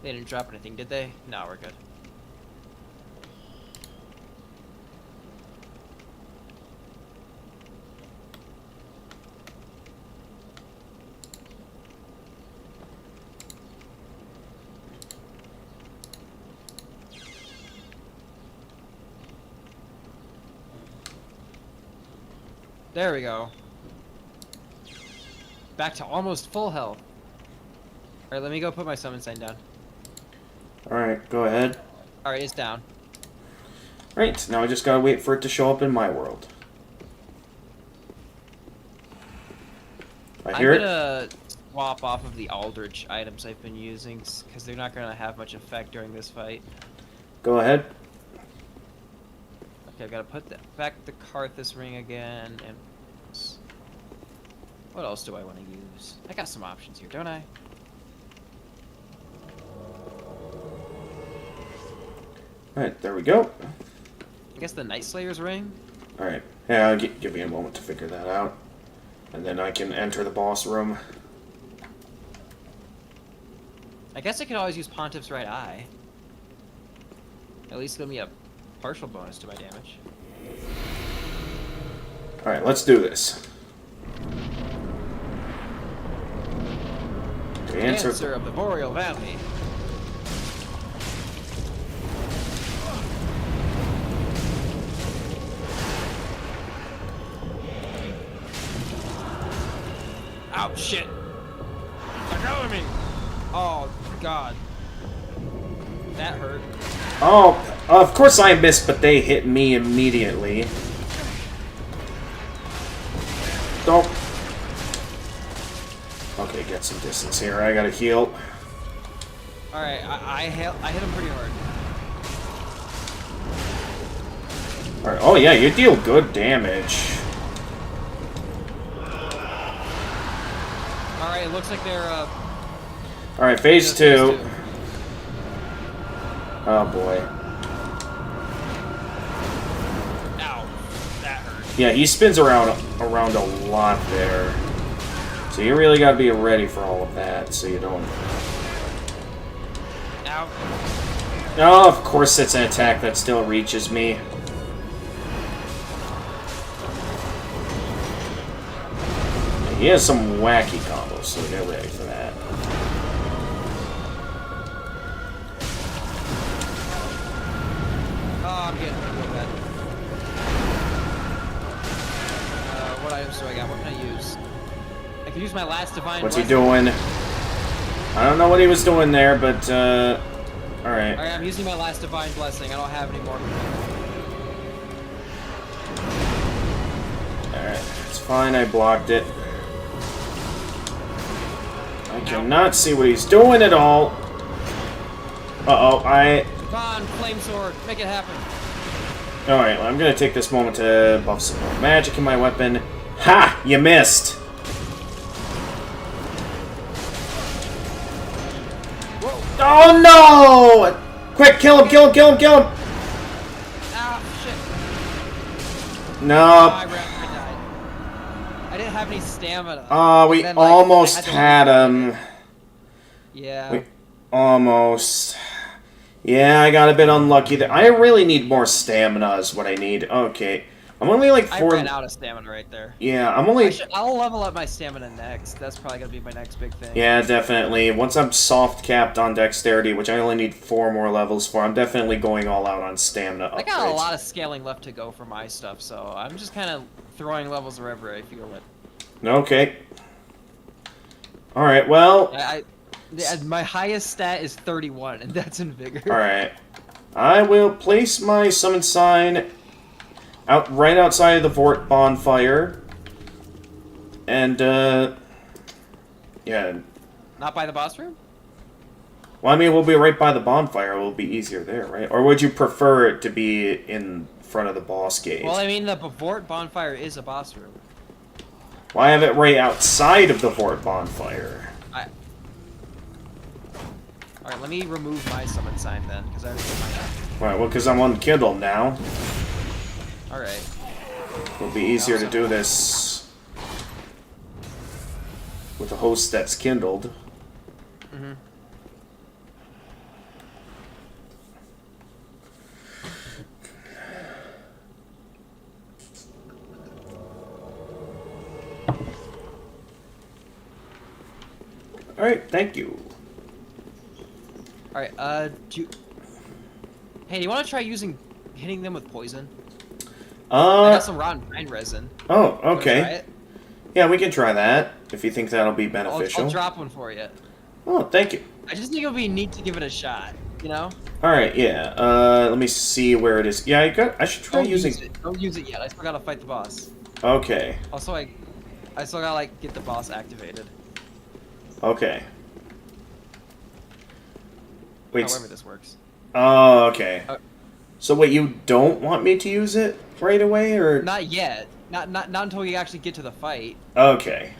S2: They didn't drop anything, did they? No, we're good. There we go. Back to almost full health. Alright, let me go put my summon sign down.
S1: Alright, go ahead.
S2: Alright, it's down.
S1: Right, now I just gotta wait for it to show up in my world. I hear
S2: I'm gonna swap off of the Aldrich items I've been using, because they're not gonna have much effect during this fight.
S1: Go ahead.
S2: Okay, I've gotta put back the Karthus ring again, and... what else do I want to use? I got some options here, don't I?
S1: Alright, there we go.
S2: I guess the Night Slayer's ring?
S1: Alright, yeah, I'll give me a moment to figure that out. And then I can enter the boss room.
S2: I guess I could always use Pontiff's Right Eye. At least give me a partial bonus to my damage.
S1: Alright, let's do this.
S2: Answer of the Boreal Valley. Ow, shit! They're killing me! Oh, God. That hurt.
S1: Oh, of course I missed, but they hit me immediately. Don't. Okay, get some distance here. I gotta heal.
S2: Alright, I hit him pretty hard.
S1: Alright, oh yeah, you deal good damage.
S2: Alright, it looks like they're,
S1: Alright, phase 2. Oh boy.
S2: Ow. That hurt.
S1: Yeah, he spins around a lot there. So you really gotta be ready for all of that, so you don't...
S2: Ow.
S1: Oh, of course it's an attack that still reaches me. He has some wacky combos, so get ready for that.
S2: Oh, I'm getting real bad. What items do I got? What can I use? I can use my last divine.
S1: What's he
S2: blessing.
S1: doing? I don't know what he was doing there, but, alright.
S2: Alright, I'm using my last divine blessing. I don't have any more.
S1: Alright, it's fine, I blocked it. I cannot see what he's doing at all. Uh-oh,
S2: Come on, flame sword, make it happen.
S1: Alright, well, I'm gonna take this moment to buff some more magic in my weapon. Ha! You missed!
S2: Whoa!
S1: Oh no! Quick, kill him, kill him, kill him, kill him!
S2: Ah, shit.
S1: Nope.
S2: I died. I didn't have any stamina.
S1: We
S2: And then, like,
S1: almost
S2: I
S1: had
S2: to
S1: him.
S2: Yeah.
S1: We almost. Yeah, I got a bit unlucky there. I really need more stamina is what I need. Okay. I'm only like
S2: I
S1: 4.
S2: ran out of stamina right there.
S1: Yeah, I'm only.
S2: I'll level up my stamina next. That's probably gonna be my next big thing.
S1: Yeah, definitely. Once I'm soft capped on dexterity, which I only need 4 more levels for, I'm definitely going all out on stamina upgrades.
S2: I got a lot of scaling left to go for my stuff, so I'm just kind of throwing levels wherever I feel it.
S1: Okay. Alright, well...
S2: My highest stat is 31, and that's in Vigor.
S1: Alright. I will place my summon sign right outside of the Vort bonfire. And, yeah.
S2: Not by the boss room?
S1: Well, I mean, we'll be right by the bonfire. It'll be easier there, right? Or would you prefer it to be in front of the boss gate?
S2: Well, I mean, the Vort bonfire is a boss room.
S1: Well, I have it right outside of the Vort bonfire.
S2: Alright, let me remove my summon sign then, because I already put mine up.
S1: Right, well, because I'm unkindled now.
S2: Alright.
S1: It'll be easier to do this with a host that's kindled.
S2: Mm-hmm.
S1: Alright, thank you.
S2: Alright, do you... Hey, do you want to try hitting them with poison? I got some rotten pine resin.
S1: Oh,
S2: Wanna try
S1: okay.
S2: it?
S1: Yeah, we can try that, if you think that'll be beneficial.
S2: I'll drop one for you.
S1: Oh, thank you.
S2: I just think it'll be neat to give it a shot, you know?
S1: Alright, yeah. Let me see where it is. Yeah, I should try using...
S2: Don't use it yet. I still gotta fight the boss.
S1: Okay.
S2: Also, I still gotta, like, get the boss activated.
S1: Okay. Wait.
S2: However this works.
S1: Oh, okay.
S2: Uh,
S1: So wait, you don't want me to use it right away, or?
S2: Not yet. Not until we actually get to the fight.
S1: Okay.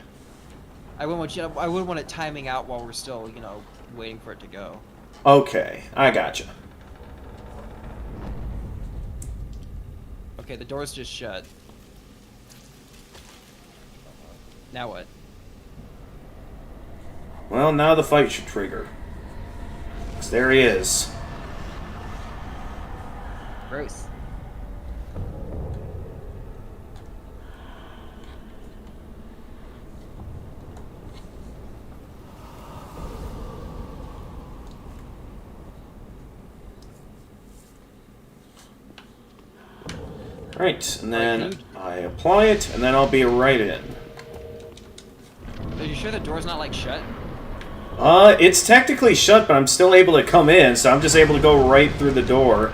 S2: I wouldn't want it timing out while we're still, you know, waiting for it to go.
S1: Okay, I gotcha.
S2: Okay, the door's just shut. Now what?
S1: Well, now the fight should trigger. 'Cause there he is.
S2: Gross.
S1: Right, and then I apply it, and then I'll be right in.
S2: Are you sure the door's not, like, shut?
S1: It's technically shut, but I'm still able to come in, so I'm just able to go right through the door.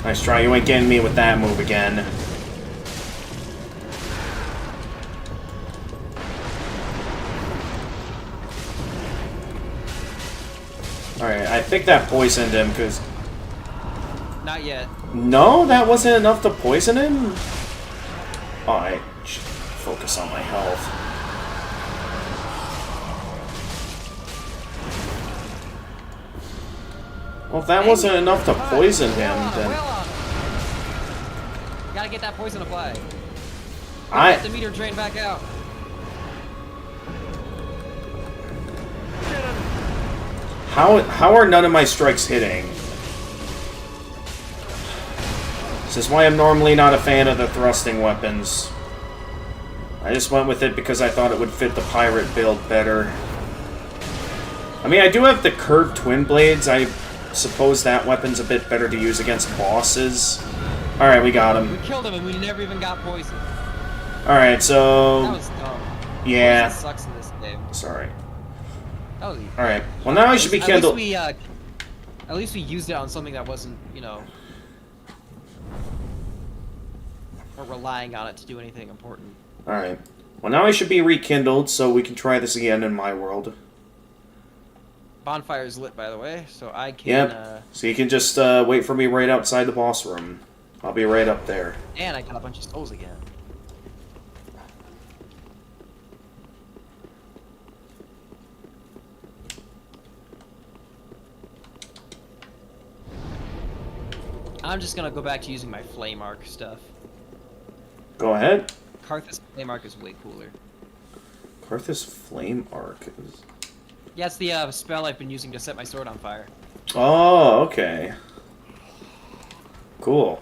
S1: Nice try, you ain't getting me with that move again. Alright, I think that poisoned him, because...
S2: Not yet.
S1: No, that wasn't enough to poison him? Oh, I should focus on my health. Well, if that wasn't enough to poison him, then...
S2: You gotta get that poison applied.
S1: I...
S2: Get the meter drain back out.
S1: How are none of my strikes hitting? This is why I'm normally not a fan of the thrusting weapons. I just went with it because I thought it would fit the pirate build better. I mean, I do have the curved twin blades. I suppose that weapon's a bit better to use against bosses. Alright, we got him.
S2: We killed him and we never even got poisoned.
S1: Alright, so...
S2: That was dumb.
S1: Yeah.
S2: Poison sucks in this game.
S1: Sorry.
S2: That was
S1: Alright, well now I should be kindled.
S2: At least we used it on something that wasn't, you know... Or relying on it to do anything important.
S1: Alright. Well now I should be rekindled, so we can try this again in my world.
S2: Bonfire is lit, by the way, so I can...
S1: Yep. So you can just wait for me right outside the boss room. I'll be right up there.
S2: And I got a bunch of souls again. I'm just gonna go back to using my flame arc stuff.
S1: Go ahead.
S2: Karthus flame arc is way cooler.
S1: Karthus Flame Arc is...
S2: Yeah, it's the spell I've been using to set my sword on fire.
S1: Oh, okay. Cool.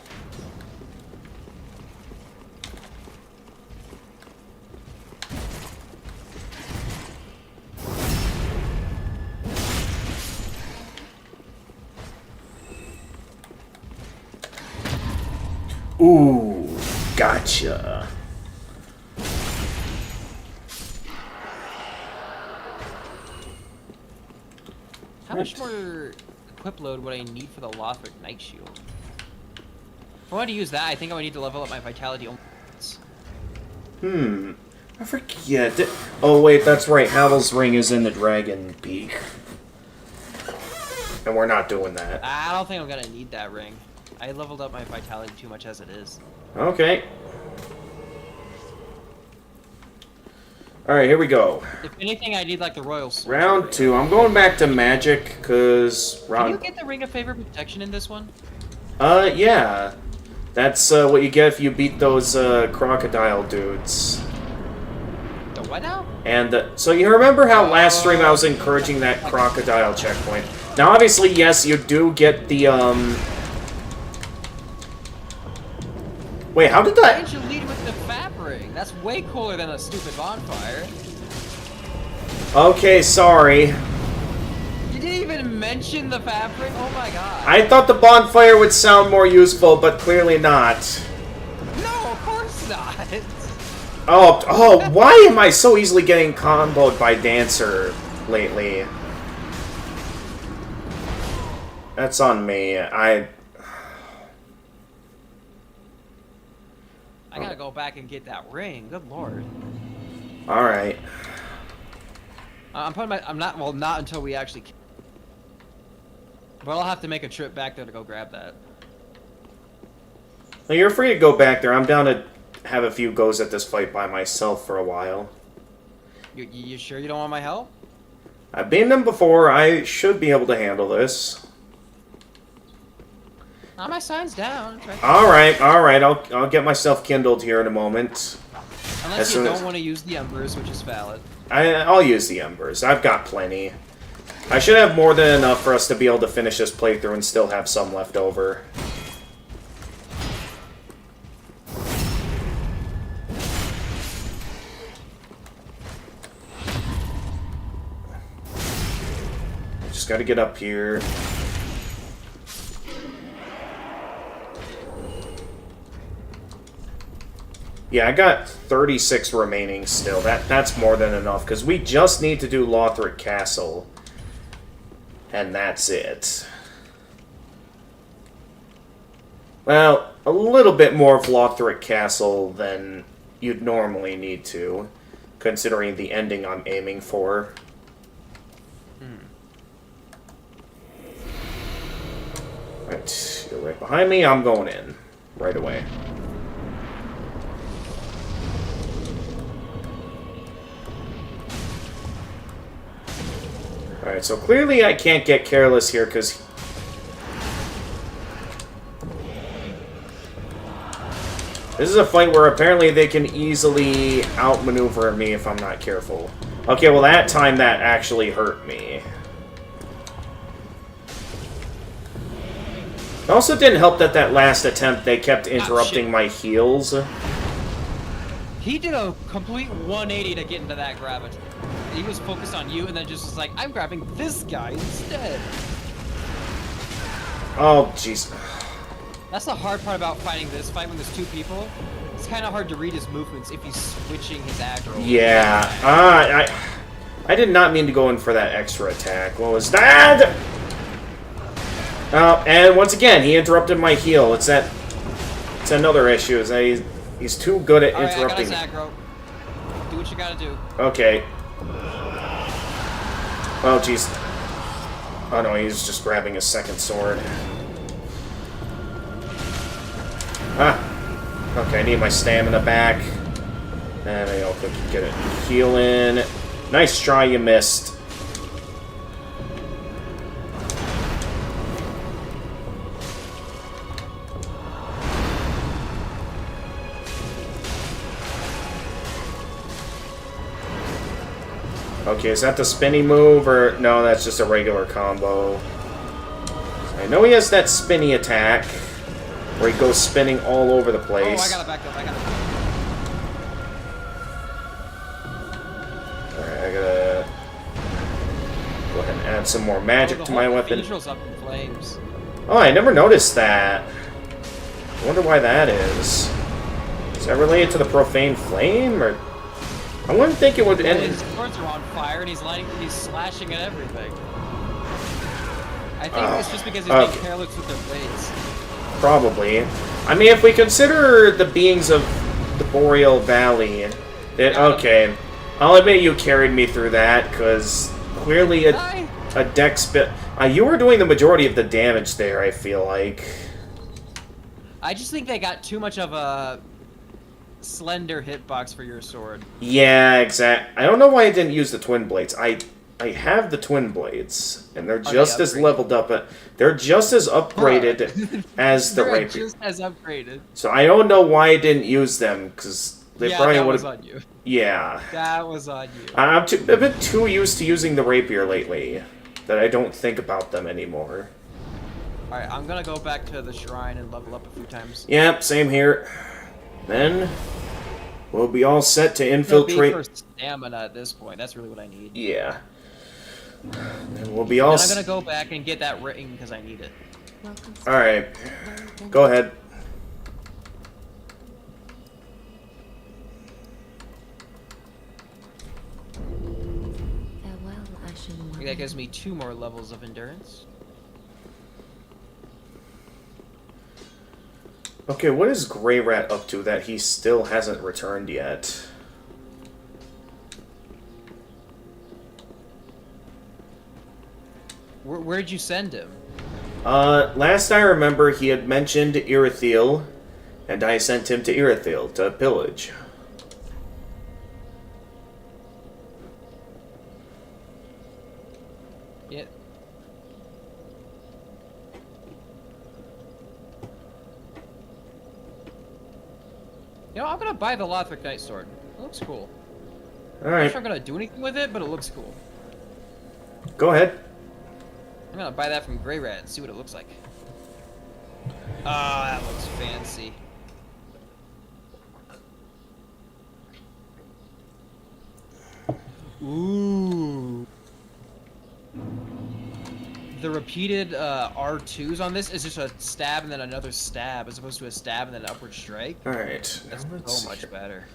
S1: Ooh, gotcha.
S2: How much more equip load would I need for the Lothric Night Shield? If I want to use that, I think I would need to level up my Vitality once.
S1: I forget. Oh wait, that's right. Havel's Ring is in the Dragon Peak. And we're not doing that.
S2: I don't think I'm gonna need that ring. I leveled up my Vitality too much as it is.
S1: Okay. Alright, here we go.
S2: If anything, I need like the Royal Sword.
S1: Round 2. I'm going back to Magic, because
S2: Can you
S1: round...
S2: get the Ring of Favor Protection in this one?
S1: Yeah. That's what you get if you beat those crocodile dudes.
S2: The what now?
S1: And so you remember how last stream I was encouraging that crocodile checkpoint? Now obviously, yes, you do get the Wait, how did
S2: Why
S1: that...
S2: didn't you lead with the Fab Ring? That's way cooler than a stupid bonfire.
S1: Okay, sorry.
S2: You didn't even mention the Fab Ring? Oh my god.
S1: I thought the bonfire would sound more useful, but clearly not.
S2: No, of course not.
S1: Oh, why am I so easily getting comboed by Dancer lately? That's on me. I
S2: gotta go back and get that ring. Good lord.
S1: Alright.
S2: Not until we actually... But I'll have to make a trip back there to go grab that.
S1: Well, you're free to go back there. I'm down to have a few goes at this fight by myself for a while.
S2: You sure you don't want my help?
S1: I've been them before. I should be able to handle this.
S2: My sign's down. It's right.
S1: Alright. I'll get myself kindled here in a moment.
S2: Unless you don't want to use the Embers, which is valid.
S1: I'll use the Embers. I've got plenty. I should have more than enough for us to be able to finish this playthrough and still have some left over. Just gotta get up here. Yeah, I got 36 remaining still. That's more than enough, because we just need to do Lothric Castle. And that's it. Well, a little bit more of Lothric Castle than you'd normally need to, considering the ending I'm aiming for. Right, you're right behind me. I'm going in right away. Alright, so clearly I can't get careless here, because... This is a fight where apparently they can easily outmaneuver me if I'm not careful. Okay, well that time that actually hurt me. It also didn't help that last attempt they kept interrupting my heals.
S2: He did a complete 180 to get into that gravity. He was focused on you and then just was like, I'm grabbing this guy instead.
S1: Oh, jeez.
S2: That's the hard part about fighting this fight when there's two people. It's kind of hard to read his movements if he's switching his aggro.
S1: Yeah. I did not mean to go in for that extra attack. What was that? And once again, he interrupted my heal. It's another issue, is that he's too good at interrupting.
S2: I got his aggro. Do what you gotta do.
S1: Okay. Oh, jeez. Oh no, he's just grabbing his second sword. Okay, I need my stamina back. And I also can get a heal in. Nice try, you missed. Okay, is that the spinny move, or... No, that's just a regular combo. I know he has that spinny attack. where he goes spinning all over the
S2: Oh,
S1: place.
S2: I gotta back up. I gotta.
S1: Alright, I gotta go ahead and add some more magic to my weapon.
S2: Cathedral's up in flames.
S1: Oh, I never noticed that. I wonder why that is. Is that related to the profane flame, or I wouldn't think it would end.
S2: His swords are on fire, and he's slashing at everything. I think it's just because he's being careless with their blades.
S1: Probably. I mean, if we consider the beings of the Boreal Valley, then okay. I'll admit you carried me through that, because clearly a dex bit. You were doing the majority of the damage there, I feel like.
S2: I just think they got too much of a slender hitbox for your sword.
S1: Yeah, exact. I don't know why I didn't use the twin blades. I have the twin blades, and they're just as leveled up. They're just as upgraded as the rapier.
S2: Just as upgraded.
S1: So I don't know why I didn't use them, because they probably would have.
S2: That was on you.
S1: Yeah.
S2: That was on you.
S1: I'm a bit too used to using the rapier lately that I don't think about them anymore.
S2: Alright, I'm gonna go back to the shrine and level up a few times.
S1: Yep, same here. Then we'll be all set to infiltrate.
S2: For stamina at this point. That's really what I need.
S1: Yeah. Then we'll be all.
S2: I'm gonna go back and get that ring because I need it.
S1: All right. Go ahead.
S2: That gives me 2 more levels of endurance.
S1: Okay, what is Grey Rat up to that he still hasn't returned yet?
S2: Where did you send him?
S1: Last I remember, he had mentioned Irithyll, and I sent him to Irithyll to pillage.
S2: Yeah. You know, I'm gonna buy the Lothric Knight Sword. It looks cool. I'm not
S1: Alright,
S2: sure I'm gonna do anything with it, but it looks cool.
S1: go ahead.
S2: I'm gonna buy that from Grey Rat and see what it looks like. Ah, that looks fancy. Ooh. The repeated R2s on this is just a stab and then another stab, as opposed to a stab and then an upward strike.
S1: Alright.
S2: That's so much better.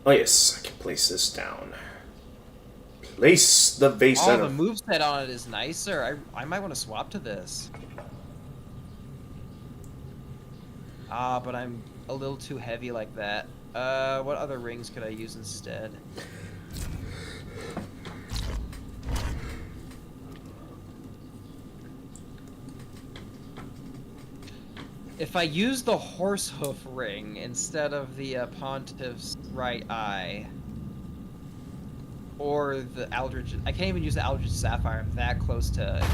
S1: Oh yes, I can place this down. Place the vase
S2: Oh,
S1: on
S2: the
S1: a-
S2: moveset on it is nicer. I might want to swap to this. Ah, but I'm a little too heavy like that. What other rings could I use instead? If I use the horse hoof ring instead of the Pontiff's right eye, or the Aldrich, I can't even use the Aldrich Sapphire. I'm that close to.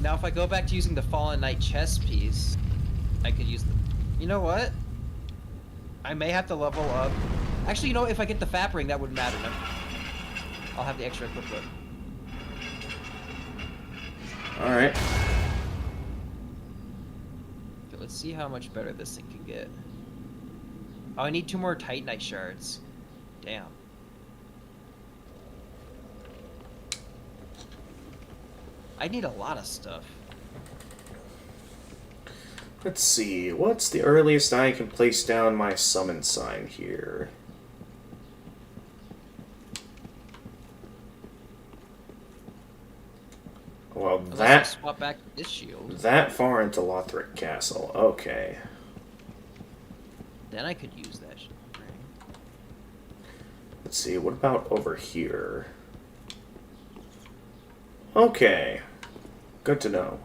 S2: Now, if I go back to using the Fallen Knight chess piece, I could use the. You know what? I may have to level up. Actually, you know, if I get the Fap ring, that wouldn't matter. No? I'll have the extra equip book.
S1: Alright.
S2: Okay, let's see how much better this thing can get. Oh, I need 2 more Titanite shards. Damn. I need a lot of stuff.
S1: Let's see, what's the earliest I can place down my summon sign here? Well,
S2: Unless I
S1: that
S2: swap back to this shield.
S1: that far into Lothric Castle. Okay.
S2: Then I could use that ring.
S1: Let's see, what about over here? Okay. Good to know.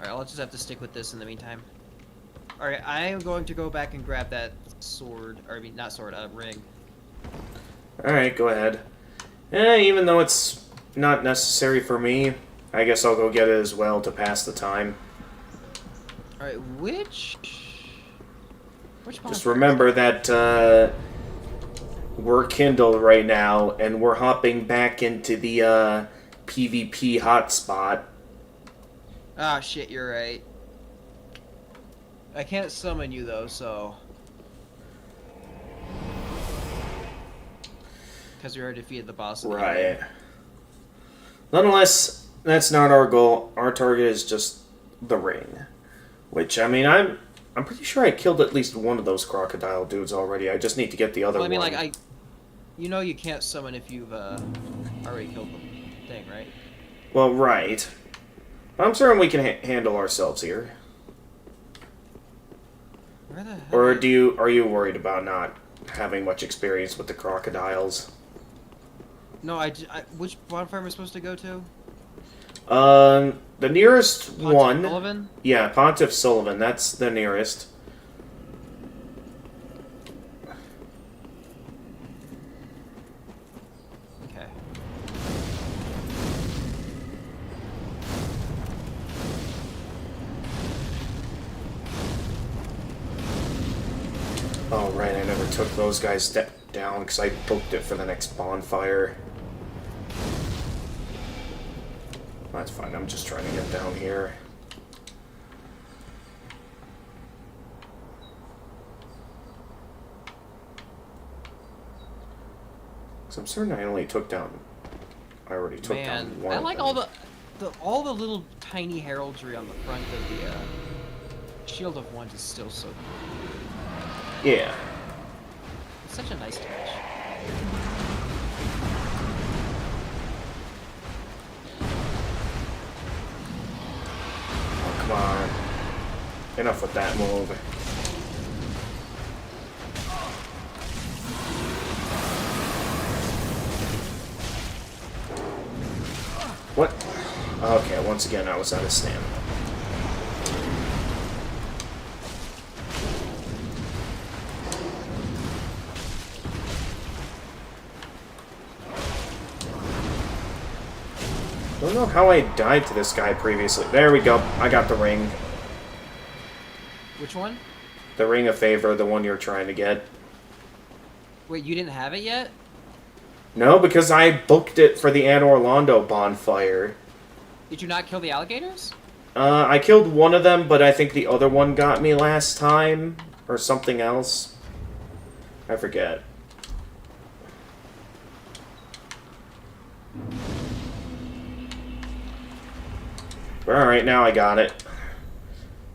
S2: Alright, I'll just have to stick with this in the meantime. Alright, I am going to go back and grab that sword. Or, I mean, not sword, ring.
S1: Alright, go ahead. Even though it's not necessary for me, I guess I'll go get it as well to pass the time.
S2: Alright, which
S1: Just
S2: bonfire?
S1: remember that we're kindled right now, and we're hopping back into the PvP hotspot.
S2: Ah, shit, you're right. I can't summon you, though, so... Because we already defeated the boss. of the
S1: Right.
S2: game.
S1: Nonetheless, that's not our goal. Our target is just the ring. Which, I mean, I'm pretty sure I killed at least one of those crocodile dudes already. I just need to get the other
S2: Well, I mean,
S1: one.
S2: like, you know you can't summon if you've, already killed the thing, right?
S1: Well, right. I'm certain we can handle ourselves here.
S2: Where the hell?
S1: Or are you worried about not having much experience with the crocodiles?
S2: No, which bonfire am I supposed to go to?
S1: The nearest
S2: Pontiff
S1: one.
S2: Sullivan?
S1: Yeah, Pontiff Sullivan. That's the nearest.
S2: Okay.
S1: Oh, right, I never took those guys down because I booked it for the next bonfire. That's fine, I'm just trying to get down here. Because I'm certain I only took down... I already took
S2: Man,
S1: down one
S2: I
S1: of
S2: like
S1: them.
S2: all the little tiny heraldry on the front of the Shield of One is still so cool.
S1: Yeah.
S2: It's such a nice touch.
S1: Oh, come on. Enough with that move. What? Okay, once again, I was out of stamina. Don't know how I died to this guy previously. There we go. I got the ring.
S2: Which one?
S1: The Ring of Favor, the one you're trying to get.
S2: Wait, you didn't have it yet?
S1: No, because I booked it for the Anne Orlando bonfire.
S2: Did you not kill the alligators?
S1: I killed one of them, but I think the other one got me last time. Or something else. I forget. Alright, now I got it.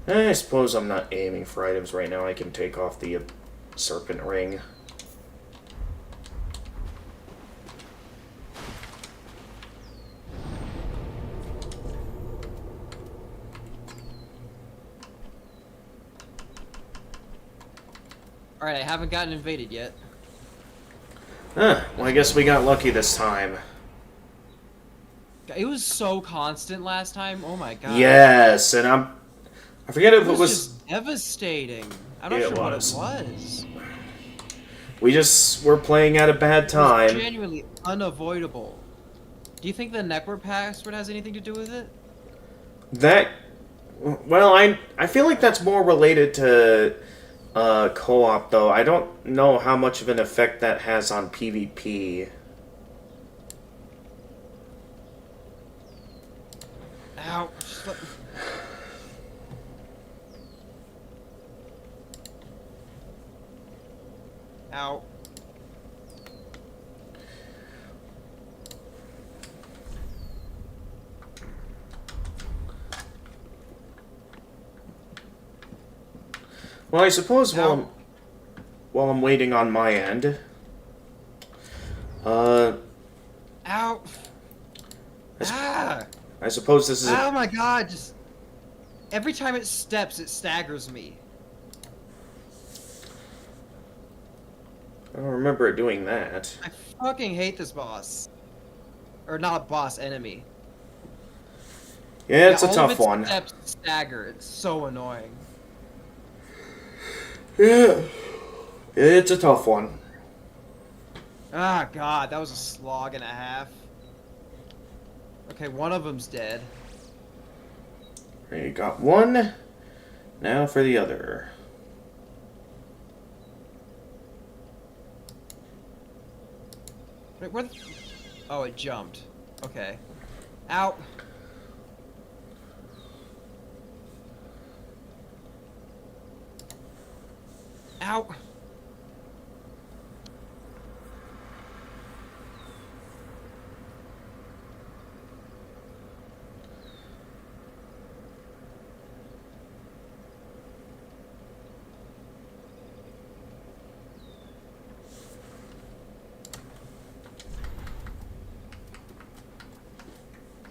S1: I suppose I'm not aiming for items right now. I can take off the serpent ring.
S2: Alright, I haven't gotten invaded yet.
S1: Well, I guess we got lucky this time.
S2: It was so constant last time. Oh my god.
S1: Yes, and I forget if
S2: It
S1: it
S2: was
S1: was...
S2: just devastating. I'm not
S1: It
S2: sure
S1: was.
S2: what it was.
S1: We just were playing at a bad
S2: It was
S1: time.
S2: genuinely unavoidable. Do you think the network password has anything to do with it?
S1: That... Well, I feel like that's more related to co-op, though. I don't know how much of an effect that has on PvP.
S2: Ow. Just let- Ow.
S1: Well, I suppose
S2: Ow.
S1: while I'm waiting on my end,
S2: Ow.
S1: I s-
S2: Ah.
S1: I suppose this is
S2: Oh my god, just... Every time it steps, it staggers me.
S1: I don't remember it doing that.
S2: I fucking hate this boss. Or not boss, enemy.
S1: Yeah, it's a
S2: all of
S1: tough
S2: its
S1: one.
S2: steps stagger. It's so annoying.
S1: Yeah. It's a tough one.
S2: Ah, God, that was a slog and a half. Okay, one of them's dead.
S1: You got one. Now for the other.
S2: Wait, where the... Oh, it jumped. Okay. Ow. Ow.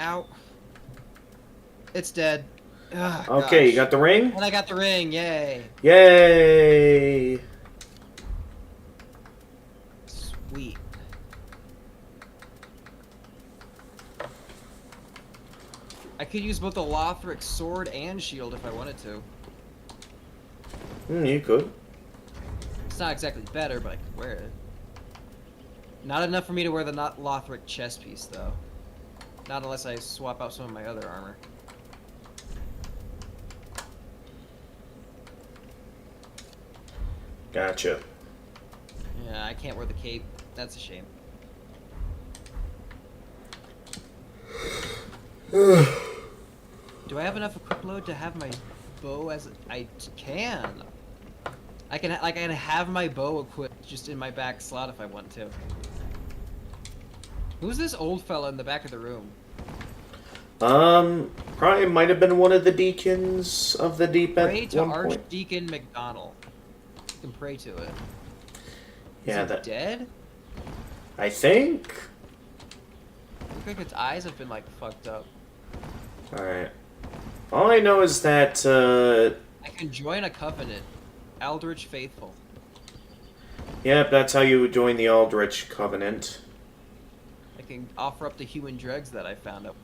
S2: Ow. It's dead. Ugh,
S1: Okay, you
S2: gosh.
S1: got the ring?
S2: And I got the ring, yay.
S1: Yay!
S2: Sweet. I could use both the Lothric sword and shield if I wanted to.
S1: You could.
S2: It's not exactly better, but I could wear it. Not enough for me to wear the Lothric chest piece, though. Not unless I swap out some of my other armor.
S1: Gotcha.
S2: Yeah, I can't wear the cape. That's a shame. Do I have enough equip load to have my bow as I can? I can have my bow equipped just in my back slot if I want to. Who's this old fella in the back of the room?
S1: Probably might have been one of the deacons of the deep at
S2: Pray to
S1: one point.
S2: Archdeacon McDonald. You can pray to it.
S1: Yeah,
S2: Is it dead?
S1: I think.
S2: Look like its eyes have been like fucked up.
S1: Alright. All I know is that,
S2: I can join a covenant. Eldritch Faithful.
S1: yep, that's how you join the Aldrich Covenant.
S2: I can offer up the human dregs that I found up.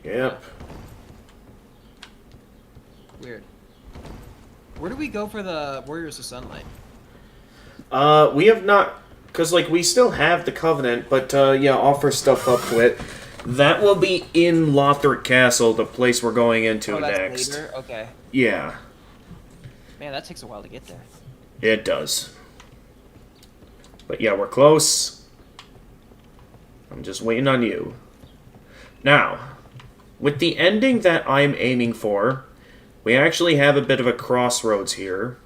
S1: Yep.
S2: Weird. Where do we go for the Warriors of Sunlight?
S1: We have not, because, like, we still have the Covenant, but, yeah, offer stuff up to it. That will be in Lothric Castle, the place we're going into
S2: that's
S1: next.
S2: later? Okay.
S1: Yeah,
S2: Man, that takes a while to get there.
S1: it does. But yeah, we're close. I'm just waiting on you. Now, with the ending that I'm aiming for, we actually have a bit of a crossroads here.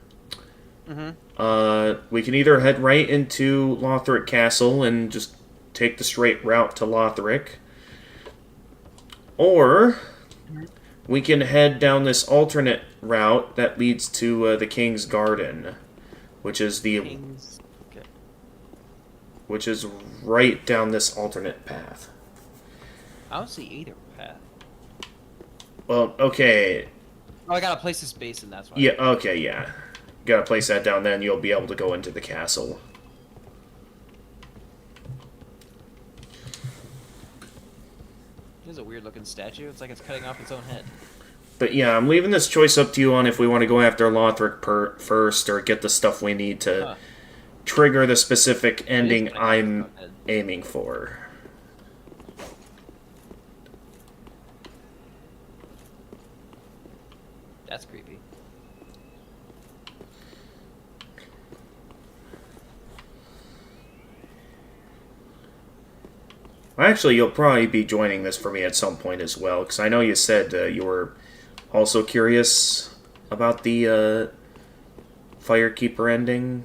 S1: We can either head right into Lothric Castle and just take the straight route to Lothric, or we can head down this alternate route that leads to the King's Garden, which is
S2: Kings. Okay.
S1: which is right down this alternate path.
S2: I don't see either path.
S1: Well, okay,
S2: Oh, I gotta place this basin, that's why.
S1: yeah, okay, yeah. Gotta place that down, then you'll be able to go into the castle.
S2: This is a weird looking statue. It's like it's cutting off its own head.
S1: But yeah, I'm leaving this choice up to you on if we want to go after Lothric first or get the stuff we need to trigger the specific ending I'm aiming for.
S2: That's creepy.
S1: Actually, you'll probably be joining this for me at some point as well, because I know you said you were also curious about the Firekeeper ending.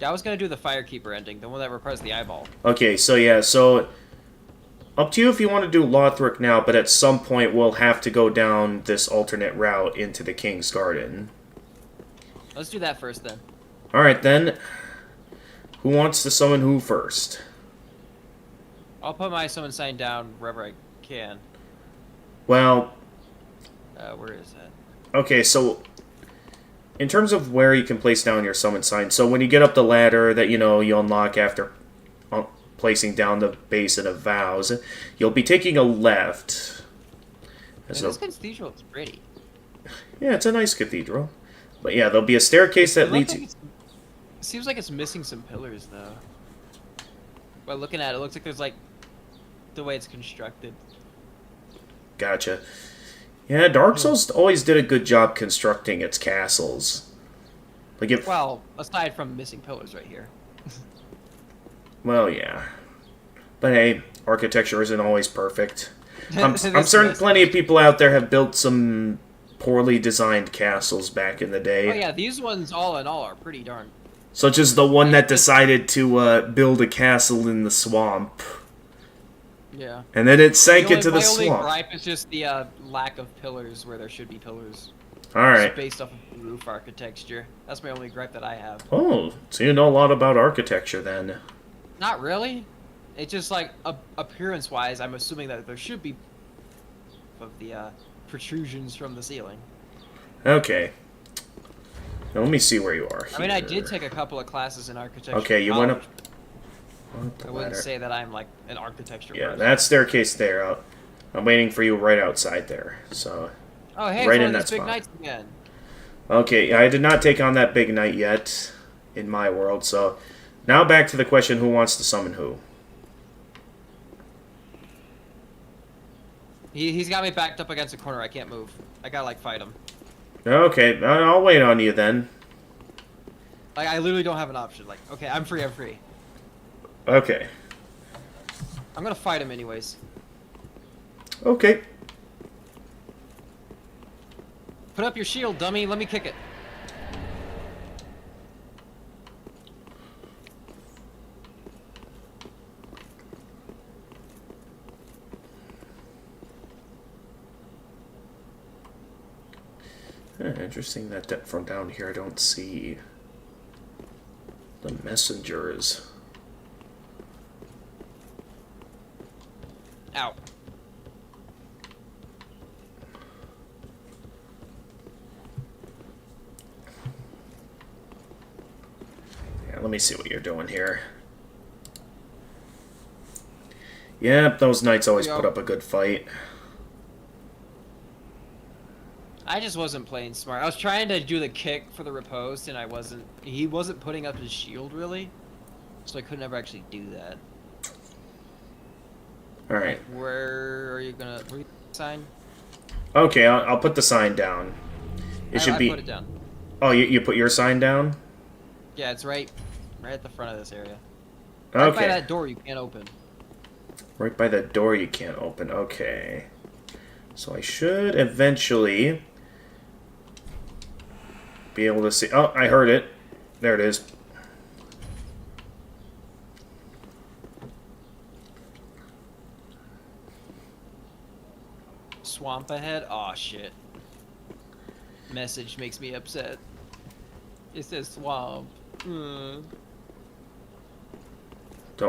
S2: Yeah, I was gonna do the Firekeeper ending, the one that requires the eyeball.
S1: Okay, so yeah, so up to you if you want to do Lothric now, but at some point we'll have to go down this alternate route into the King's Garden.
S2: Let's do that first then.
S1: Alright then, who wants to summon who first?
S2: I'll put my summon sign down wherever I can.
S1: Well,
S2: Where is that?
S1: okay, so in terms of where you can place down your summon sign, so when you get up the ladder that, you know, you unlock after placing down the Basin of Vows, you'll be taking a left.
S2: And this cathedral is pretty.
S1: Yeah, it's a nice cathedral. But yeah, there'll be a staircase that leads you...
S2: It seems like it's missing some pillars, though. By looking at it, it looks like there's, like, the way it's constructed.
S1: Gotcha. Yeah, Dark Souls always did a good job constructing its castles. Like if...
S2: Well, aside from missing pillars right here.
S1: Well, yeah. But hey, architecture isn't always perfect. I'm
S2: This
S1: certain
S2: mess-
S1: plenty of people out there have built some poorly designed castles back in the day.
S2: Oh yeah, these ones, all in all, are pretty darn.
S1: Such as the one that decided to build a castle in the swamp.
S2: Yeah.
S1: And then it sank into the
S2: My only
S1: swamp.
S2: gripe is just the lack of pillars where there should be pillars.
S1: Alright.
S2: Just based off of roof architecture. That's my only gripe that I have.
S1: Oh, so you know a lot about architecture then.
S2: Not really. It's just like appearance-wise, I'm assuming that there should be of the protrusions from the ceiling.
S1: Okay. Now, let me see where you are.
S2: I mean, I
S1: here.
S2: did take a couple of classes in architecture.
S1: Okay, you went up.
S2: I wouldn't say that I'm like an architecture
S1: Yeah,
S2: person.
S1: that staircase there. I'm waiting for you right outside there. So.
S2: Oh, hey,
S1: right
S2: it's
S1: in
S2: one of
S1: that
S2: these big
S1: spot.
S2: knights again.
S1: Okay, I did not take on that big knight yet in my world. So now back to the question: who wants to summon who?
S2: He's got me backed up against a corner. I can't move. I gotta like fight him.
S1: Okay, I'll wait on you then.
S2: Like I literally don't have an option. Like, okay, I'm free. I'm free.
S1: Okay.
S2: I'm gonna fight him anyways.
S1: Okay.
S2: Put up your shield, dummy. Let me kick it.
S1: Interesting that from down here I don't see the messengers.
S2: Ow.
S1: Yeah, let me see what you're doing here. Yep, those knights always
S2: Yo.
S1: put up a good fight.
S2: I just wasn't playing smart. I was trying to do the kick for the riposte, and he wasn't putting up his shield, really. So I could never actually do that.
S1: Alright.
S2: Where are you gonna sign?
S1: Okay, I'll put the sign down. It should
S2: I
S1: be...
S2: put it down.
S1: Oh, you put your sign down?
S2: Yeah, it's right at the front of this area. Right by
S1: Okay.
S2: that door you can't open.
S1: Right by the door you can't open. Okay. So I should eventually be able to see... Oh, I heard it. There it is.
S2: Swamp ahead? Aw, shit. Message makes me upset. It says swamp.
S1: Don't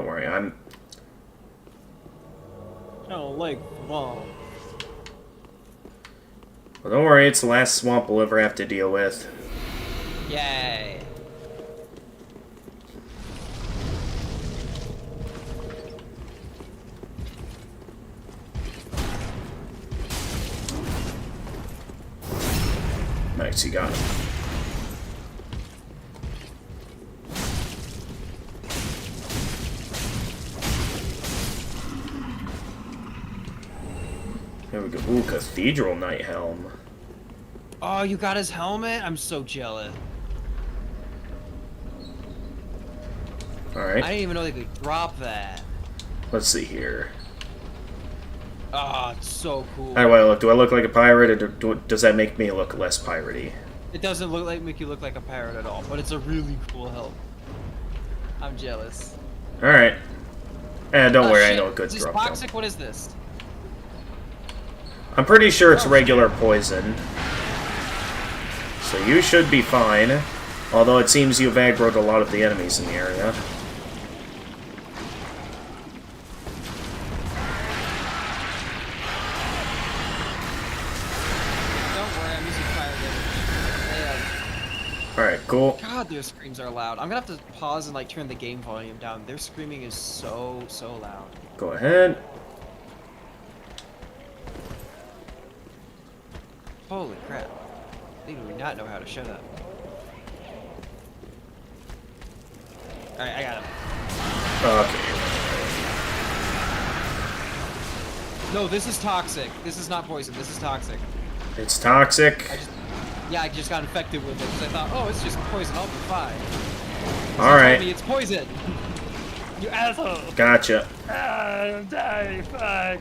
S1: worry,
S2: I don't like swamp.
S1: Well, don't worry, it's the last swamp we'll ever have to deal with.
S2: Yay.
S1: Nice, you got him. There we go. Ooh, Cathedral Knight Helm.
S2: Oh, you got his helmet? I'm so jealous. I
S1: Alright,
S2: didn't even know they could drop that.
S1: let's see here.
S2: Oh, it's so cool.
S1: How do I look? Do I look like a pirate, or does that make me look less piratey?
S2: It doesn't make you look like a pirate at all, but it's a really cool helmet. I'm jealous.
S1: Alright. Don't
S2: Oh,
S1: worry, I
S2: shit.
S1: know a good
S2: Is this
S1: drop.
S2: toxic? What is this?
S1: I'm pretty sure it's
S2: Oh.
S1: regular poison. So you should be fine. Although it seems you've aggroed a lot of the enemies in the area.
S2: Don't worry, I'm using fire damage.
S1: Alright, cool.
S2: God, their screams are loud. I'm gonna have to pause and like turn the game volume down. Their screaming is so loud.
S1: Go ahead.
S2: Holy crap. They do not know how to shut up. Alright, I got him.
S1: Okay.
S2: No, this is toxic. This is not poison. This is toxic.
S1: It's toxic.
S2: I just got infected with it because I thought, oh, it's just poison. I'll be fine.
S1: All right.
S2: It's poison. You asshole.
S1: Gotcha.
S2: I'm dying. Fuck.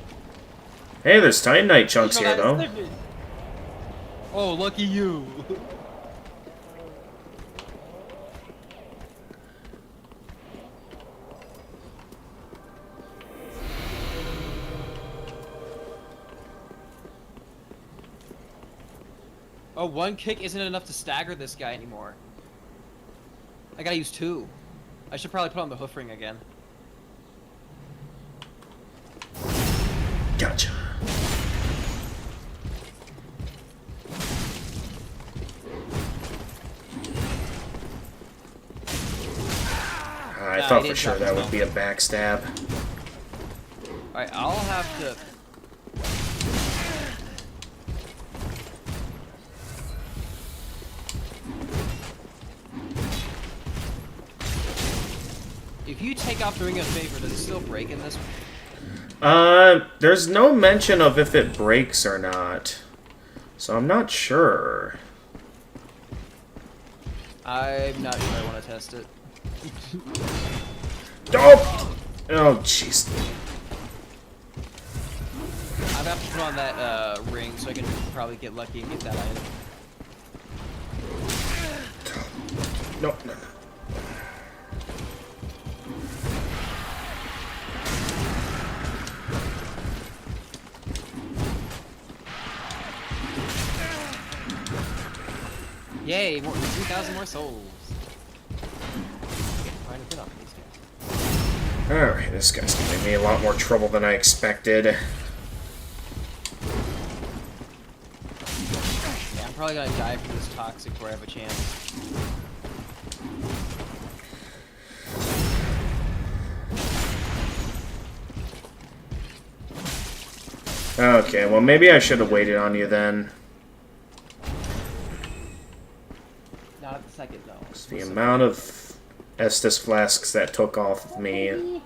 S1: Hey, there's Titanite chunks
S2: You
S1: here,
S2: know,
S1: though.
S2: that's different. Oh, lucky you. Oh, one kick isn't enough to stagger this guy anymore. I gotta use 2. I should probably put on the hoof ring again.
S1: Gotcha. I
S2: Nah,
S1: thought
S2: he
S1: for
S2: didn't
S1: sure
S2: drop
S1: that
S2: his
S1: would be a backstab.
S2: Alright, I'll have to... If you take off the Ring of Favor, does it still break in this?
S1: There's no mention of if it breaks or not. So I'm not sure.
S2: I'm not sure I want to test it.
S1: Oh! Oh, jeez.
S2: I'd have to put on that ring so I can probably get lucky and get that item.
S1: No, no.
S2: Yay, more 3,000 more souls. Trying to get up these guys.
S1: Alright, this guy's giving me a lot more trouble than I expected.
S2: Yeah, I'm probably gonna die from this toxic before I have a chance.
S1: Okay, well maybe I should have waited on you then.
S2: Not at the second though.
S1: It's the amount of Estus flasks that took off of me.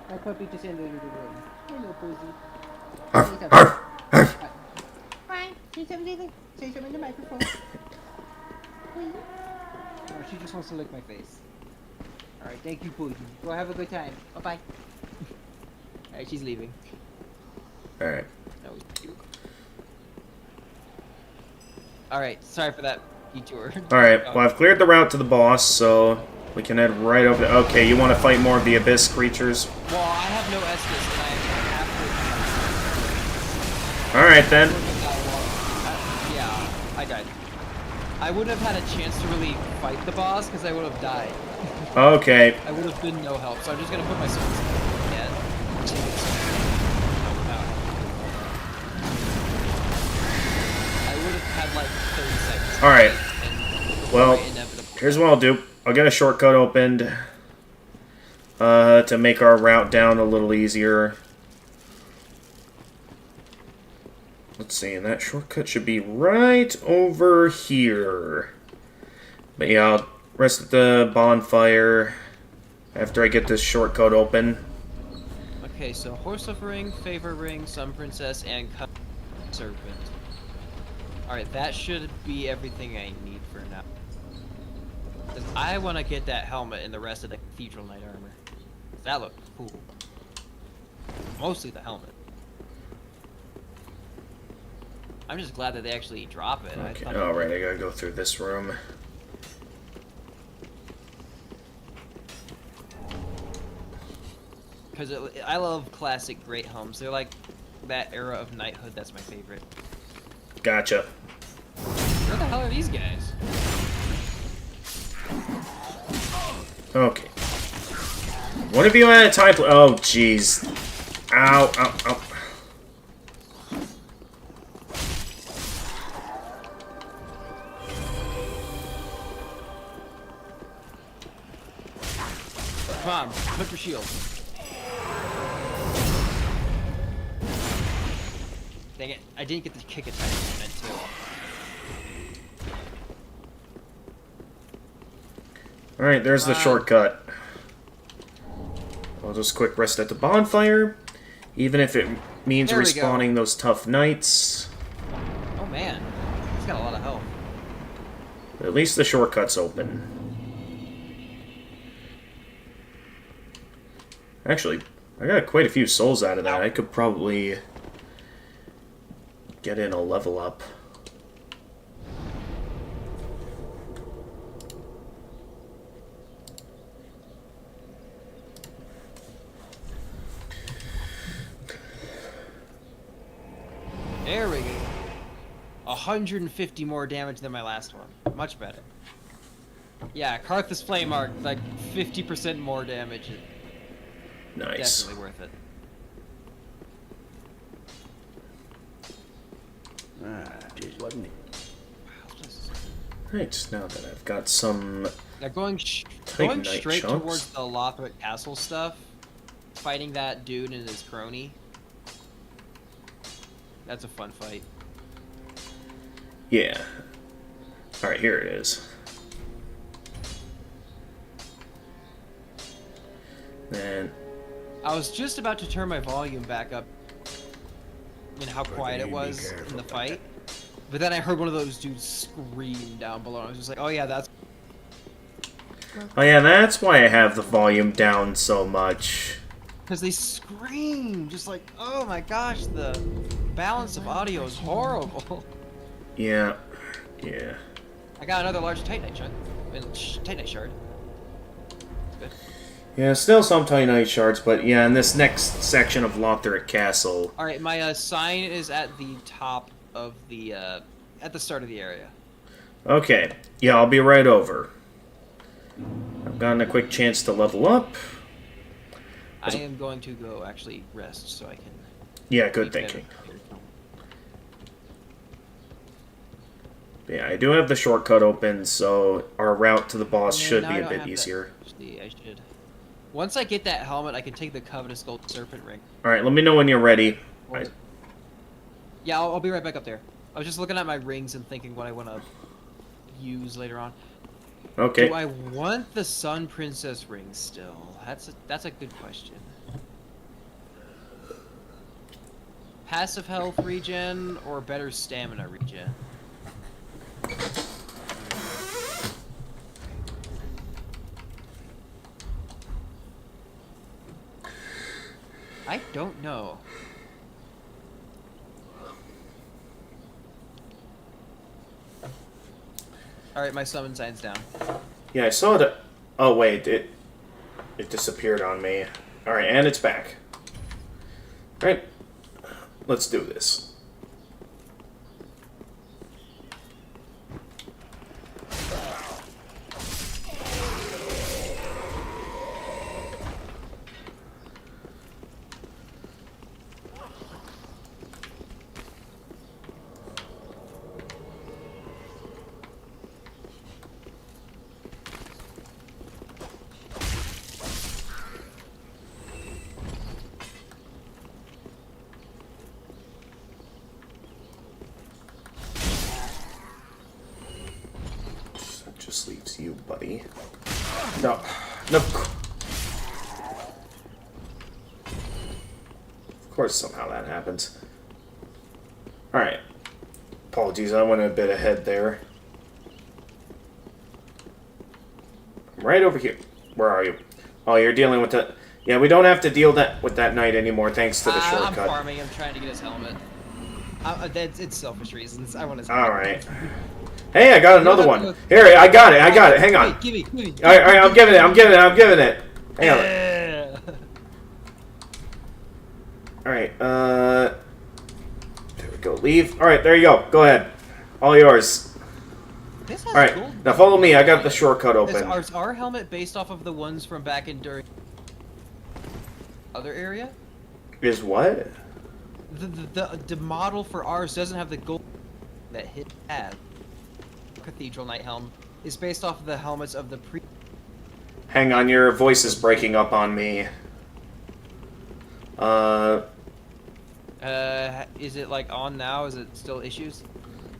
S2: My puppy just entered the room. Hello, Posy.
S1: Arf, arf, arf.
S2: Fine. Say something. Say something in the microphone. Please. Oh, she just wants to lick my face. Alright, thank you, Posy. Go have a good time. Bye-bye. Alright, she's leaving.
S1: Alright.
S2: That was cute. Alright, sorry for that detour.
S1: Alright, well I've cleared the route to the boss, so we can head right over to... Okay, you want to fight more of the Abyss creatures?
S2: Well, I have no Estus, and I have
S1: Alright then.
S2: yeah, I died. I wouldn't have had a chance to really fight the boss, because I would have died.
S1: Okay.
S2: I would have been no help, so I'm just gonna put my swords again. I would have had like 30 seconds.
S1: Alright.
S2: And
S1: Well,
S2: inevitable.
S1: here's what I'll do. I'll get a shortcut opened to make our route down a little easier. Let's see, and that shortcut should be right over here. But yeah, I'll rest at the bonfire after I get this shortcut open.
S2: Okay, so Horse of Ring, Favor Ring, Sun Princess, and Serpent. Alright, that should be everything I need for now. 'Cause I want to get that helmet and the rest of the Cathedral Knight armor. That looked cool. Mostly the helmet. I'm just glad that they actually drop it.
S1: Okay,
S2: I thought
S1: alright, I gotta go through this room.
S2: Because I love classic great helms. They're like that era of knighthood. That's my favorite.
S1: Gotcha.
S2: Where the hell are these guys?
S1: Okay. One of you at a time. Oh, jeez. Ow, ow, ow.
S2: Come on, put your shield. Dang it, I didn't get the kick attack I meant to.
S1: Alright, there's the shortcut. I'll just quick rest at the bonfire. Even if it means
S2: There we go.
S1: respawning those tough knights.
S2: Oh man, he's got a lot of health.
S1: At least the shortcut's open. Actually, I got quite a few souls out of that. I could probably get in a level up.
S2: There we go. 150 more damage than my last one. Much better. Yeah, Karthus Flame Arc, like 50% more damage.
S1: Nice.
S2: Definitely worth it.
S3: Tis wasn't it?
S2: Wow, this is-
S1: Right, now that I've got some...
S2: Now going
S1: Titanite
S2: straight
S1: chunks.
S2: towards the Lothric Castle stuff, fighting that dude and his crony. That's a fun fight.
S1: Yeah. Alright, here it is. And...
S2: I was just about to turn my volume back up and how quiet it
S3: be
S2: was
S3: careful
S2: in the
S3: about
S2: fight. But then I heard one of those dudes scream down below. I was just like, oh yeah, that's...
S1: Oh yeah, that's why I have the volume down so much.
S2: Because they scream! Just like, oh my gosh, the balance of audio is horrible.
S1: Yeah. Yeah.
S2: I got another large Titanite chunk. Titanite shard. Good.
S1: Yeah, still some Titanite shards, but yeah, in this next section of Lothric Castle...
S2: Alright, my sign is at the top of the, at the start of the area.
S1: Okay. Yeah, I'll be right over. I've gotten a quick chance to level up.
S2: I am going to go actually rest so I can...
S1: Yeah, good
S2: make
S1: thinking.
S2: better-
S1: Yeah, I do have the shortcut open, so our route to the boss
S2: Yeah,
S1: should
S2: now
S1: be
S2: I
S1: a
S2: don't
S1: bit
S2: have that.
S1: easier.
S2: Actually, I should. Once I get that helmet, I can take the Covetous Gold Serpent Ring.
S1: Alright, let me know when you're ready.
S2: Yeah, I'll be right back up there. I was just looking at my rings and thinking what I want to use later on.
S1: Okay.
S2: Do I want the Sun Princess ring still? That's a good question. Passive health regen or better stamina regen? I don't know. Alright, my summon sign's down.
S1: Yeah, I saw it. Oh, wait, it disappeared on me. Alright, and it's back. Alright, let's do this. That just leaves you, buddy. No. No. Of course, somehow that happens. Alright. Apologies, I went a bit ahead there. I'm right over here. Where are you? Oh, you're dealing with the... Yeah, we don't have to deal with that knight anymore, thanks to the
S2: I'm
S1: shortcut.
S2: farming. I'm trying to get his helmet. It's selfish reasons. I want his.
S1: Alright. Hey, I got another
S2: You
S1: one.
S2: have to-
S1: Here, I got it. Hang on.
S2: Give me.
S1: Alright, I'm giving it. Hang on.
S2: Yeah.
S1: Alright, there we go. Leave. Alright, there you go. Go ahead. All yours.
S2: This has
S1: Alright,
S2: gold.
S1: now follow me. I got the shortcut open.
S2: Is our helmet based off of the ones from back in during other area?
S1: Is what?
S2: The model for ours doesn't have the gold that hit had. Cathedral Knight helm is based off of the helmets of the pre.
S1: Hang on, your voice is breaking up on me.
S2: Is it like on now? Is it still issues?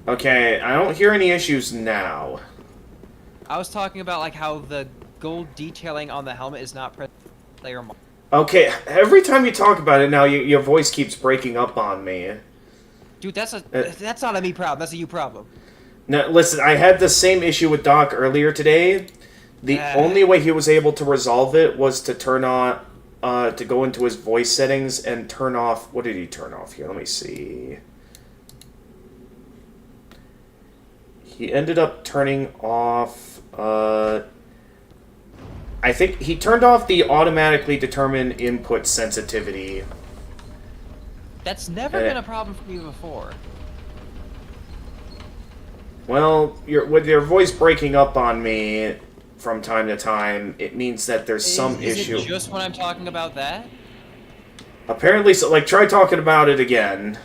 S1: Okay, I don't hear any issues now.
S2: I was talking about like how the gold detailing on the helmet is not present in the player model.
S1: Okay, every time you talk about it now, your voice keeps breaking up on me.
S2: Dude, that's not a me problem. That's a you problem.
S1: Now, listen, I had the same issue with Doc earlier today. The only way he was able to resolve it was to turn on, to go into his voice settings and turn off. What did he turn off here? Let me see. He ended up turning off. I think he turned off the automatically determined input sensitivity.
S2: That's never been a problem for me before.
S1: Well, with your voice breaking up on me from time to time, it means that there's some issue.
S2: Is it just when I'm talking about that?
S1: Apparently, so. Like, try talking about it again.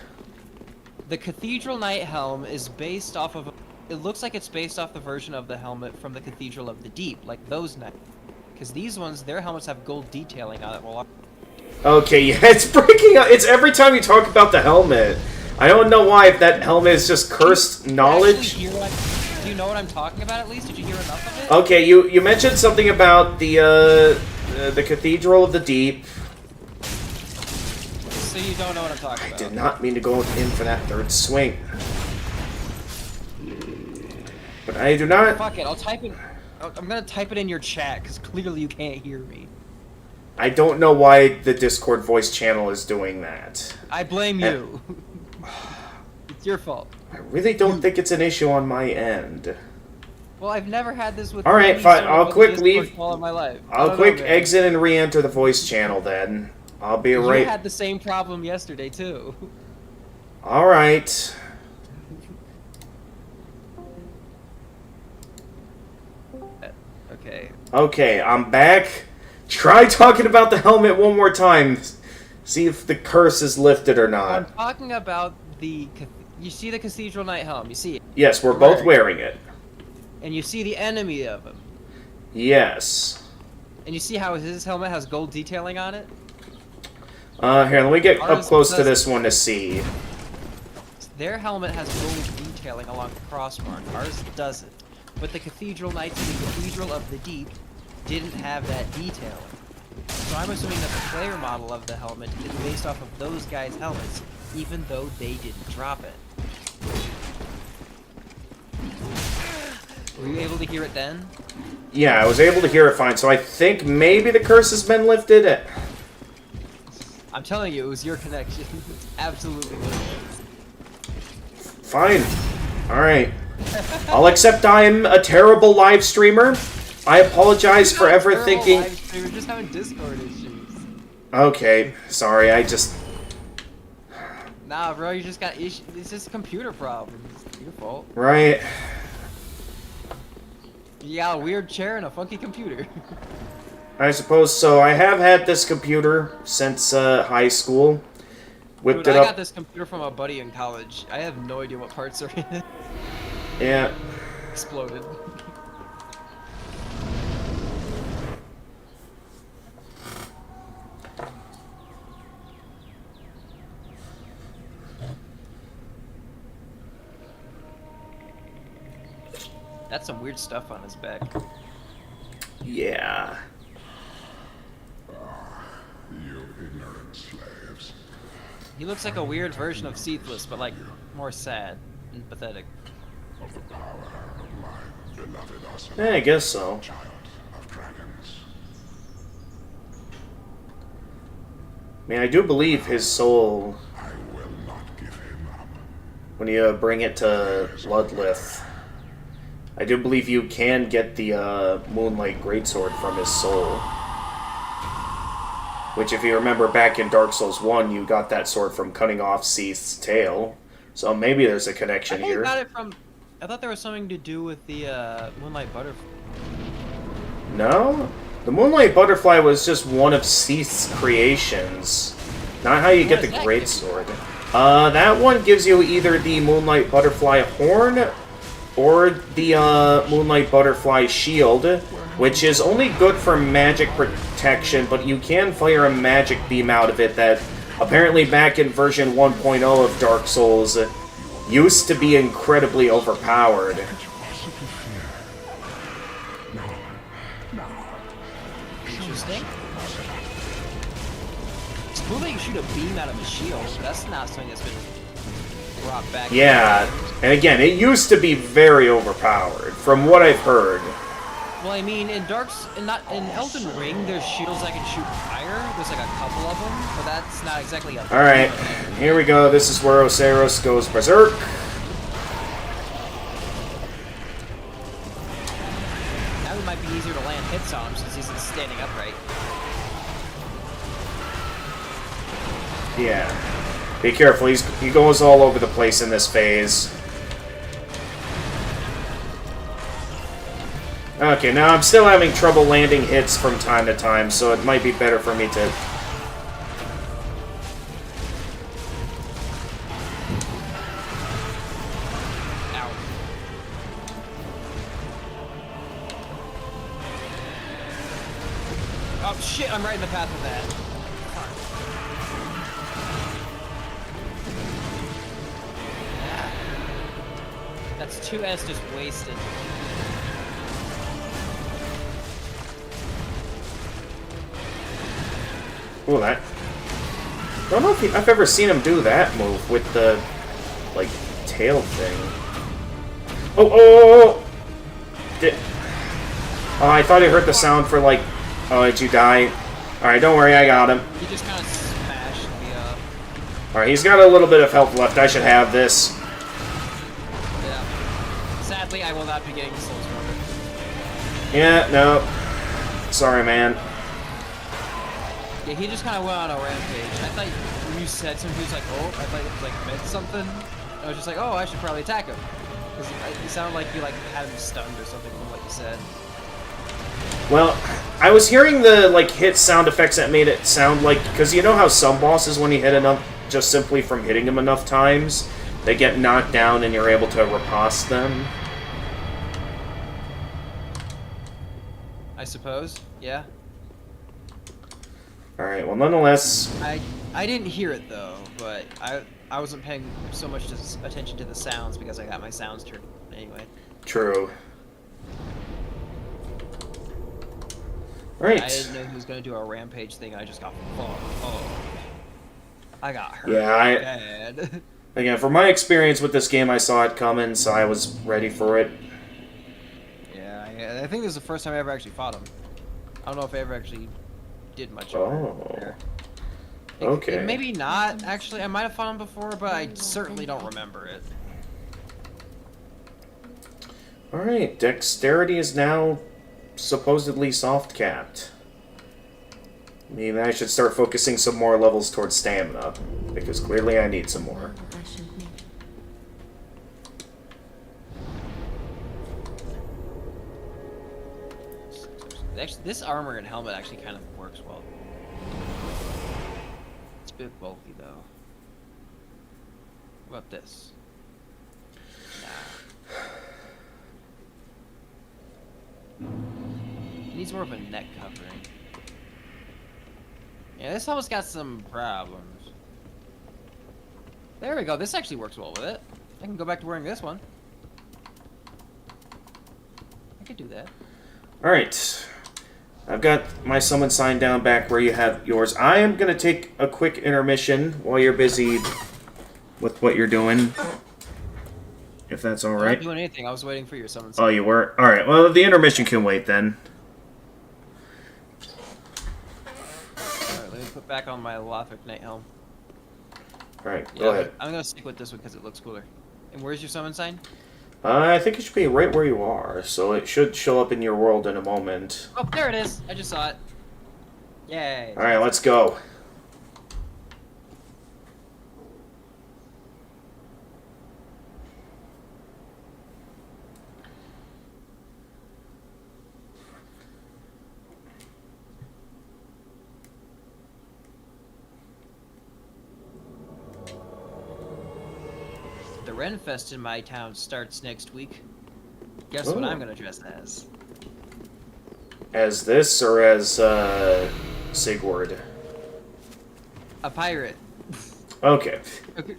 S2: The Cathedral Knight helm is based off of... It looks like it's based off the version of the helmet from the Cathedral of the Deep, like those knights. Because these ones, their helmets have gold detailing on it. Well,
S1: okay, yeah, it's breaking up. It's every time you talk about the helmet. I don't know why, if that helmet is just cursed knowledge.
S2: Do you know what I'm talking about, at least? Did you hear enough of it?
S1: Okay, you mentioned something about the Cathedral of the Deep.
S2: So you don't know what I'm talking about.
S1: I did not mean to go in for that third swing. But I do not...
S2: Fuck it, I'll type it... I'm gonna type it in your chat, because clearly you can't hear me.
S1: I don't know why the Discord voice channel is doing that.
S2: I blame you. It's your fault.
S1: I really don't think it's an issue on my end.
S2: Well, I've never had this with...
S1: Alright, fine, I'll quick leave...
S2: all of my life.
S1: I'll quick exit and re-enter the voice channel then. I'll be right...
S2: You had the same problem yesterday, too.
S1: Alright.
S2: Okay.
S1: Okay, I'm back. Try talking about the helmet one more time. See if the curse is lifted or
S2: I'm
S1: not.
S2: talking about the... You see the Cathedral Knight helm, you see it.
S1: Yes, we're both wearing it.
S2: And you see the enemy of him.
S1: Yes.
S2: And you see how his helmet has gold detailing on it?
S1: Here, let me get up
S2: Ours
S1: close to
S2: doesn't.
S1: this one to see.
S2: Their helmet has gold detailing along the crossmark. Ours doesn't. But the Cathedral Knights in the Cathedral of the Deep didn't have that detailing. So I'm assuming that the player model of the helmet is based off of those guys' helmets, even though they didn't drop it. Were you able to hear it then?
S1: Yeah, I was able to hear it fine, so I think maybe the curse has been lifted.
S2: I'm telling you, it was your connection. It's absolutely what it is.
S1: Fine. Alright. I'll accept I'm a terrible live streamer. I apologize for ever thinking...
S2: We were just having Discord issues.
S1: Okay, sorry, I just...
S2: Nah, bro, you just got issues. It's just computer problems. It's your fault.
S1: Right.
S2: You got a weird chair and a funky computer.
S1: I suppose so. I have had this computer since high school. Whipped
S2: Dude,
S1: it
S2: I
S1: up.
S2: got this computer from a buddy in college. I have no idea what parts are in it.
S1: Yeah.
S2: Exploded. That's some weird stuff on his back.
S1: Yeah.
S7: You ignorant slaves.
S2: He looks like a weird version of Ceathless, but like more sad and pathetic.
S7: Of the power of my beloved Ocelot,
S1: Yeah, I guess so.
S7: child of dragons.
S1: I mean, I do believe his soul,
S7: I will not give him up.
S1: when you bring it to Bloodlith, I do believe you can get the Moonlight Greatsword from his soul. Which, if you remember back in Dark Souls 1, you got that sword from cutting off Seath's tail. So maybe there's a connection
S2: I
S1: here.
S2: got it from. I thought there was something to do with the Moonlight Butterfly.
S1: No? The Moonlight Butterfly was just one of Seath's creations. Not how you
S2: What
S1: get the
S2: does that
S1: Greatsword. That one gives you either the Moonlight Butterfly Horn or the Moonlight Butterfly Shield, which is only good for magic protection, but you can fire a magic beam out of it that apparently back in version 1.0 of Dark Souls used to be incredibly overpowered.
S2: Interesting. It's cool that you shoot a beam out of a shield. That's not something that's been brought back.
S1: Yeah, and again, it used to be very overpowered, from what I've heard.
S2: Well, I mean, in Elden Ring, there's shields that can shoot fire. There's like a couple of them, but that's not exactly a.
S1: All right, here we go. This is where Oseros goes berserk.
S2: Now it might be easier to land hits on him since he's standing upright.
S1: Yeah, be careful. He goes all over the place in this phase. Okay, now I'm still having trouble landing hits from time to time, so it might be better for me to...
S2: Ow. Oh shit, I'm right in the path of that. That's 2S just wasted.
S1: Ooh, that... I don't know if I've ever seen him do that move with the, like, tail thing. Oh! Oh, I thought I heard the sound for, like... Oh, did you die? Alright, don't worry, I got him.
S2: He just kind of smashed me up.
S1: Alright, he's got a little bit of health left. I should have this.
S2: Yeah. Sadly, I will not be getting Soul Stronger.
S1: Yeah, no. Sorry, man.
S2: Yeah, he just kind of went on a rampage. I thought when you said something, he was like, oh, I thought it like meant something. I was just like, oh, I should probably attack him. Because it sounded like you like had him stunned or something from what you said.
S1: Well, I was hearing the, like, hit sound effects that made it sound like... Because you know how some bosses, when you hit enough, just simply from hitting them enough times, they get knocked down and you're able to riposte them?
S2: I suppose, yeah.
S1: Alright, well, nonetheless...
S2: I didn't hear it, though, but I wasn't paying so much attention to the sounds because I got my sounds turned on anyway.
S1: True. Alright.
S2: I didn't know he was going to do a rampage thing, I just got I got hurt bad.
S1: Again, from my experience with this game, I saw it coming, so I was ready for it.
S2: Yeah, I think this is the first time I ever actually fought him. I don't know if I ever actually did much of it.
S1: Oh. Okay.
S2: Maybe not, actually. I might have fought him before, but I certainly don't remember it.
S1: Alright, dexterity is now supposedly soft-capped. I mean, I should start focusing some more levels towards stamina, because clearly I need some more.
S2: Actually, this armor and helmet actually kind of works well. It's a bit bulky, though. What about this? Nah. It needs more of a neck covering. Yeah, this helmet's got some problems. There we go. This actually works well with it. I can go back to wearing this one. I could do that.
S1: Alright. I've got my summon sign down back where you have yours. I am going to take a quick intermission while you're busy with what you're doing. If that's alright.
S2: I'm not doing anything. I was waiting for your summon sign.
S1: Oh, you were? Alright, well, the intermission can wait then.
S2: Alright, let me put back on my Lothric Knight helm.
S1: Alright,
S2: Yeah,
S1: go ahead.
S2: I'm going to stick with this one because it looks cooler. And where's your summon sign?
S1: I think it should be right where you are, so it should show up in your world in a moment.
S2: Oh, there it is. I just saw it. Yay.
S1: Alright, let's go.
S2: The Renfest in my town starts next week. Guess what
S1: Ooh.
S2: I'm gonna dress as?
S1: As this, or as, Sigurd?
S2: A pirate.
S1: Okay.
S2: Okay.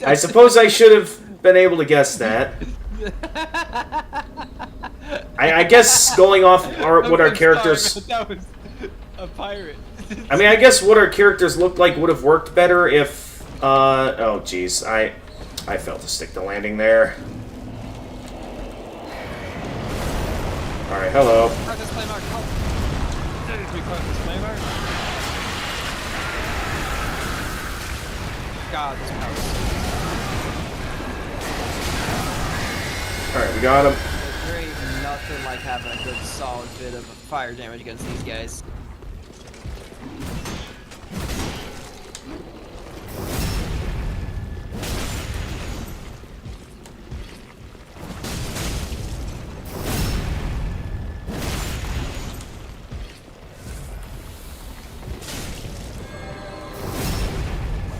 S1: I suppose I should have been able to guess that. I guess going off what our
S2: I'm
S1: characters...
S2: sorry, A pirate.
S1: I mean, I guess what our characters looked like would have worked better if, oh jeez, I failed to stick the landing there. Alright, hello.
S2: Crack this flame arc, help. Did we crack this flame arc? God, this power is
S1: Alright, we got him.
S2: there ain't nothing like having a good solid bit of fire damage against these guys.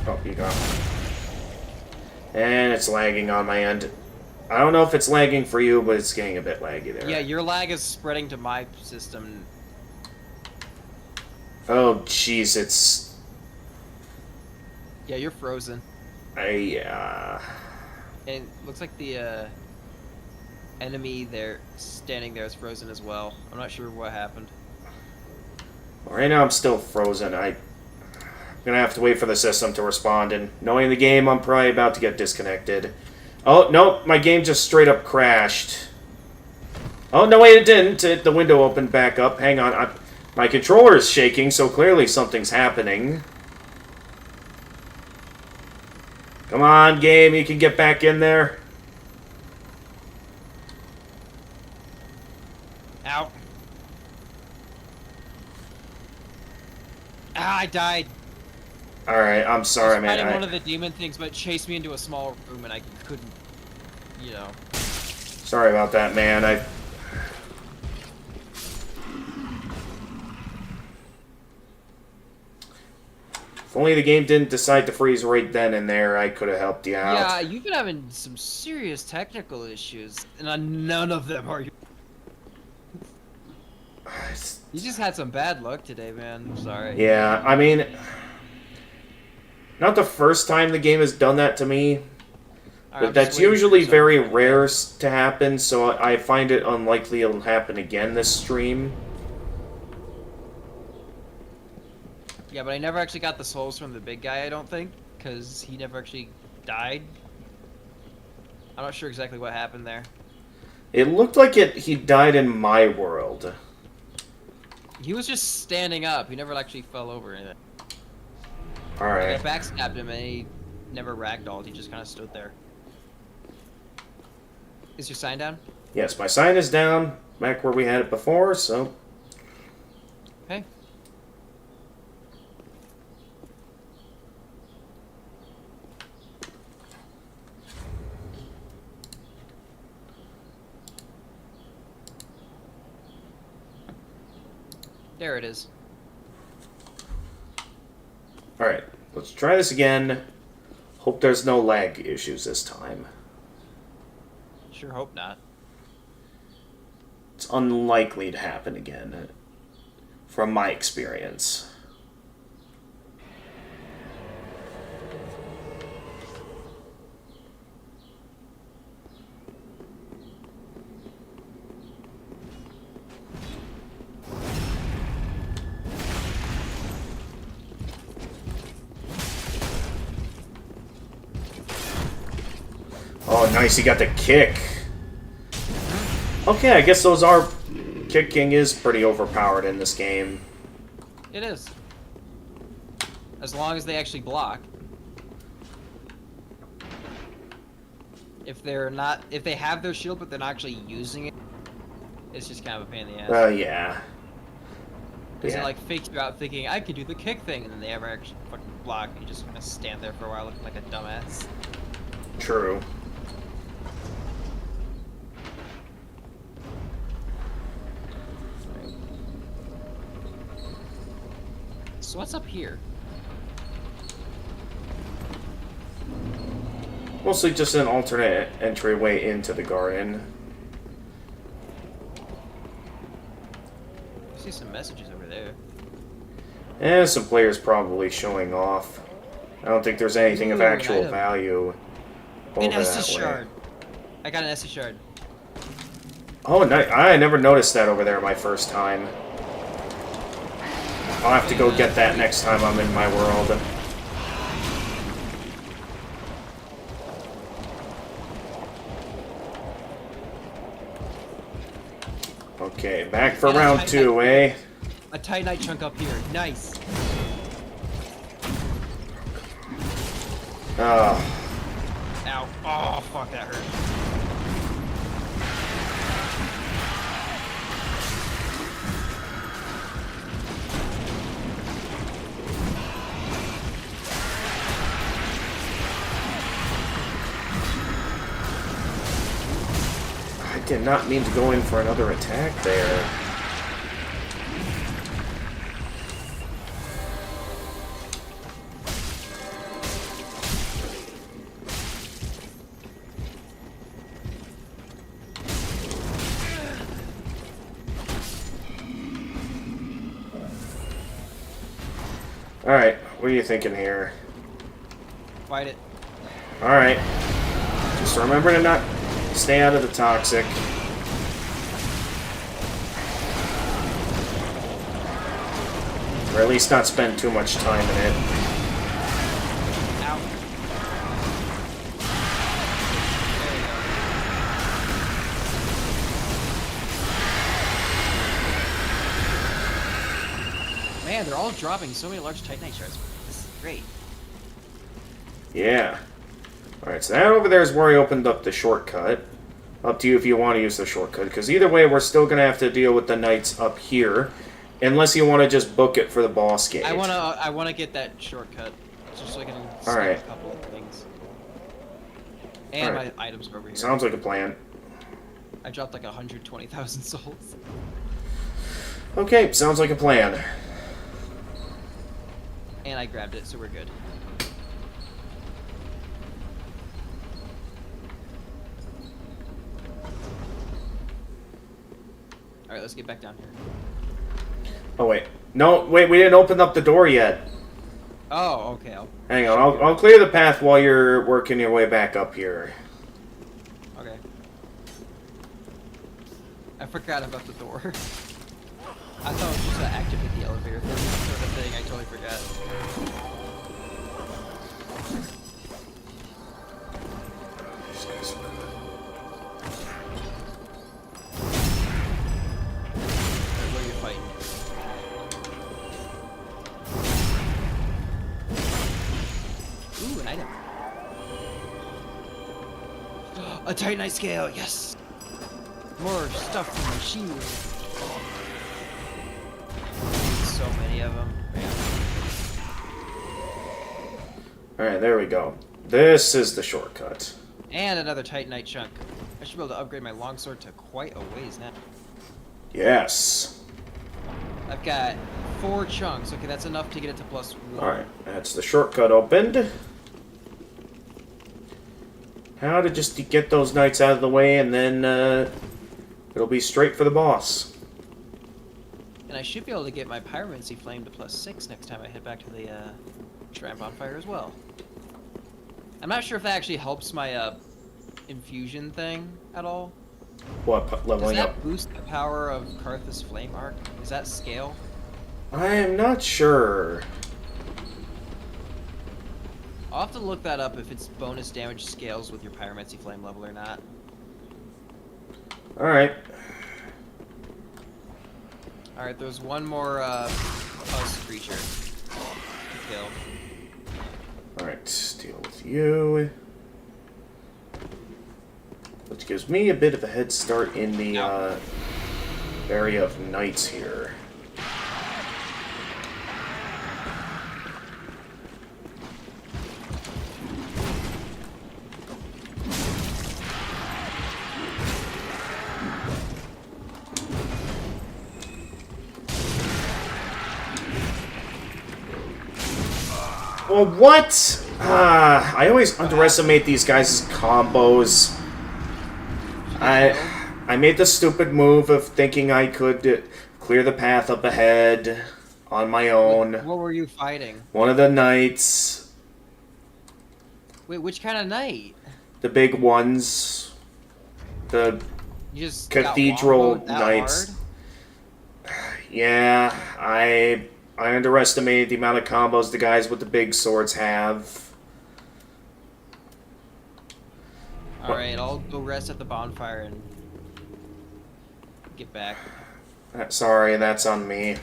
S1: Oh, you got him. And it's lagging on my end. I don't know if it's lagging for you, but it's getting a bit laggy there.
S2: Yeah, your lag is spreading to my system.
S1: Oh, jeez, it's...
S2: Yeah, you're frozen.
S1: And
S2: And it looks like the enemy there standing there is frozen as well. I'm not sure what happened.
S1: right now I'm still frozen. I'm gonna have to wait for the system to respond, and knowing the game, I'm probably about to get disconnected. Oh, nope, my game just straight up crashed. Oh, no, wait, it didn't. The window opened back up. Hang on, my controller is shaking, so clearly something's happening. Come on, game, you can get back in there.
S2: Ow. Ah, I died.
S1: Alright, I'm sorry,
S2: I was
S1: man.
S2: fighting one of the demon things, but it chased me into a small room and I couldn't, you know.
S1: Sorry about that, man. If only the game didn't decide to freeze right then and there, I could have helped you out.
S2: Yeah, you've been having some serious technical issues, and none of them are. You just had some bad luck today, man. I'm sorry.
S1: Yeah, I mean, not the first time the game has done that to me, but that's usually very rare to happen, so I find it unlikely it'll happen again this stream.
S2: Yeah, but I never actually got the souls from the big guy, I don't think, because he never actually died. I'm not sure exactly what happened there.
S1: It looked like he died in my world.
S2: He was just standing up. He never actually fell over or anything.
S1: Alright.
S2: I backstabbed him and he never ragdolled. He just kind of stood there. Is your sign down?
S1: Yes, my sign is down, back where we had it before, so...
S2: Okay. There it is.
S1: Alright, let's try this again. Hope there's no lag issues this time.
S2: Sure hope not.
S1: It's unlikely to happen again, from my experience. Oh, nice, he got the kick. Okay, I guess those are... Kicking is pretty overpowered in this game.
S2: It is. As long as they actually block. If they're not... If they have their shield but they're not actually using it, it's just kind of a pain in the ass.
S1: Yeah.
S2: Because
S1: Yeah.
S2: it like fakes you out thinking, I could do the kick thing, and then they ever actually fucking block, and you just kind of stand there for a while looking like a dumbass.
S1: True.
S2: So what's up here?
S1: Mostly just an alternate entryway into the garden.
S2: I see some messages over there.
S1: And some players probably showing off. I don't think there's anything of
S2: Ooh, an
S1: actual
S2: item.
S1: value over
S2: An
S1: that
S2: Estus
S1: way.
S2: shard. I got an Estus shard.
S1: Oh, nice. I never noticed that over there my first time. I'll have to go get that next time I'm in my world. Okay, back for round 2, eh?
S2: A Titanite chunk up here. Nice.
S1: Oh.
S2: Ow. Oh, fuck, that hurt.
S1: I did not mean to go in for another attack there. Alright, what are you thinking here?
S2: Fight it.
S1: Alright. Just remember to not stay out of the toxic. Or at least not spend too much time in it.
S2: Ow. There you go. Man, they're all dropping so many large Titanite shards. This is great.
S1: Yeah. Alright, so that over there is where I opened up the shortcut. Up to you if you want to use the shortcut, because either way, we're still going to have to deal with the knights up here. Unless you want to just book it for the boss gate.
S2: I wanna get that shortcut, just so I can skip
S1: Alright.
S2: a couple of things. And
S1: Alright.
S2: my items are over here.
S1: Sounds like a plan.
S2: I dropped like 120,000 souls.
S1: Okay, sounds like a plan.
S2: And I grabbed it, so we're good. Alright, let's get back down here.
S1: Oh, wait. No, wait, we didn't open up the door yet.
S2: Oh, okay.
S1: Hang on, I'll clear the path while you're working your way back up here.
S2: Okay. I forgot about the door. I thought it was just to activate the elevator thing, sort of thing. I totally forgot. Alright, what are you fighting? Ooh, an item. A Titanite scale, yes! More stuff from my shield. So many of them.
S1: Alright, there we go. This is the shortcut.
S2: And another Titanite chunk. I should be able to upgrade my longsword to quite a ways now.
S1: Yes.
S2: I've got 4 chunks. Okay, that's enough to get it to +1.
S1: Alright, that's the shortcut opened. How to just get those knights out of the way, and then it'll be straight for the boss.
S2: And I should be able to get my Pyromancy Flame to +6 next time I head back to the Shrine Bonfire as well. I'm not sure if that actually helps my infusion thing at all.
S1: What,
S2: Does
S1: leveling
S2: that
S1: up?
S2: boost the power of Karthus Flame Arc? Is that scale?
S1: I am not sure.
S2: I'll have to look that up if it's bonus damage scales with your Pyromancy Flame level or not.
S1: Alright.
S2: Alright, there's one more pus creature to kill.
S1: Alright, deal with you. Which gives me a bit of a head start in the area of knights here. Well, what? I always underestimate these guys' combos. I made the stupid move of thinking I could clear the path up ahead on my own.
S2: What were you fighting?
S1: One of the knights.
S2: Wait, which kind of knight?
S1: The big ones. The
S2: You just
S1: cathedral
S2: got womboed that
S1: knights.
S2: hard?
S1: Yeah, I I underestimated the amount of combos the guys with the big swords have.
S2: Alright, I'll go rest at the bonfire and get back.
S1: Sorry, that's on me.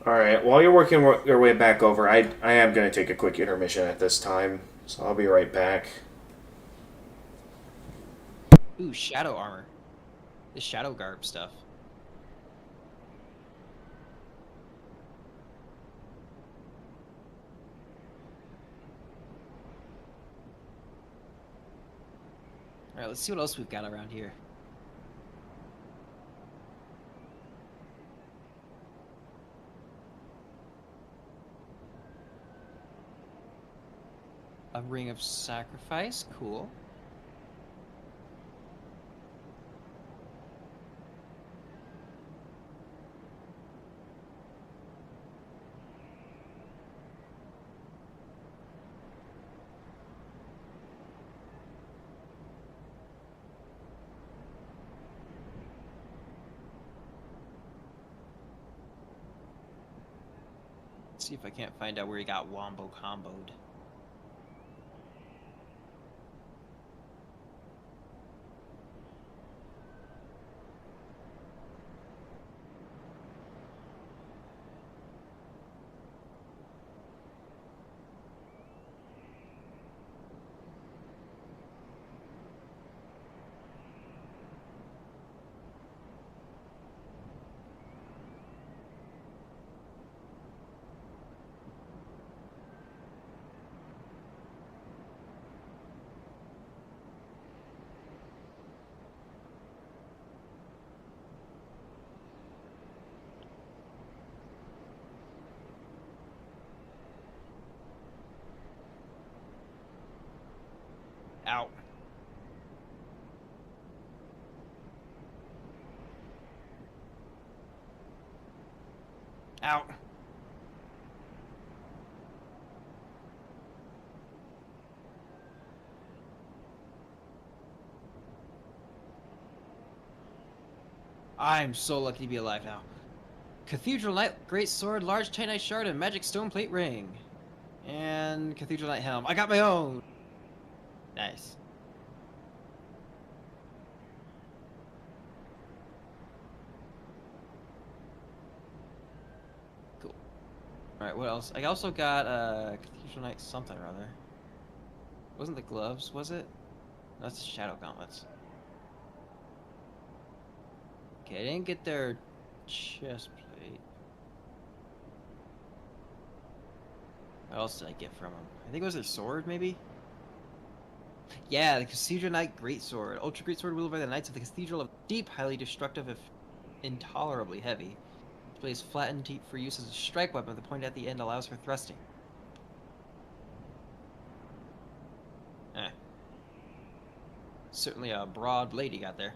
S1: Alright, while you're working your way back over, I am going to take a quick intermission at this time, so I'll be right back.
S2: Ooh, shadow armor. The shadow garb stuff. Alright, let's see what else we've got around here. A ring of sacrifice, cool. Let's see if I can't find out where he got Wombo comboed. Ow. Ow. I'm so lucky to be alive now. Cathedral Knight, Great Sword, Large Titanite Shard, and Magic Stone Plate Ring. And Cathedral Knight Helm. I got my own! Nice. Cool. Alright, what else? I also got Cathedral Knight something or other. Wasn't the gloves, was it? That's the Shadow Gauntlets. Okay, I didn't get their chest plate. What else did I get from them? I think it was their sword, maybe? Yeah, the Cathedral Knight Greatsword. Ultra Greatsword wielded by the Knights of the Cathedral of Deep, highly destructive if intolerably heavy. Displays flattened for use as a strike weapon. The point at the end allows for thrusting. Certainly a broad blade he got there.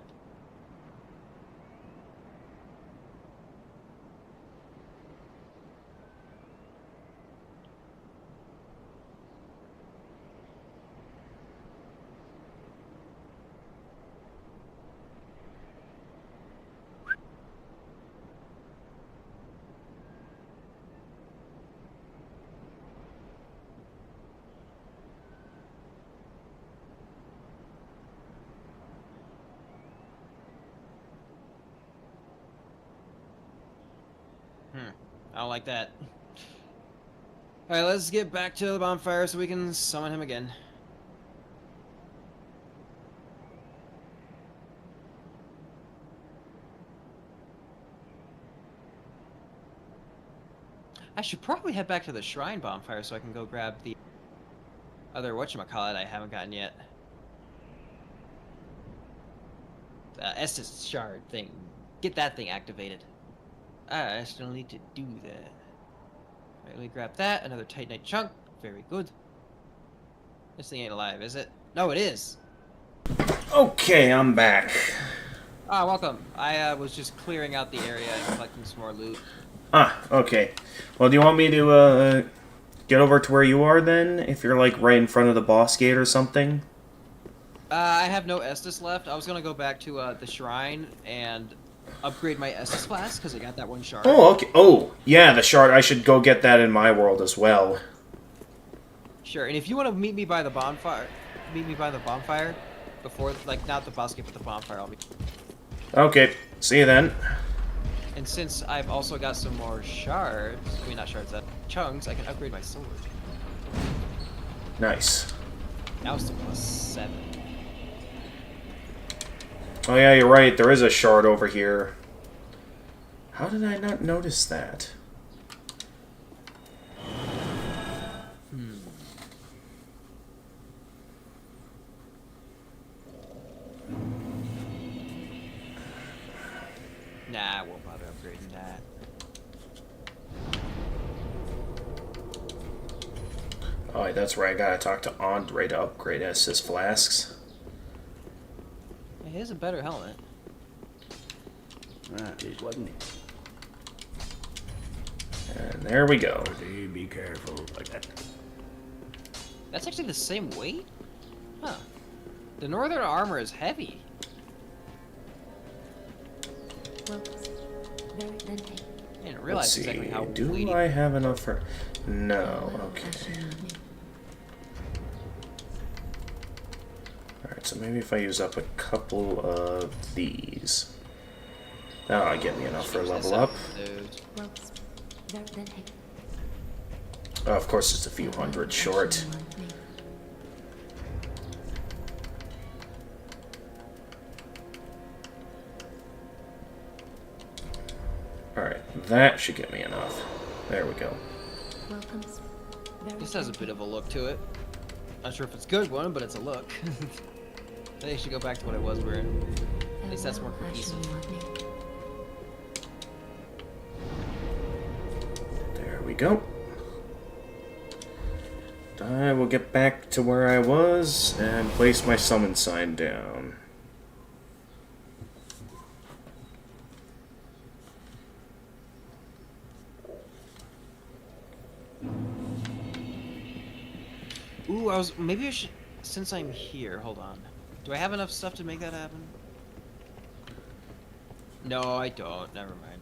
S2: I don't like that. Alright, let's get back to the bonfire so we can summon him again. I should probably head back to the shrine bonfire so I can go grab the other whatchamacallit I haven't gotten yet. The Estus shard thing. Get that thing activated. I still need to do that. Alright, let me grab that. Another Titanite chunk. Very good. This thing ain't alive, is it? No, it is!
S1: Okay, I'm back.
S2: Ah, welcome. I was just clearing out the area and collecting some more loot.
S1: Ah, okay. Well, do you want me to get over to where you are then? If you're like right in front of the boss gate or something?
S2: I have no Estus left. I was gonna go back to the shrine and upgrade my Estus flask because I got that one shard.
S1: Oh, okay. Oh, yeah, the shard. I should go get that in my world as well.
S2: Sure, and if you want to meet me by the bonfire, before, like, not the basket, but the bonfire, I'll be.
S1: Okay, see you then.
S2: And since I've also got some more shards, I mean, not shards, chunks, I can upgrade my sword.
S1: Nice.
S2: Now it's to +7.
S1: Oh yeah, you're right. There is a shard over here. How did I not notice that?
S2: Nah, I won't bother upgrading that.
S1: Oh, yeah, that's right. I gotta talk to Andre to upgrade Estus flasks.
S2: It is a better helmet.
S3: It wasn't it?
S1: And there we go.
S3: Be careful. Like that.
S2: That's actually the same weight? Huh. The northern armor is heavy.
S5: Well, very then take.
S2: I didn't
S1: Let's
S2: realize
S1: see.
S2: exactly how
S1: Do
S2: weighty.
S1: I have enough for... No. Okay. Alright, so maybe if I use up a couple of these. That'll get me enough for a level up.
S2: Dude.
S5: Well, very then take.
S1: Oh, of course, it's a few hundred short. Alright, that should get me enough. There we go.
S5: Welcomes.
S2: This has a bit of a look to it. Not sure if it's a good one, but it's a look. I think I should go back to what I was wearing. At least that's more cohesive.
S1: There we go. I will get back to where I was and place my summon sign down.
S2: Ooh, maybe I should, since I'm here, hold on. Do I have enough stuff to make that happen? No, I don't. Never mind.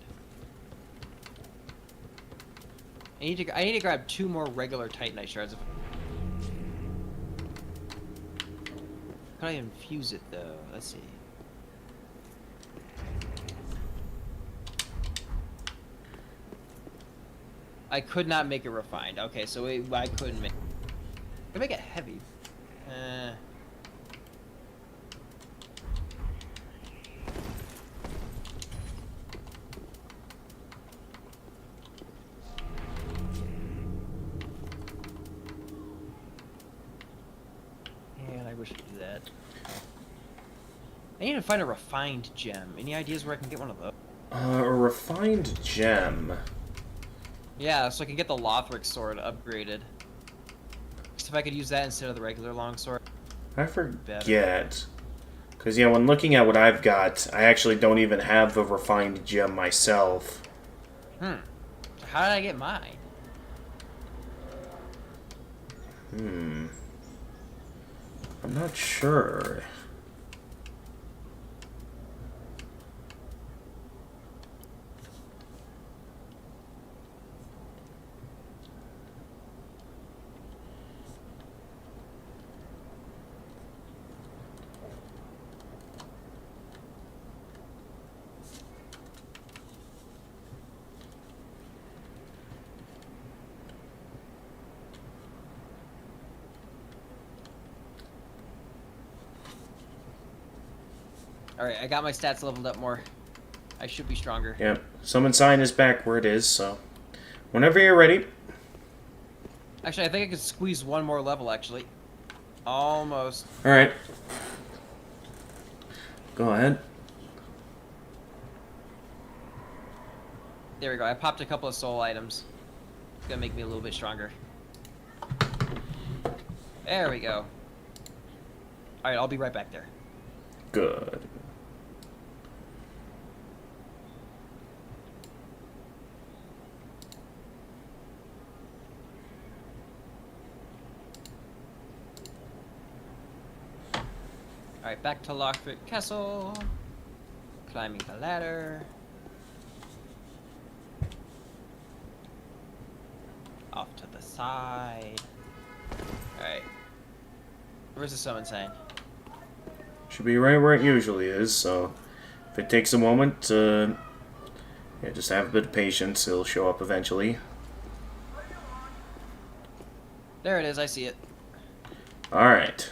S2: I need to grab 2 more regular Titanite shards. How do I infuse it though? Let's see. I could not make it refined. Okay, so I couldn't make. I could make it heavy. Man, I wish I could do that. I need to find a refined gem. Any ideas where I can get one of those?
S1: A refined gem.
S2: Yeah, so I can get the Lothric sword upgraded. Just if I could use that instead of the regular longsword.
S1: I forget. Because, yeah, when looking at what I've got, I actually don't even have the refined gem myself.
S2: How did I get mine?
S1: I'm not sure.
S2: Alright, I got my stats leveled up more. I should be stronger.
S1: Yep. Summon sign is back where it is, so... Whenever you're ready.
S2: Actually, I think I could squeeze 1 more level, actually. Almost.
S1: Alright. Go ahead.
S2: There we go. I popped a couple of soul items. It's gonna make me a little bit stronger. There we go. Alright, I'll be right back there.
S1: Good.
S2: Alright, back to Lothric Castle. Climbing the ladder. Off to the side. Alright. Where's the summon sign?
S1: Should be right where it usually is, so if it takes a moment, yeah, just have a bit of patience. It'll show up eventually.
S2: There it is, I see it.
S1: Alright.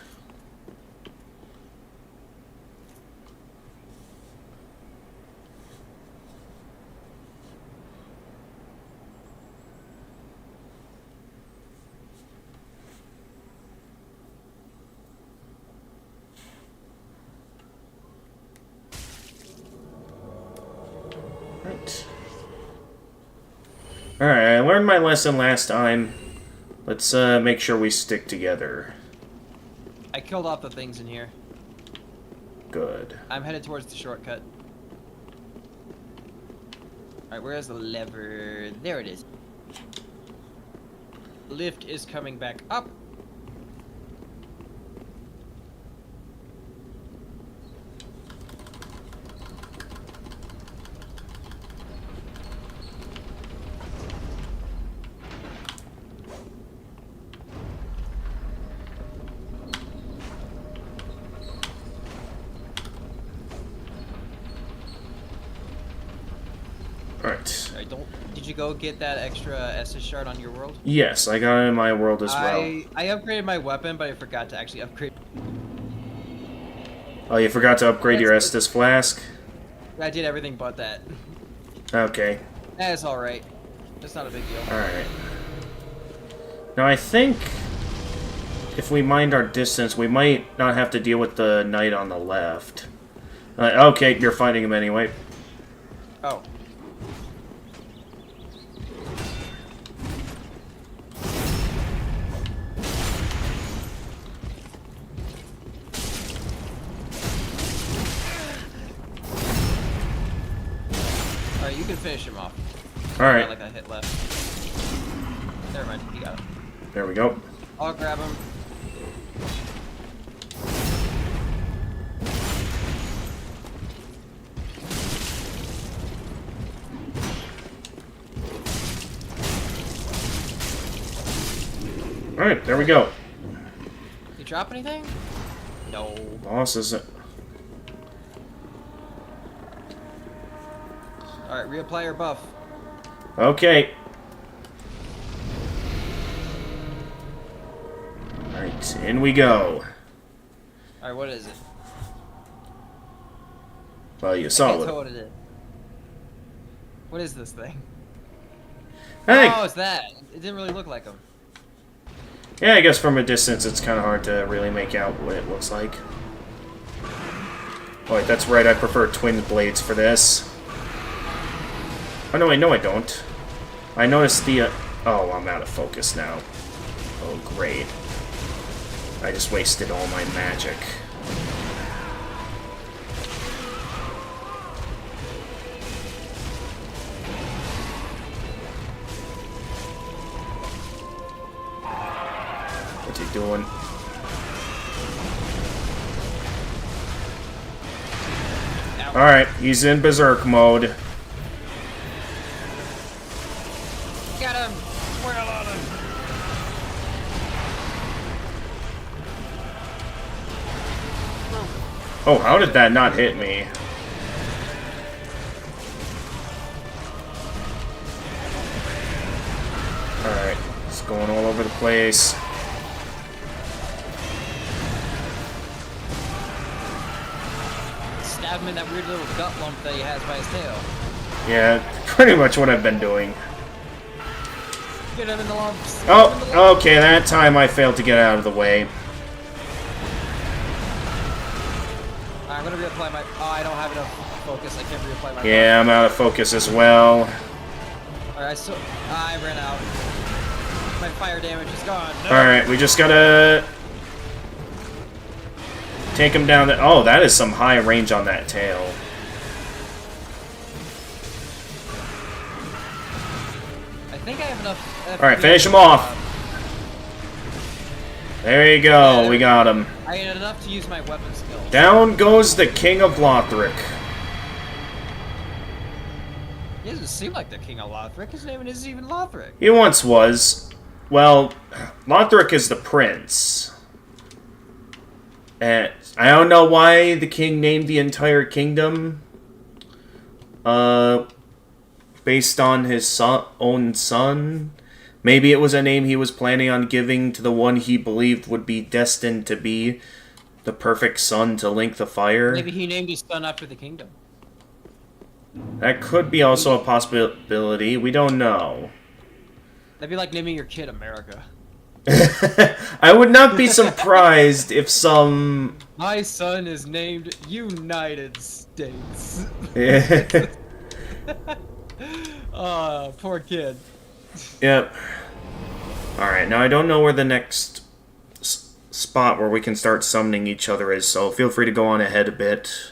S1: Alright, I learned my lesson last time. Let's make sure we stick together.
S2: I killed off the things in here.
S1: Good.
S2: I'm headed towards the shortcut. Alright, where's the lever? There it is. Lift is coming back up.
S1: Alright.
S2: Alright, did you go get that extra Estus shard on your world?
S1: Yes, I got it in my world as well.
S2: I upgraded my weapon, but I forgot to actually upgrade.
S1: Oh, you forgot to upgrade your
S2: That's
S1: Estus flask?
S2: I did everything but that.
S1: Okay.
S2: That is alright. That's not a big deal.
S1: Alright. Now, I think if we mind our distance, we might not have to deal with the knight on the left. Okay, you're fighting him anyway.
S2: Oh. Alright, you can finish him off.
S1: Alright.
S2: Like a hit left. Never mind, you got it.
S1: There we go.
S2: I'll grab him.
S1: Alright, there we go.
S2: You drop anything? No.
S1: Boss isn't...
S2: Alright, reapply your buff.
S1: Okay. Alright, in we go.
S2: Alright, what is it?
S1: Well, you
S2: I
S1: saw
S2: can't tell
S1: it.
S2: what it is. What is this thing?
S1: Hey!
S2: Oh, it's that. It didn't really look like him.
S1: Yeah, I guess from a distance it's kind of hard to really make out what it looks like. Oh, wait, that's right, I prefer twin blades for this. Oh, no, wait, no I don't. I noticed the... oh, I'm out of focus now. Oh, great. I just wasted all my magic. What's he doing? Alright, he's in berserk mode.
S2: Got him! Swirl on him!
S1: Oh, how did that not hit me? Alright, it's going all over the place.
S2: Stab him in that weird little gut lump that he has by his tail.
S1: Yeah, pretty much what I've been doing.
S2: Get him in the lumps. Get him in the lumps.
S1: Oh, okay, that time I failed to get out of the way.
S2: I'm gonna reapply my... oh, I don't have enough focus. I can't reapply my...
S1: Yeah, I'm out of focus as well.
S2: Alright, so... I ran out. My fire damage is gone. No.
S1: Alright, we just gotta... take him down the... oh, that is some high range on that tail.
S2: I think I have enough...
S1: Alright, finish him off. There you go, we got him.
S2: I had enough to use my weapon skill.
S1: Down goes the King of Lothric.
S2: He doesn't seem like the king of Lothric. His name isn't even Lothric.
S1: He once was. Well, Lothric is the prince. And I don't know why the king named the entire kingdom based on his own son. Maybe it was a name he was planning on giving to the one he believed would be destined to be the perfect son to link the fire.
S2: Maybe he named his son after the kingdom.
S1: That could be also a possibility. We don't know.
S2: That'd be like naming your kid America.
S1: I would not be surprised if some...
S2: My son is named United States. Oh, poor kid.
S1: Yep. Alright, now I don't know where the next spot where we can start summoning each other is, so feel free to go on ahead a bit.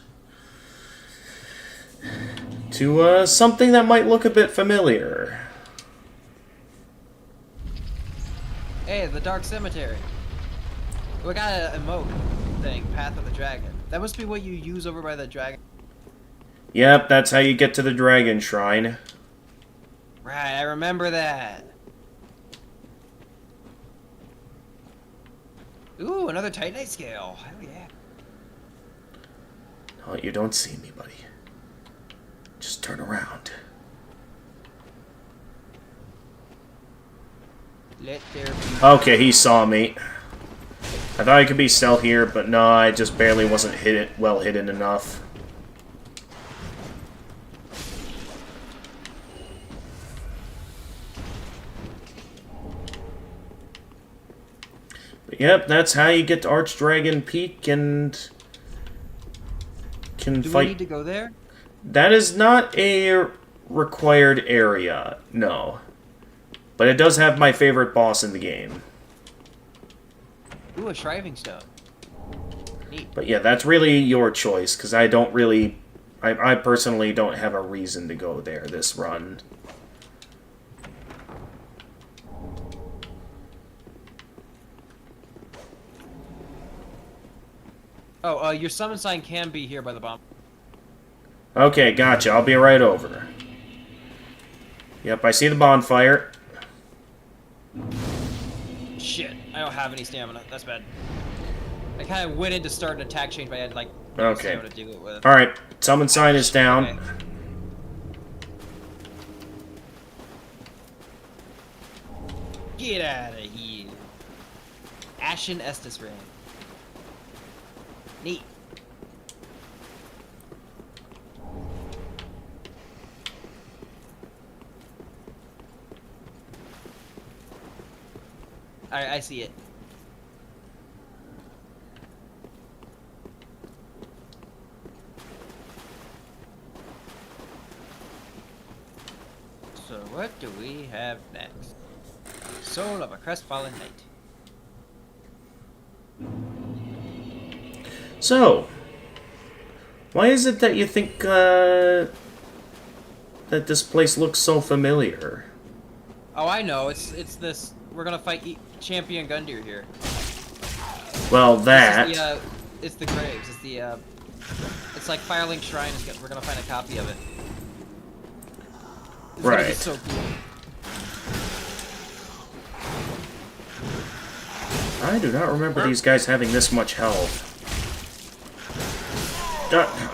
S1: To something that might look a bit familiar.
S2: Hey, the Dark Cemetery. We got an emote thing, Path of the Dragon. That must be what you use over by the dragon.
S1: Yep, that's how you get to the Dragon Shrine.
S2: Right, I remember that. Ooh, another Titanite scale. Hell yeah.
S1: Oh, you don't see me, buddy. Just turn around.
S2: Let there be...
S1: Okay, he saw me. I thought I could be stealth here, but no, I just barely wasn't well hidden enough. But yep, that's how you get to Archdragon Peak and can
S2: Do
S1: fight.
S2: we need to go there?
S1: That is not a required area, no. But it does have my favorite boss in the game.
S2: Ooh, a Shriving Stone. Neat.
S1: But yeah, that's really your choice, because I don't really... I personally don't have a reason to go there this run.
S2: Oh, your summon sign can be here by the bomb.
S1: Okay, gotcha. I'll be right over. Yep, I see the bonfire.
S2: Shit, I don't have any stamina. That's bad. I kind of went in to start an attack chain, but I had, like, no
S1: Okay.
S2: stamina to do it with.
S1: Alright, summon sign is down.
S2: Okay. Get out of here. Ashen Estus Ring. Neat. Alright, I see it. So what do we have next? Soul of a Crestfallen Knight.
S1: So, why is it that you think that this place looks so familiar?
S2: Oh, I know. It's this. We're gonna fight Champion Gundyr here.
S1: Well,
S2: This
S1: that...
S2: is the, it's the graves. It's the it's like Firelink Shrine. We're gonna find a copy of it. It's gonna be
S1: Right.
S2: so cool.
S1: I do not remember these guys having this much health.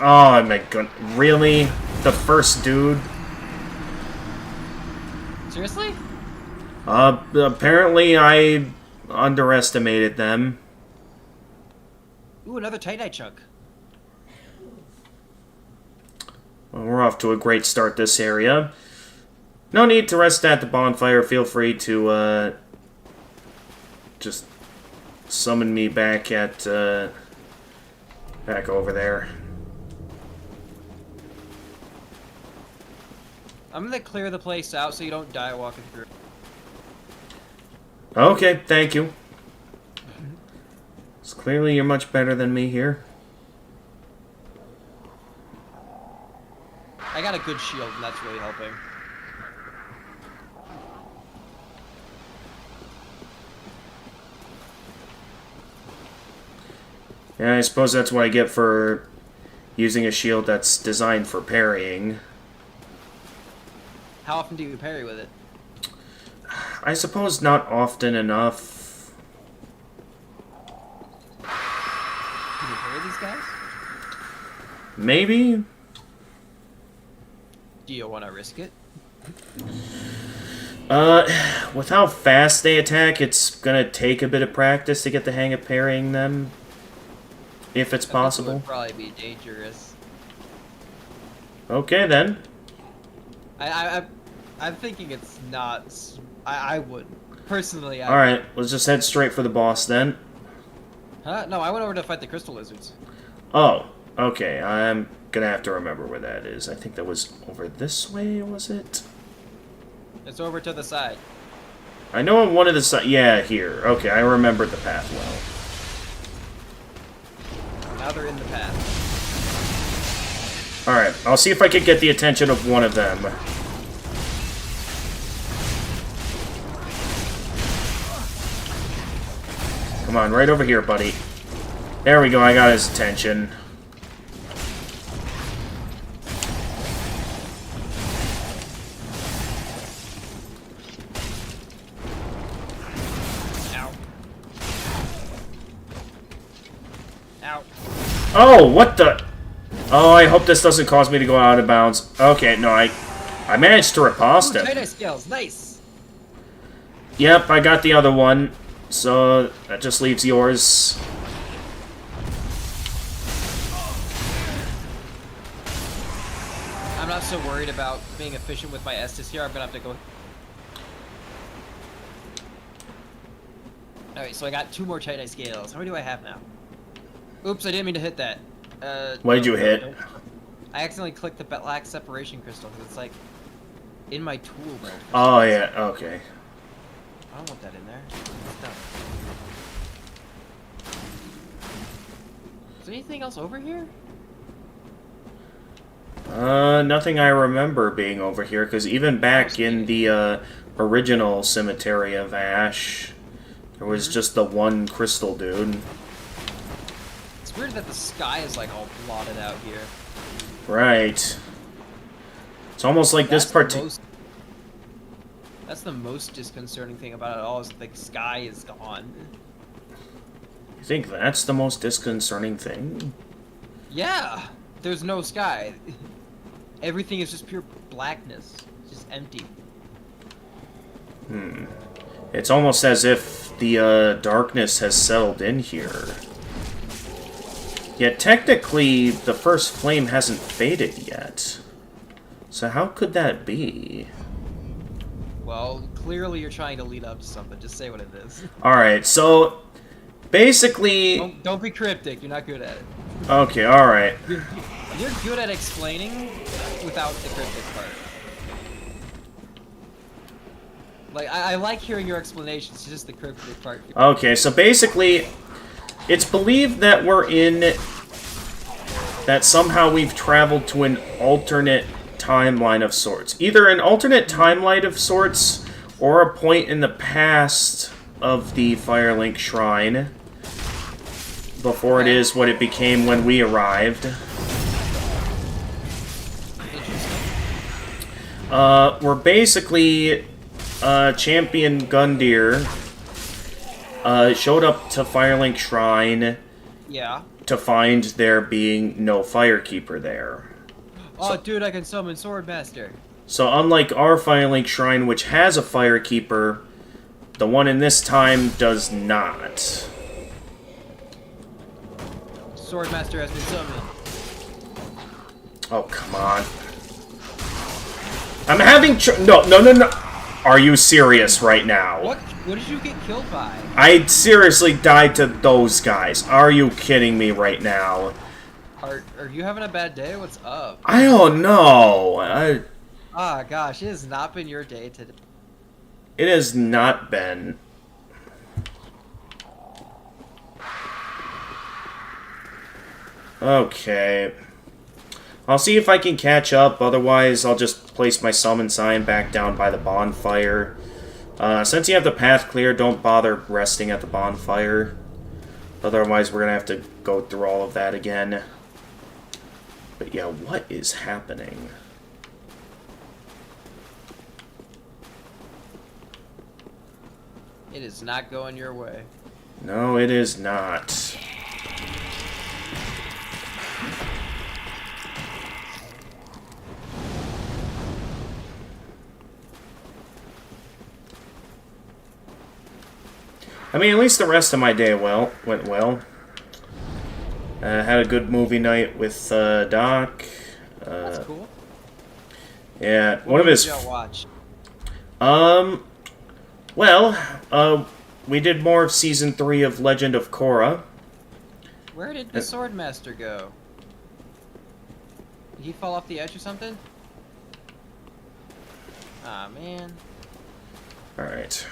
S1: Oh my god. Really? The first dude?
S2: Seriously?
S1: Apparently I underestimated them.
S2: Ooh, another Titanite chunk.
S1: Well, we're off to a great start this area. No need to rest at the bonfire. Feel free to, just summon me back at, back over there.
S2: I'm gonna clear the place out so you don't die walking through.
S1: Okay, thank you. So clearly you're much better than me here.
S2: I got a good shield, and that's really helping.
S1: Yeah, I suppose that's what I get for using a shield that's designed for parrying.
S2: How often do you parry with it?
S1: I suppose not often enough.
S2: Can you parry these guys?
S1: Maybe?
S2: Do you want to risk it?
S1: With how fast they attack, it's gonna take a bit of practice to get the hang of parrying them. If it's
S2: I think it
S1: possible.
S2: would probably be dangerous.
S1: Okay, then.
S2: I'm thinking it's not. I would personally.
S1: Alright, let's just head straight for the boss then.
S2: Huh? No, I went over to fight the crystal lizards.
S1: Oh, okay. I'm gonna have to remember where that is. I think that was over this way, was it?
S2: It's over to the side.
S1: I know on one of the sides. Yeah, here. Okay, I remembered the path well.
S2: Now they're in the path.
S1: Alright, I'll see if I can get the attention of one of them. Come on, right over here, buddy. There we go, I got his attention.
S2: Ow. Ow.
S1: Oh, what the? Oh, I hope this doesn't cause me to go out of bounds. Okay, no, I managed to riposte him.
S2: Potato skills, nice.
S1: Yep, I got the other one. So, that just leaves yours.
S2: I'm not so worried about being efficient with my Estus here. I'm gonna have to go. Alright, so I got 2 more Titanite scales. How many do I have now? Oops, I didn't mean to hit that.
S1: What did you hit?
S2: I accidentally clicked the black separation crystal because it's like in my tool mode.
S1: Oh, yeah, okay.
S2: I don't want that in there. It's done. Is there anything else over here?
S1: Nothing I remember being over here, because even back in the, original Cemetery of Ash, there was just the one crystal dude.
S2: It's weird that the sky is like all blotted out here.
S1: Right. It's almost like this part.
S2: That's the most disconcerting thing about it all is the sky is gone.
S1: You think that's the most disconcerting thing?
S2: Yeah! There's no sky. Everything is just pure blackness. It's just empty.
S1: It's almost as if the, darkness has settled in here. Yet technically, the first flame hasn't faded yet. So how could that be?
S2: Well, clearly you're trying to lead up to something. Just say what it is.
S1: Alright, so basically...
S2: Don't be cryptic. You're not good at it.
S1: Okay, alright.
S2: You're good at explaining without the cryptic part. Like, I like hearing your explanations, it's just the cryptic part.
S1: Okay, so basically, it's believed that we're in... that somehow we've traveled to an alternate timeline of sorts. Either an alternate timeline of sorts, or a point in the past of the Firelink Shrine, before it is what it became when we arrived. We're basically... Champion Gundyr showed up to Firelink Shrine
S2: Yeah.
S1: to find there being no Firekeeper there.
S2: Oh, dude, I can summon Swordmaster.
S1: So unlike our Firelink Shrine, which has a Firekeeper, the one in this time does not.
S2: Swordmaster has been summoned.
S1: Oh, come on. I'm having no. Are you serious right now?
S2: What did you get killed by?
S1: I seriously died to those guys. Are you kidding me right now?
S2: Are you having a bad day? What's up?
S1: I don't know.
S2: Ah, gosh, it has not been your day today.
S1: It has not been. Okay. I'll see if I can catch up, otherwise I'll just place my summon sign back down by the bonfire. Since you have the path clear, don't bother resting at the bonfire. Otherwise we're gonna have to go through all of that again. But yeah, what is happening?
S2: It is not going your way.
S1: No, it is not. I mean, at least the rest of my day went well. Had a good movie night with Doc.
S2: That's cool.
S1: Yeah, one
S2: What
S1: of his.
S2: did y'all watch?
S1: Well, we did more of season 3 of Legend of Korra.
S2: Where did the Swordmaster go? Did he fall off the edge or something? Ah, man.
S1: All right.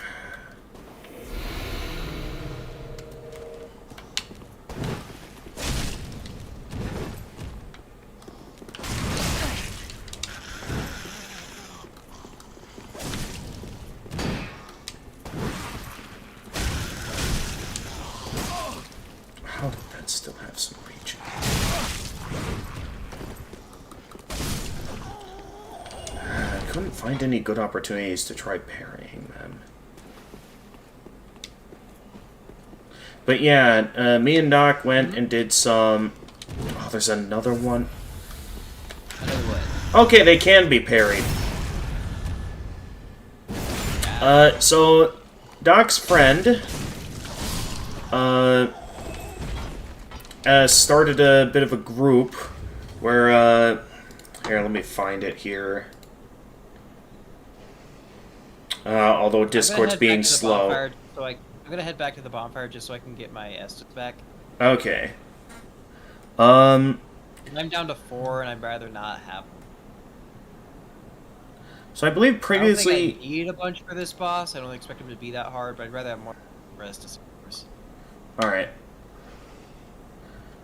S1: How did that still have some reach? I couldn't find any good opportunities to try parrying them. But yeah, me and Doc went and did some... Oh, there's another one.
S2: Another what?
S1: Okay, they can be parried. So Doc's friend started a bit of a group where here, let me find it here. Although Discord's being slow.
S2: I'm gonna head back to the bonfire just so I can get my Estus back.
S1: Okay.
S2: I'm down to 4 and I'd rather not have them.
S1: So I believe
S2: I
S1: previously...
S2: don't think I need a bunch for this boss. I don't expect him to be that hard, but I'd rather have more Estus.
S1: Alright.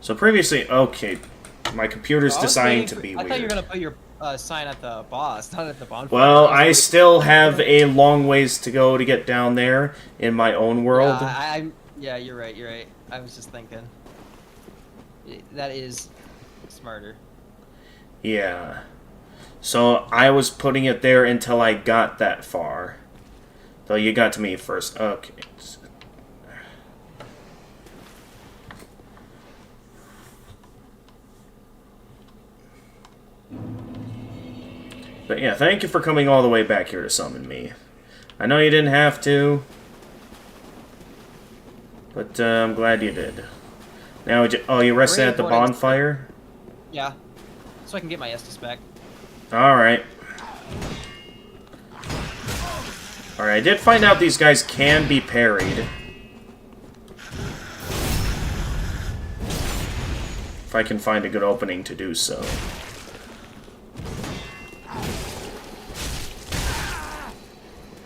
S1: So previously... Okay. My computer's designed to be weird.
S2: I thought you were gonna put your sign at the boss, not at the bonfire.
S1: Well, I still have a long ways to go to get down there in my own world.
S2: Yeah, you're right, you're right. I was just thinking. That is smarter.
S1: Yeah. So I was putting it there until I got that far. Though you got to me first. Okay. But yeah, thank you for coming all the way back here to summon me. I know you didn't have to, but I'm glad you did. Now, you rested at the bonfire?
S2: Yeah, so I can get my Estus back.
S1: Alright. Alright, I did find out these guys can be parried. If I can find a good opening to do so.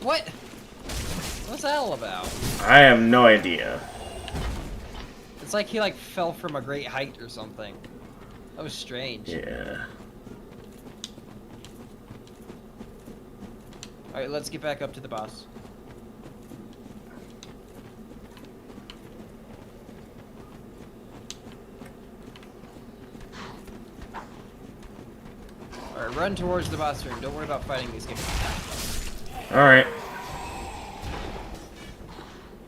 S2: What? What's that all about?
S1: I have no idea.
S2: It's like he fell from a great height or something. That was strange.
S1: Yeah.
S2: Alright, let's get back up to the boss. Alright, run towards the boss room. Don't worry about fighting these guys.
S1: Alright.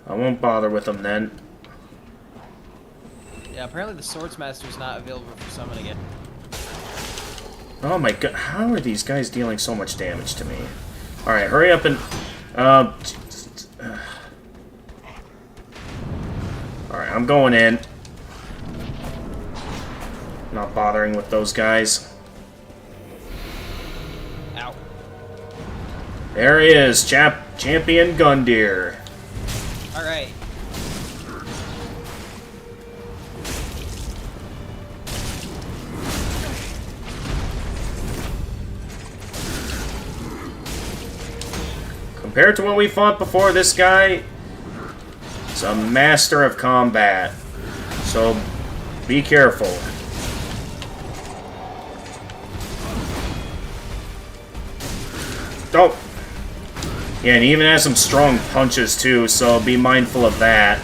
S1: I won't bother with them then.
S2: Yeah, apparently the Swordsmaster's not available for summon again.
S1: Oh my god, how are these guys dealing so much damage to me? Alright, hurry up and... Alright, I'm going in. Not bothering with those guys.
S2: Ow.
S1: There he is, Champion Gundyr.
S2: Alright.
S1: Compared to what we fought before, this guy is a master of combat. So, be careful. Oh! Yeah, and he even has some strong punches too, so be mindful of that.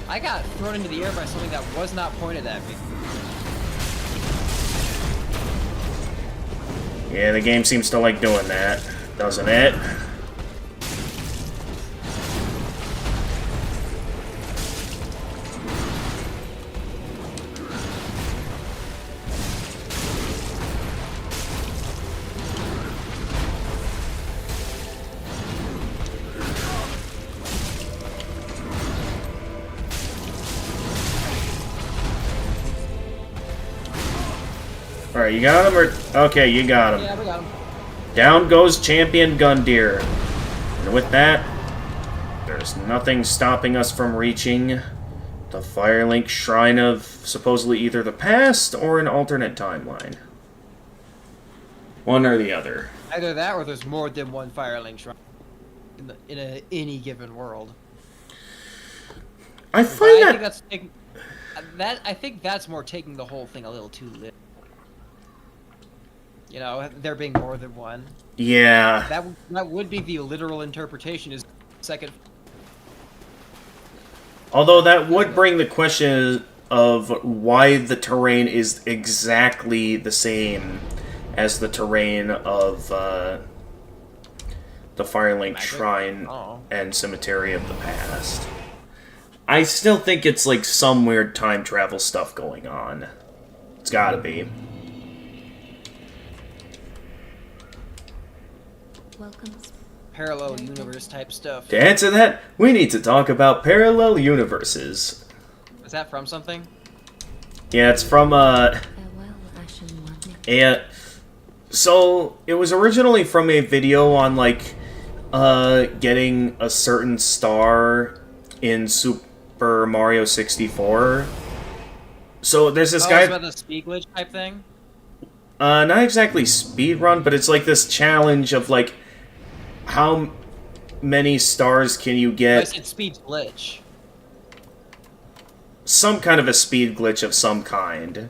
S2: I got thrown into the air by something that was not pointed at me.
S1: Yeah, the game seems to like doing that, doesn't it? Alright, you got him? Or... Okay, you got him.
S2: Yeah, we got him.
S1: Down goes Champion Gundyr. And with that, there's nothing stopping us from reaching the Firelink Shrine of supposedly either the past or an alternate timeline. One or the other.
S2: Either that, or there's more than one Firelink Shrine in any given world.
S1: I
S2: But
S1: find
S2: I
S1: that...
S2: think that's taking, I think that's more taking the whole thing a little too lit. You know, there being more than one.
S1: Yeah.
S2: That would be the literal interpretation. Is second.
S1: Although that would bring the question of why the terrain is exactly the same as the terrain of the Firelink Shrine and Cemetery of the Past. I still think it's like some weird time travel stuff going on. It's gotta be.
S5: Welcome.
S2: Parallel universe type stuff.
S1: To answer that, we need to talk about parallel universes.
S2: Is that from something?
S1: Yeah, it's from
S5: Farewell, Ashen One.
S1: So it was originally from a video on like getting a certain star in Super Mario 64. So there's this guy.
S2: It's about the speed glitch type thing.
S1: Not exactly speedrun, but it's like this challenge of like how many stars can you
S2: I
S1: get?
S2: said speed glitch.
S1: Some kind of a speed glitch of some kind,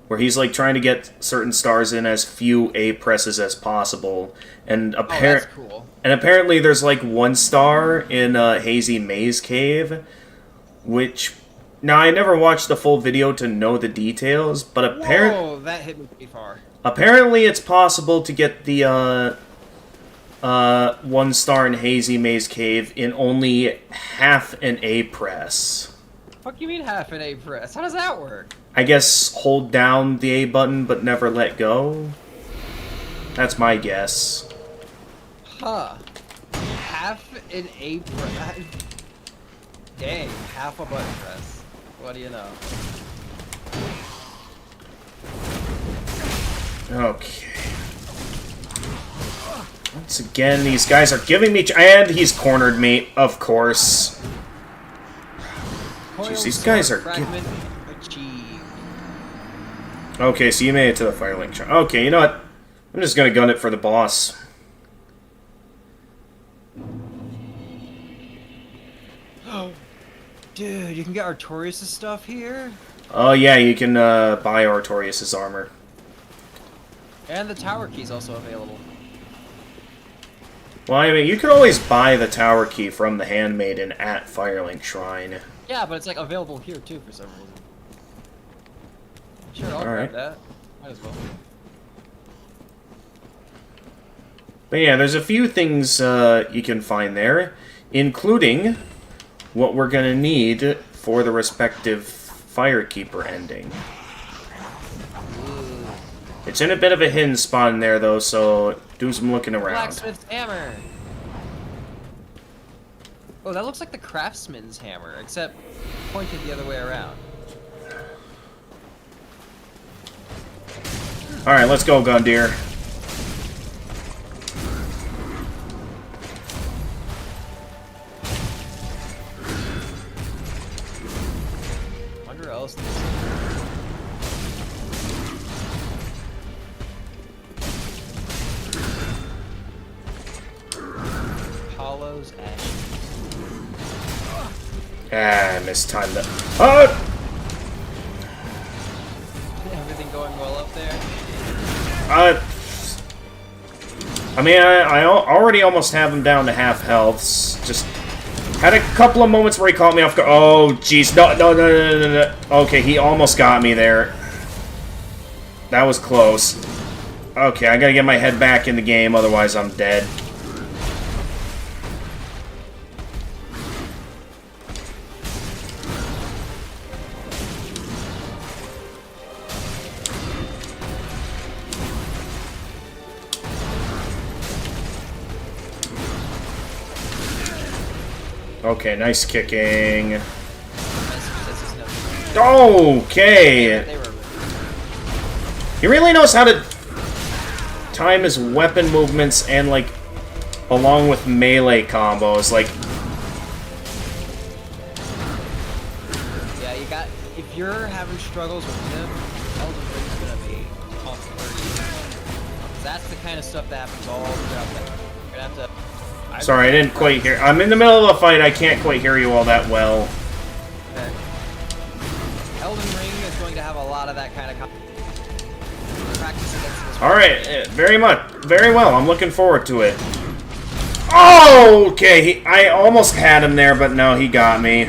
S1: where he's like trying to get certain stars in as few A presses as possible, and
S2: That's cool.
S1: and apparently there's like one star in Hazy Maze Cave, which now I never watched the full video to know the details, but
S2: Whoa, that hit me pretty far.
S1: apparently it's possible to get the one star in Hazy Maze Cave in only half an A press.
S2: Fuck you mean half an A press? How does that work?
S1: I guess hold down the A button but never let go? That's my guess.
S2: Huh. Half an A press. Dang, half a button press. What do you know?
S1: Okay. Once again, these guys are giving me... And he's cornered me, of course. Jeez, these guys are...
S2: Fragment achieved.
S1: Okay, so you made it to the Firelink Shrine. Okay, you know what? I'm just gonna gun it for the boss.
S2: Dude, you can get Artorias' stuff here?
S1: Oh yeah, you can buy Artorias' armor.
S2: And the tower key's also available.
S1: Well, I mean, you could always buy the tower key from the Handmaiden at Firelink Shrine.
S2: Yeah, but it's like available here too for some reason. Sure, I'll
S1: Alright.
S2: grab that. Might as well.
S1: But yeah, there's a few things you can find there, including what we're gonna need for the respective Firekeeper ending. It's in a bit of a hidden spot in there, though, so do some looking around.
S2: Blacksmith's hammer! Oh, that looks like the craftsman's hammer, except pointed the other way around.
S1: Alright, let's go, Gundyr.
S2: Wonder what else this Apollo's Ash.
S1: Ah, mistimed that. Oh!
S2: Everything going well up there?
S1: I mean, I already almost have him down to half healths. Just had a couple of moments where he caught me off guard. Oh, jeez. No. Okay, he almost got me there. That was close. Okay, I gotta get my head back in the game, otherwise I'm dead. Okay, nice kicking. Okay. He really knows how to time his weapon movements and, like, along with melee combos. Like,
S2: Yeah, you got. If you're having struggles with him, Elden Ring's gonna be tough for you. That's the kind of stuff that happens all throughout the. You're gonna have to.
S1: sorry, I didn't quite hear. I'm in the middle of a fight. I can't quite hear you all that well.
S2: Okay. Elden Ring is going to have a lot of that kind of practice against this.
S1: All right, very well. I'm looking forward to it. Oh, okay. I almost had him there, but no, he got me.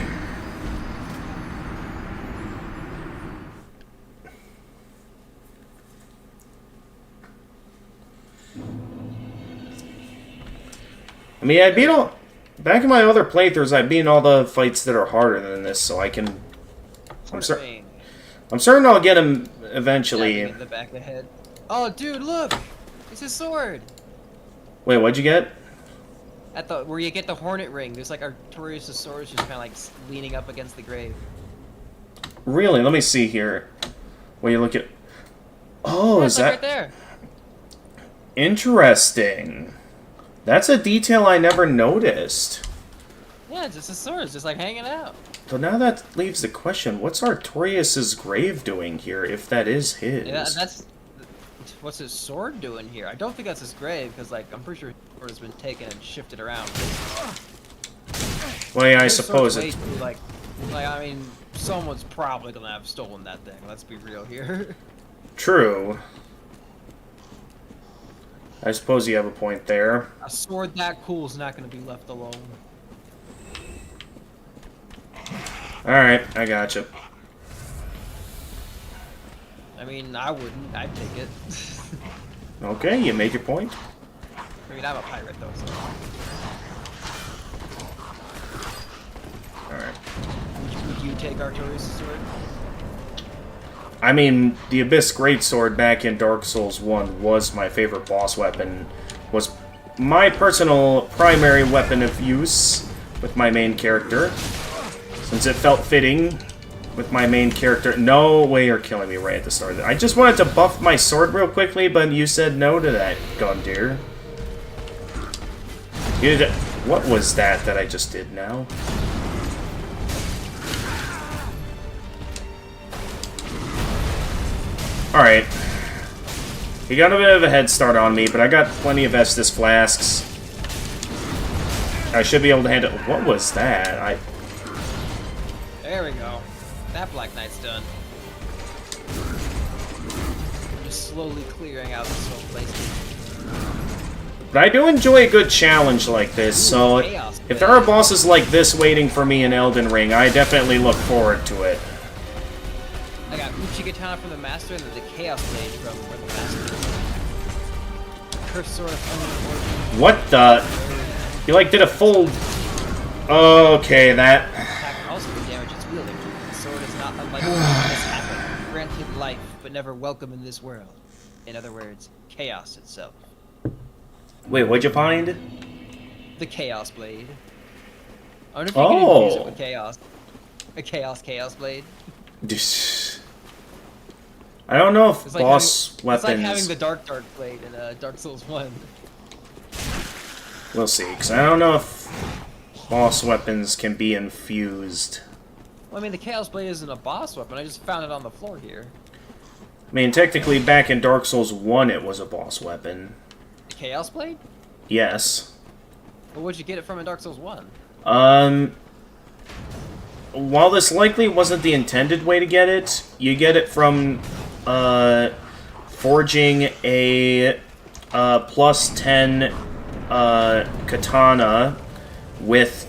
S1: I mean, I beat all... Back in my other playthroughs, I beat all the fights that are harder than this, so I can... I'm certain I'll get him eventually.
S2: In the back of the head. Oh, dude, look! It's his sword!
S1: Wait, what'd you get?
S2: At the where you get the Hornet Ring, there's like Artorias' sword just kind of like leaning up against the grave.
S1: Really? Let me see here. Where you look at... Oh,
S2: Yeah,
S1: is
S2: it's
S1: that...
S2: like right there?
S1: Interesting. That's a detail I never noticed.
S2: Yeah, it's just his sword. It's just like hanging out.
S1: So now that leaves the question, what's Artorias' grave doing here, if that is his?
S2: Yeah, that's... What's his sword doing here? I don't think that's his grave, because like, I'm pretty sure his sword has been taken and shifted around.
S1: Well, yeah, I
S2: His sword's
S1: suppose
S2: way
S1: it...
S2: too, like, I mean, someone's probably gonna have stolen that thing. Let's be real here.
S1: True. I suppose you have a point there.
S2: A sword that cool is not gonna be left alone.
S1: Alright, I gotcha.
S2: I mean, I wouldn't. I'd take it.
S1: Okay, you made your point.
S2: I mean, I'm a pirate though, so.
S1: Alright.
S2: Would you take Artorias' sword?
S1: I mean, the Abyss Greatsword back in Dark Souls 1 was my favorite boss weapon. Was my personal primary weapon of use with my main character. Since it felt fitting with my main character. No way you're killing me right at the start. I just wanted to buff my sword real quickly, but you said no to that, Gundyr. You did... What was that I just did now? Alright. He got a bit of a head start on me, but I got plenty of Estus Flasks. I should be able to handle... What was that?
S2: There we go. That Black Knight's done. Just slowly clearing out this whole place.
S1: But I do enjoy a good challenge like this, so if there are bosses like this waiting for me in Elden Ring, I definitely look forward to it.
S2: I got Uchigatana from the Master and then the Chaos Blade from the Master. Cursed Sword of Unknown Origin.
S1: What the... You like did a full... Okay, that...
S2: Attack can also do damage it's wielding. The sword is not unlike what has happened. Granted life, but never welcome in this world. In other words, chaos itself.
S1: Wait, what'd you find?
S2: The Chaos Blade. I wonder if you can infuse it with chaos. A Chaos Blade.
S1: I don't know if
S2: It's like
S1: boss weapons...
S2: It's like having the Dark Blade in Dark Souls 1.
S1: We'll see, because I don't know if boss weapons can be infused.
S2: Well, I mean, the Chaos Blade isn't a boss weapon. I just found it on the floor here.
S1: I mean, technically, back in Dark Souls 1, it was a boss weapon.
S2: The Chaos Blade?
S1: Yes.
S2: Well, where'd you get it from in Dark Souls 1?
S1: While this likely wasn't the intended way to get it, you get it from, forging a, plus 10, katana with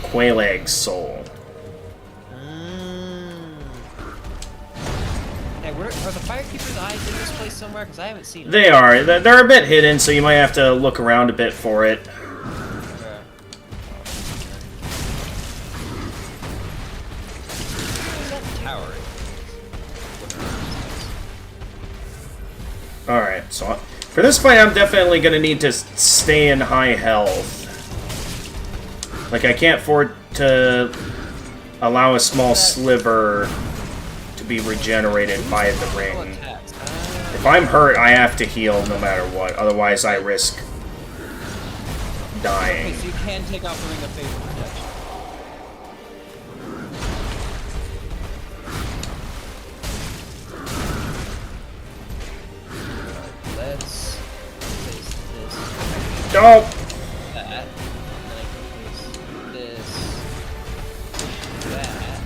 S1: Quelaag's soul.
S2: Hey, are the Firekeeper's eyes in this place somewhere? Because I haven't seen it.
S1: They are. They're a bit hidden, so you might have to look around a bit for it. Alright, so for this fight, I'm definitely going to need to stay in high health. Like, I can't afford to allow a small sliver to be regenerated by the ring. If I'm hurt, I have to heal no matter what. Otherwise, I risk dying.
S2: Okay, so you can take off the Ring of Fate for protection. Let's place this.
S1: Oh!
S2: That. And then I can place this. That.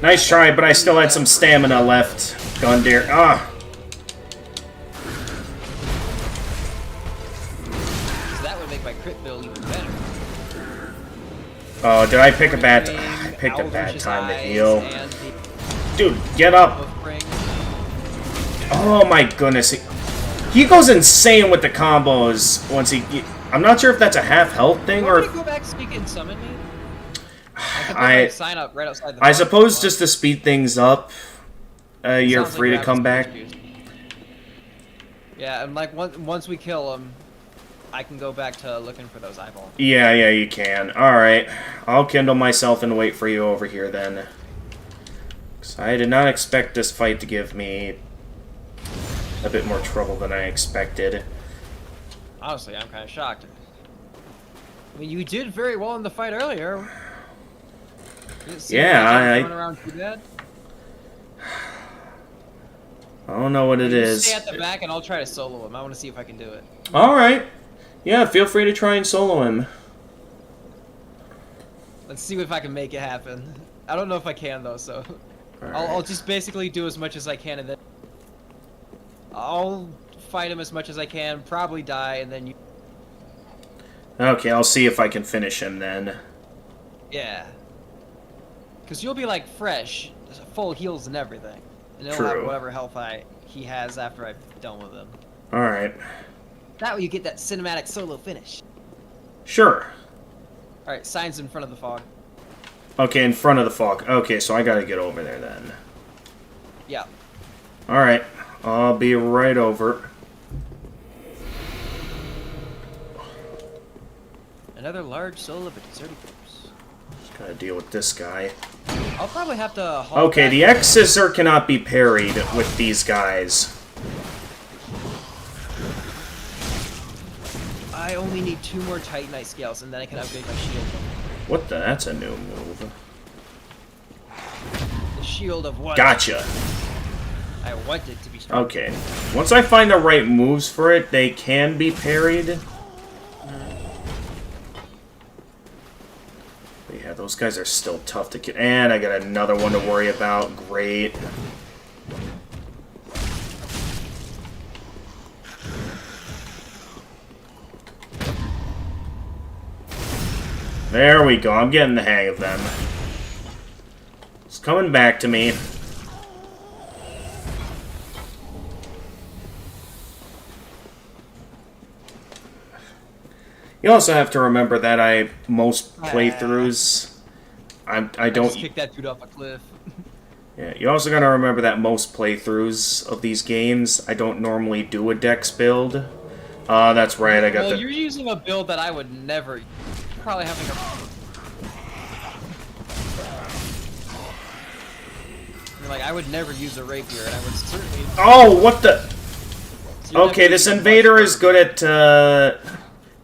S1: Nice try, but I still had some stamina left. Gundyr. Ah!
S2: So that would make my crit build even better.
S1: Oh, did I pick a bad...
S2: Ring,
S1: I picked a bad
S2: Alvarez's
S1: time to
S2: eyes,
S1: heal.
S2: and the
S1: Dude, get up!
S2: buff ring.
S1: Oh my goodness. He goes insane with the combos once he... I'm not sure if that's a half health thing
S2: Want
S1: or...
S2: me to go back so you can summon me? I can put
S1: I-
S2: my sign up right outside the
S1: I
S2: box
S1: suppose
S2: if you
S1: just to speed things up, you're
S2: Sounds like
S1: free to
S2: Gravis
S1: come
S2: is
S1: back.
S2: confused. Yeah, and like once we kill him, I can go back to looking for those eyeballs.
S1: Yeah, you can. Alright. I'll kindle myself and wait for you over here then. 'Cause I did not expect this fight to give me a bit more trouble than I expected.
S2: Honestly, I'm kind of shocked. I mean, you did very well in the fight earlier. Didn't seem
S1: Yeah,
S2: like you were
S1: I-
S2: throwing around too bad.
S1: I don't know what it
S2: You
S1: is.
S2: stay at the back, and I'll try to solo him. I want to see if I can do it.
S1: Alright. Yeah, feel free to try and solo him.
S2: Let's see if I can make it happen. I don't know if I can though, so I'll just basically do as much as I can, and then I'll fight him as much as I can. Probably die, and then you.
S1: Okay, I'll see if I can finish him then.
S2: Yeah. Because you'll be like fresh, full heals and everything, and he'll have
S1: True.
S2: whatever health he has after I've done with him.
S1: Alright.
S2: That way you get that cinematic solo finish.
S1: Sure.
S2: All right, signs in front of the fog.
S1: Okay, in front of the fog. Okay, so I gotta get over there then.
S2: Yeah.
S1: Alright. I'll be right over.
S2: Another large soul of a deserted corpse.
S1: Just gotta deal with this guy.
S2: I'll probably have to. haul
S1: Okay,
S2: back-
S1: the X Scissor cannot be parried with these guys.
S2: I only need 2 more Titanite scales, and then I can upgrade my shield.
S1: What the? That's a new move.
S2: The shield of what?
S1: Gotcha.
S2: I want it to be strong.
S1: Okay. Once I find the right moves for it, they can be parried. But yeah, those guys are still tough to kill. And I got another one to worry about. Great. There we go. I'm getting the hang of them. It's coming back to me. You also have to remember that most playthroughs, I
S2: Just
S1: don't.
S2: kick that dude off a cliff.
S1: Yeah, you also gotta remember that most playthroughs of these games, I don't normally do a dex build. That's right. I got
S2: Well,
S1: the.
S2: you're using a build that I would never. You're probably having a. Like, I would never use a rapier, and I would certainly.
S1: Oh, what the?
S2: So you're
S1: Okay,
S2: never
S1: this
S2: using a
S1: invader
S2: much
S1: is good at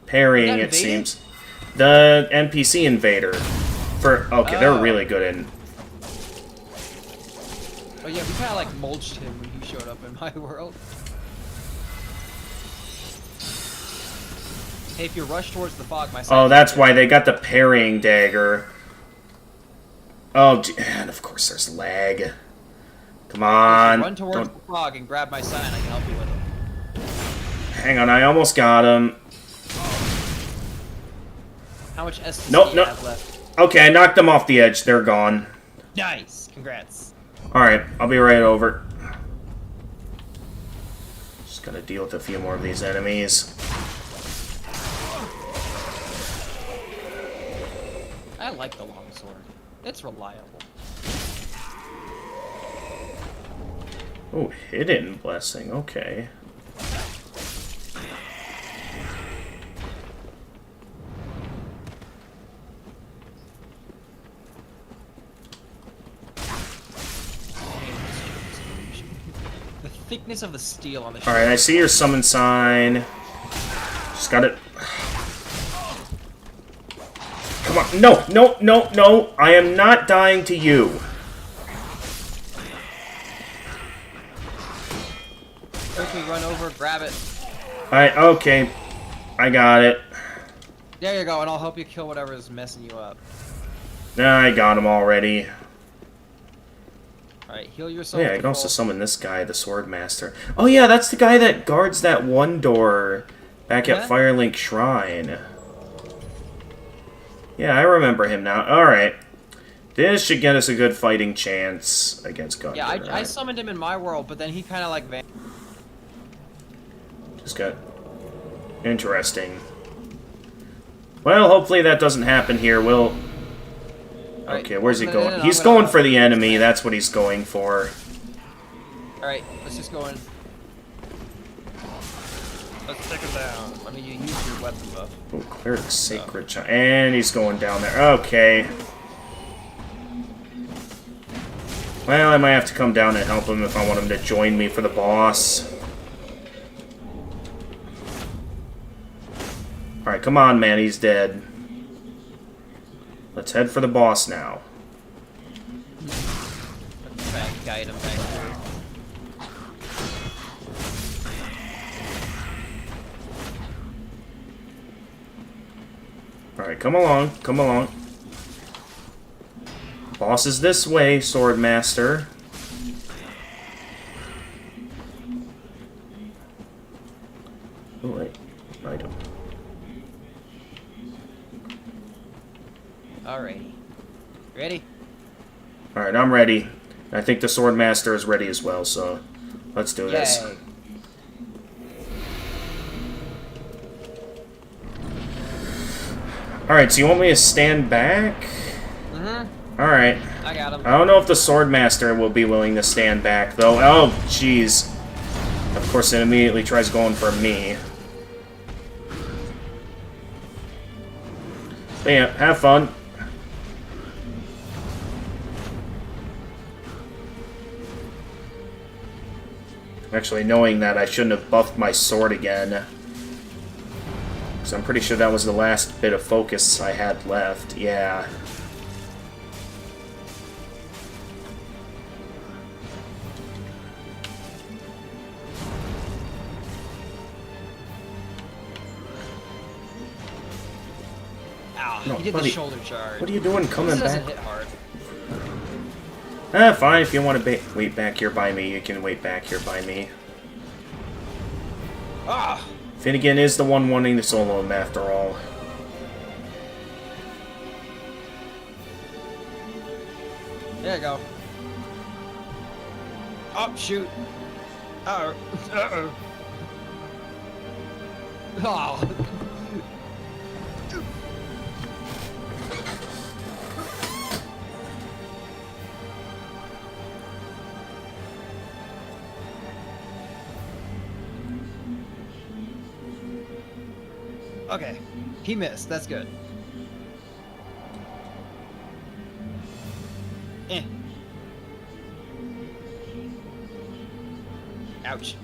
S1: parrying.
S2: Is that
S1: It
S2: invading?
S1: seems. The NPC invader. Okay, they're
S2: Oh.
S1: really good in.
S2: Oh yeah, we kind of like mulched him when he showed up in my world. Hey, if you rush towards the fog, my side.
S1: Oh, that's why they got the parrying dagger. Oh, and of course there's lag. Come on.
S2: Run towards
S1: Don't-
S2: the fog and grab my sign. I can help you with it.
S1: Hang on, I almost got him.
S2: How much SSD
S1: Nope,
S2: do you
S1: nope.
S2: have left?
S1: Okay, I knocked them off the edge. They're gone.
S2: Nice. Congrats.
S1: Alright, I'll be right over. Just gotta deal with a few more of these enemies.
S2: I like the longsword. It's reliable.
S1: Oh, hidden blessing. Okay.
S2: The thickness of the steel on the shield.
S1: Alright, I see your summon sign. Just got it. Come on. No, no, no, no. I am not dying to you.
S2: Quickly run over, grab it.
S1: Alright, okay. I got it.
S2: There you go, and I'll help you kill whatever is messing you up.
S1: I got him already.
S2: Alright, heal yourself.
S1: Yeah, I can also summon this guy, the Sword Master. Oh yeah, that's the guy that guards that one door back at
S2: Yeah?
S1: Firelink Shrine. Yeah, I remember him now. Alright. This should get us a good fighting chance against Gundyr.
S2: Yeah, I
S1: right?
S2: summoned him in my world, but then he kind of like
S1: Just got... Interesting. Well, hopefully that doesn't happen here. We'll...
S2: Alright,
S1: Okay, where's he
S2: no,
S1: going?
S2: no, no,
S1: He's
S2: I'm gonna-
S1: going for the enemy. That's what he's going for.
S2: Alright, let's just go in. Let's take him down. I mean, you use your weapon buff.
S1: Oh, Cleric Sacred Child. And he's going down there. Okay. Well, I might have to come down and help him if I want him to join me for the boss. Alright, come on, man. He's dead. Let's head for the boss now.
S2: Guide him back through.
S1: Alright, come along. Come along. Boss is this way, Sword Master. Oh, wait. Item.
S2: Alrighty. Ready?
S1: Alright, I'm ready. I think the Sword Master is ready as well, so let's do this.
S2: Yay.
S1: Alright, so you want me to stand back?
S2: Mm-hmm.
S1: Alright.
S2: I got him.
S1: I don't know if the Sword Master will be willing to stand back, though. Oh, jeez. Of course, it immediately tries going for me. But yeah, have fun. Actually, knowing that, I shouldn't have buffed my sword again. Because I'm pretty sure that was the last bit of focus I had left. Yeah.
S2: Ow,
S1: No,
S2: he did
S1: buddy.
S2: the shoulder charge.
S1: What are you doing coming
S2: This doesn't
S1: back?
S2: hit hard.
S1: Fine. If you want to wait back here by me, you can wait back here by me.
S2: Ah!
S1: Finnegan is the one wanting to solo him after all.
S2: There you go. Oh, shoot. Uh-oh. Uh-oh. Oh. Okay. He missed. That's good. Eh. Ouch.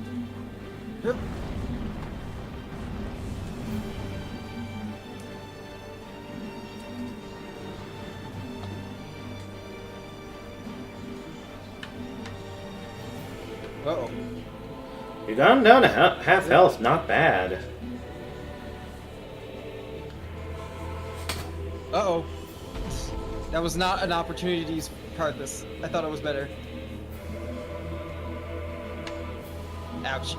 S2: Yep. Uh-oh.
S1: You got him down to half health. Not bad.
S2: Uh-oh. That was not an opportunity to use Karthus. I thought it was better. Ouch.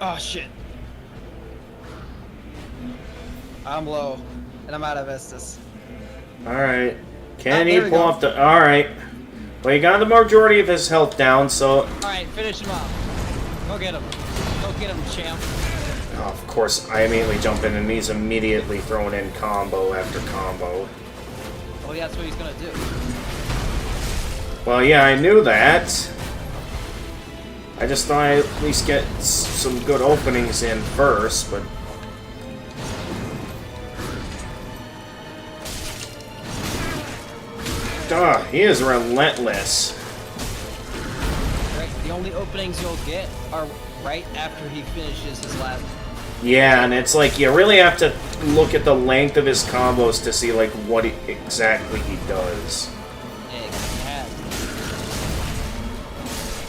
S2: Oh shit. I'm low, and I'm out of Estus.
S1: Alright. Can
S2: Oh, there
S1: he
S2: we
S1: pull
S2: go.
S1: off the... Alright. Well, he got the majority of his health down, so...
S2: Alright, finish him off. Go get him. Go get him, champ.
S1: Oh, of course, I immediately jump in, and he's immediately throwing in combo after combo.
S2: Oh, yeah, that's what he's gonna do.
S1: Well, yeah, I knew that. I just thought I'd at least get some good openings in first, but... Duh, he is relentless.
S2: Right, the only openings you'll get are right after he finishes his last.
S1: Yeah, and it's like, you really have to look at the length of his combos to see, like, what exactly he does.
S2: Exactly.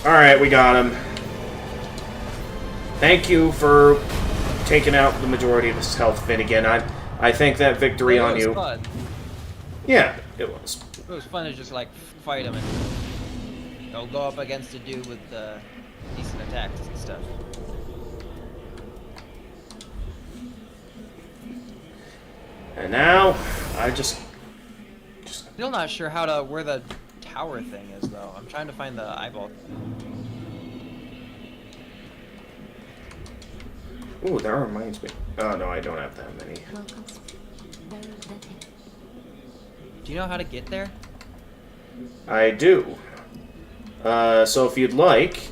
S1: Alright, we got him. Thank you for taking out the majority of his health, Finnegan. I think that victory
S2: It
S1: on
S2: was
S1: you.
S2: fun.
S1: Yeah, it was.
S2: It was fun to just like fight him and go up against a dude with decent attacks and stuff.
S1: And now, I just...
S2: Still not sure where the tower thing is though. I'm trying to find the eyeball.
S1: Ooh, that reminds me. Oh, no, I don't have that many.
S5: Welcome. Very vetted.
S2: Do you know how to get there?
S1: I do. So if you'd like,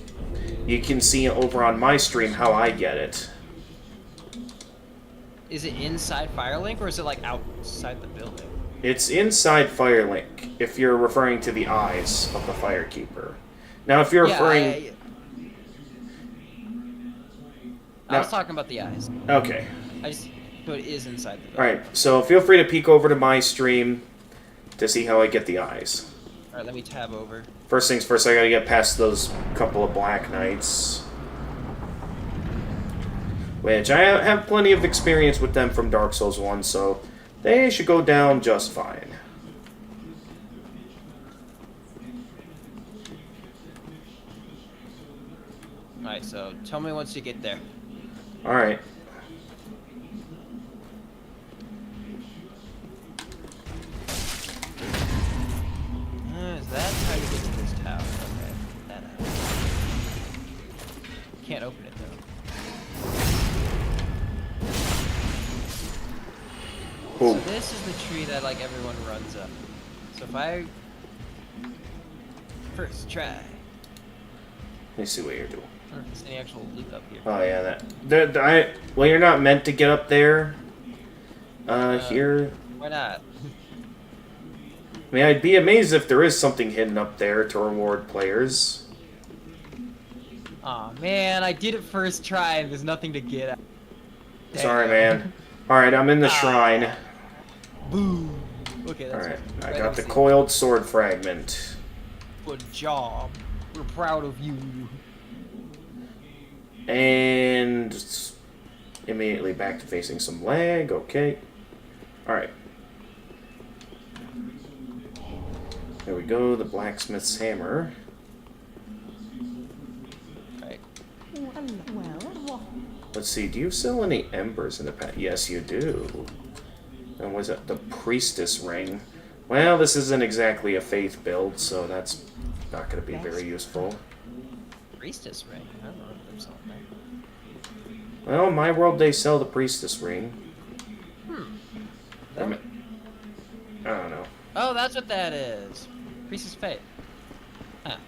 S1: you can see over on my stream how I get it.
S2: Is it inside Firelink or is it like outside the building?
S1: It's inside Firelink, if you're referring to the eyes of the Firekeeper. Now, if you're referring...
S2: I was talking about the eyes.
S1: Okay.
S2: So it is inside the building.
S1: Alright, so feel free to peek over to my stream to see how I get the eyes.
S2: Alright, let me tab over.
S1: First things first, I gotta get past those couple of Black Knights. Which, I have plenty of experience with them from Dark Souls 1, so they should go down just fine.
S2: Alright, so tell me once you get there.
S1: Alright.
S2: Is that how you get to this tower? Okay. That can't open it though.
S1: Ooh.
S2: So this is the tree that like everyone runs up. So if I first try.
S1: Let me see what you're doing.
S2: I don't know if there's any actual loot up here.
S1: Oh yeah, well, you're not meant to get up there. Here.
S2: Why not?
S1: I mean, I'd be amazed if there is something hidden up there to reward players.
S2: Aw man, I did it first try and there's nothing to get at.
S1: Sorry, man. Alright, I'm in the shrine.
S2: Boom. Okay, that's
S1: Alright, I
S2: right,
S1: got the
S2: see.
S1: coiled sword fragment.
S2: Good job. We're proud of you.
S1: And immediately back to facing some lag. Okay. Alright. There we go, the blacksmith's hammer.
S2: Right.
S6: Well,
S1: Let's see, do you sell any embers in the past? Yes, you do. And was it the priestess ring? Well, this isn't exactly a faith build, so that's not going to be very useful.
S2: Priestess ring. I don't know if there's something there.
S1: Well, in my world, they sell the priestess ring. I don't know.
S2: Oh, that's what that is. Priestess Faith. Huh.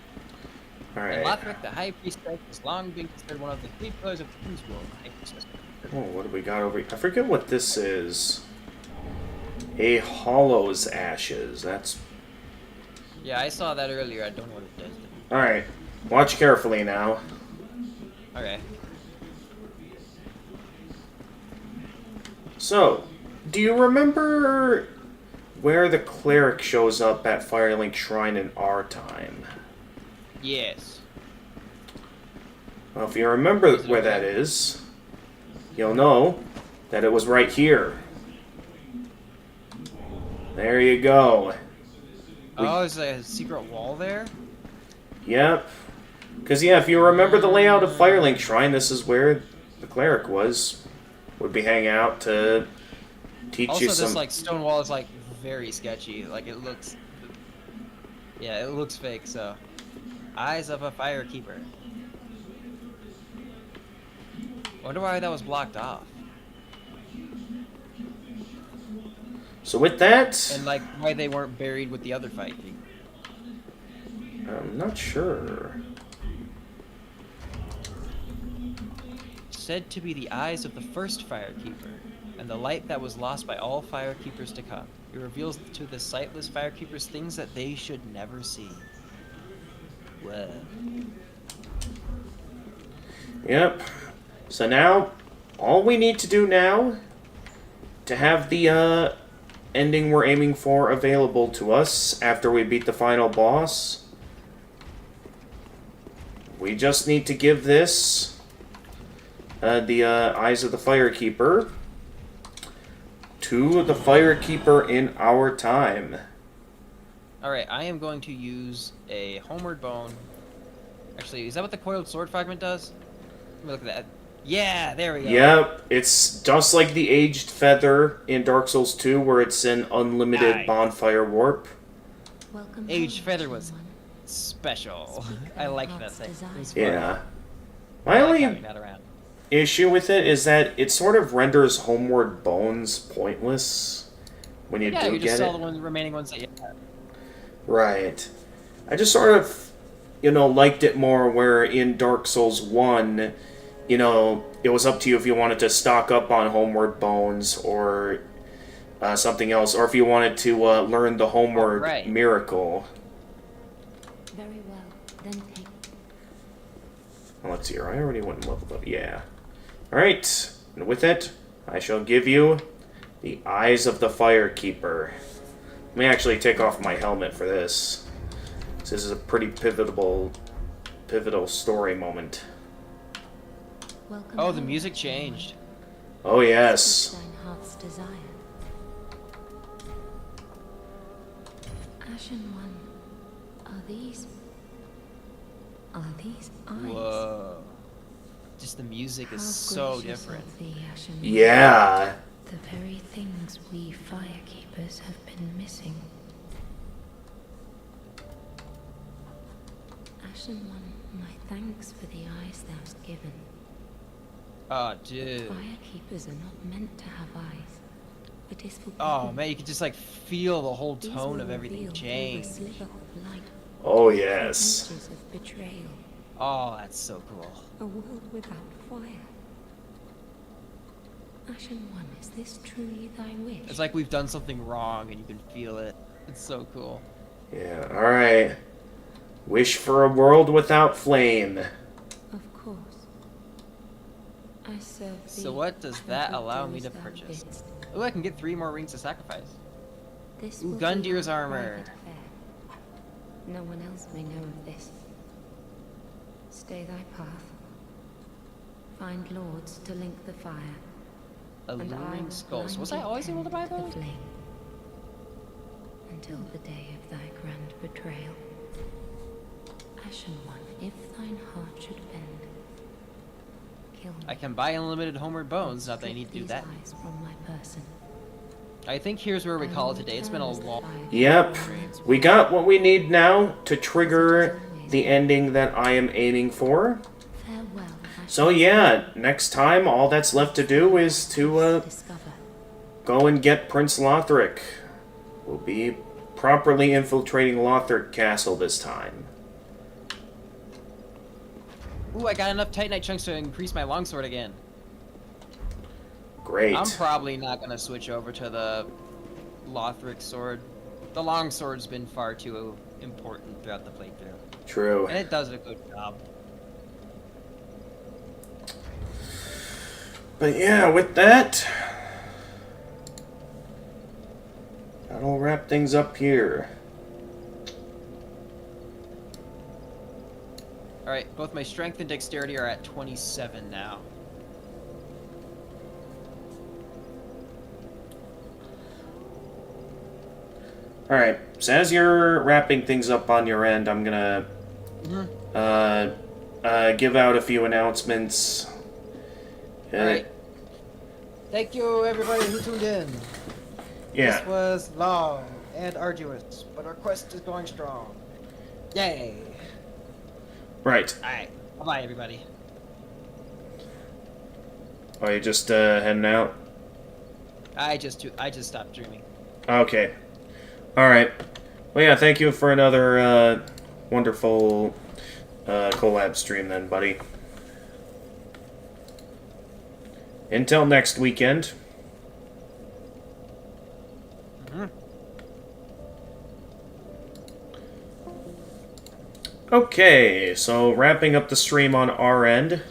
S2: And
S1: Alright.
S2: Lothric, the High Priestess, has long been considered one of the three pillars of the King's World. High Priestess.
S1: Oh, what do we got over here? I forget what this is. A Hollow's Ashes. That's...
S2: Yeah, I saw that earlier. I don't know what it does.
S1: Alright. Watch carefully now.
S2: Okay.
S1: So, do you remember where the cleric shows up at Firelink Shrine in our time?
S2: Yes.
S1: Well, if you remember
S2: Is it
S1: where
S2: okay?
S1: that is, you'll know that it was right here. There you go.
S2: Oh, is there a secret wall there?
S1: Yep. Because, yeah, if you remember the layout of Firelink Shrine, this is where cleric would be hanging out to teach
S2: Also,
S1: you
S2: this
S1: some.
S2: like stone wall is like very sketchy. Like it looks. Yeah, it looks fake. So, eyes of a firekeeper. Wonder why that was blocked off.
S1: So with that,
S2: And like why they weren't buried with the other Firekeeper.
S1: I'm not sure.
S2: Said to be the eyes of the first Firekeeper, and the light that was lost by all Firekeepers to come. It reveals to the sightless Firekeepers things that they should never see. Whoa.
S1: Yep. So now, all we need to do now to have the ending we're aiming for available to us after we beat the final boss, we just need to give this the Eyes of the Firekeeper to the Firekeeper in our time.
S2: Alright, I am going to use a Homeward Bone. Actually, is that what the Coiled Sword Fragment does? Let me look at that. Yeah, there we go.
S1: Yep, it's just like the Aged Feather in Dark Souls 2, where it's an unlimited
S2: Nice.
S1: bonfire warp.
S5: Welcome
S2: Aged
S5: home,
S2: Feather was
S5: someone.
S2: special.
S5: Speak
S2: I
S5: thy
S2: like that
S5: heart's
S2: thing.
S5: desire.
S2: It was fun.
S1: Yeah.
S2: I
S1: My
S2: like
S1: only
S2: having that around.
S1: issue with it is that it sort of renders Homeward Bones pointless when you
S2: Yeah,
S1: do
S2: you
S1: get
S2: just sell
S1: it.
S2: the remaining ones that you have.
S1: Right. I just sort of, liked it more where in Dark Souls 1, it was up to you if you wanted to stock up on Homeward Bones or something else, or if you wanted to learn the Homeward
S2: right.
S1: Miracle.
S5: Very well. Then take.
S1: Well, let's see here. I already went and leveled up. Yeah. Alright. And with it, I shall give you the Eyes of the Firekeeper. Let me actually take off my helmet for this. This is a pretty pivotal story moment.
S5: Welcome
S2: Oh, the
S5: home,
S2: music
S5: someone.
S2: changed.
S1: Oh, yes.
S5: Speak thine heart's desire. Ashen one, are these eyes?
S2: Whoa. Just the music
S5: How
S2: is so
S5: gracious
S2: different.
S5: of thee, Ashen one.
S1: Yeah.
S5: The very things we firekeepers have been missing. Ashen one, my thanks for the eyes thou'st given.
S2: Oh, dude.
S5: Firekeepers are not meant to have eyes. It is for
S2: Oh,
S5: people.
S2: man, you can just, like, feel the whole
S5: These
S2: tone
S5: will
S2: of everything
S5: reveal through a
S2: change.
S5: sliver of light,
S1: Oh, yes.
S5: images of betrayal,
S2: Oh, that's so cool.
S5: a world without fire. Ashen one, is this truly thy wish?
S2: It's like we've done something wrong and you can feel it. It's so cool.
S1: Yeah, alright. Wish for a world without flame.
S5: Of course. I serve thee.
S2: So what does that
S5: and
S2: allow
S5: do
S2: me
S5: as
S2: to
S5: thou
S2: purchase?
S5: bidst.
S2: Oh, I can get 3 more rings of sacrifice.
S5: This
S2: Ooh,
S5: will be
S2: Gundir's
S5: our
S2: armor.
S5: private affair. No one else may know of this. Stay thy path. Find lords to link the fire. And I
S2: Alluring
S5: will
S2: skulls. Was
S5: blindly
S2: I always able to buy
S5: tend
S2: those?
S5: the flame. Until the day of thy grand betrayal. Ashen one, if thine heart should bend, kill me.
S2: I can buy unlimited Homeward Bones, not that I
S5: Strip
S2: need to do
S5: these
S2: that.
S5: eyes from my person.
S2: I think here's where we call it today. It's been a long...
S1: Yep. We got what we need now to trigger the ending that I am aiming for.
S5: Farewell, Ashen
S1: So yeah, next time all that's left to do is to
S5: discover.
S1: go and get Prince Lothric. We'll be properly infiltrating Lothric Castle this time.
S2: Ooh, I got enough Titanite chunks to increase my longsword again.
S1: Great.
S2: I'm probably not gonna switch over to the Lothric sword. The longsword's been far too important throughout the playthrough.
S1: True.
S2: And it does a good job.
S1: But yeah, with that, that'll wrap things up here.
S2: Alright, both my strength and dexterity are at 27 now.
S1: Alright, so as you're wrapping things up on your end, I'm gonna give out a few announcements.
S2: Alright. Thank you, everybody who tuned in.
S1: Yeah.
S2: This was long and arduous, but our quest is going strong. Yay!
S1: Right.
S2: Alright. Bye-bye, everybody.
S1: Are you just heading out?
S2: I just stopped dreaming.
S1: Okay. Alright. Well, yeah, thank you for another wonderful collab stream then, buddy. Until next weekend. Okay, so wrapping up the stream on our end.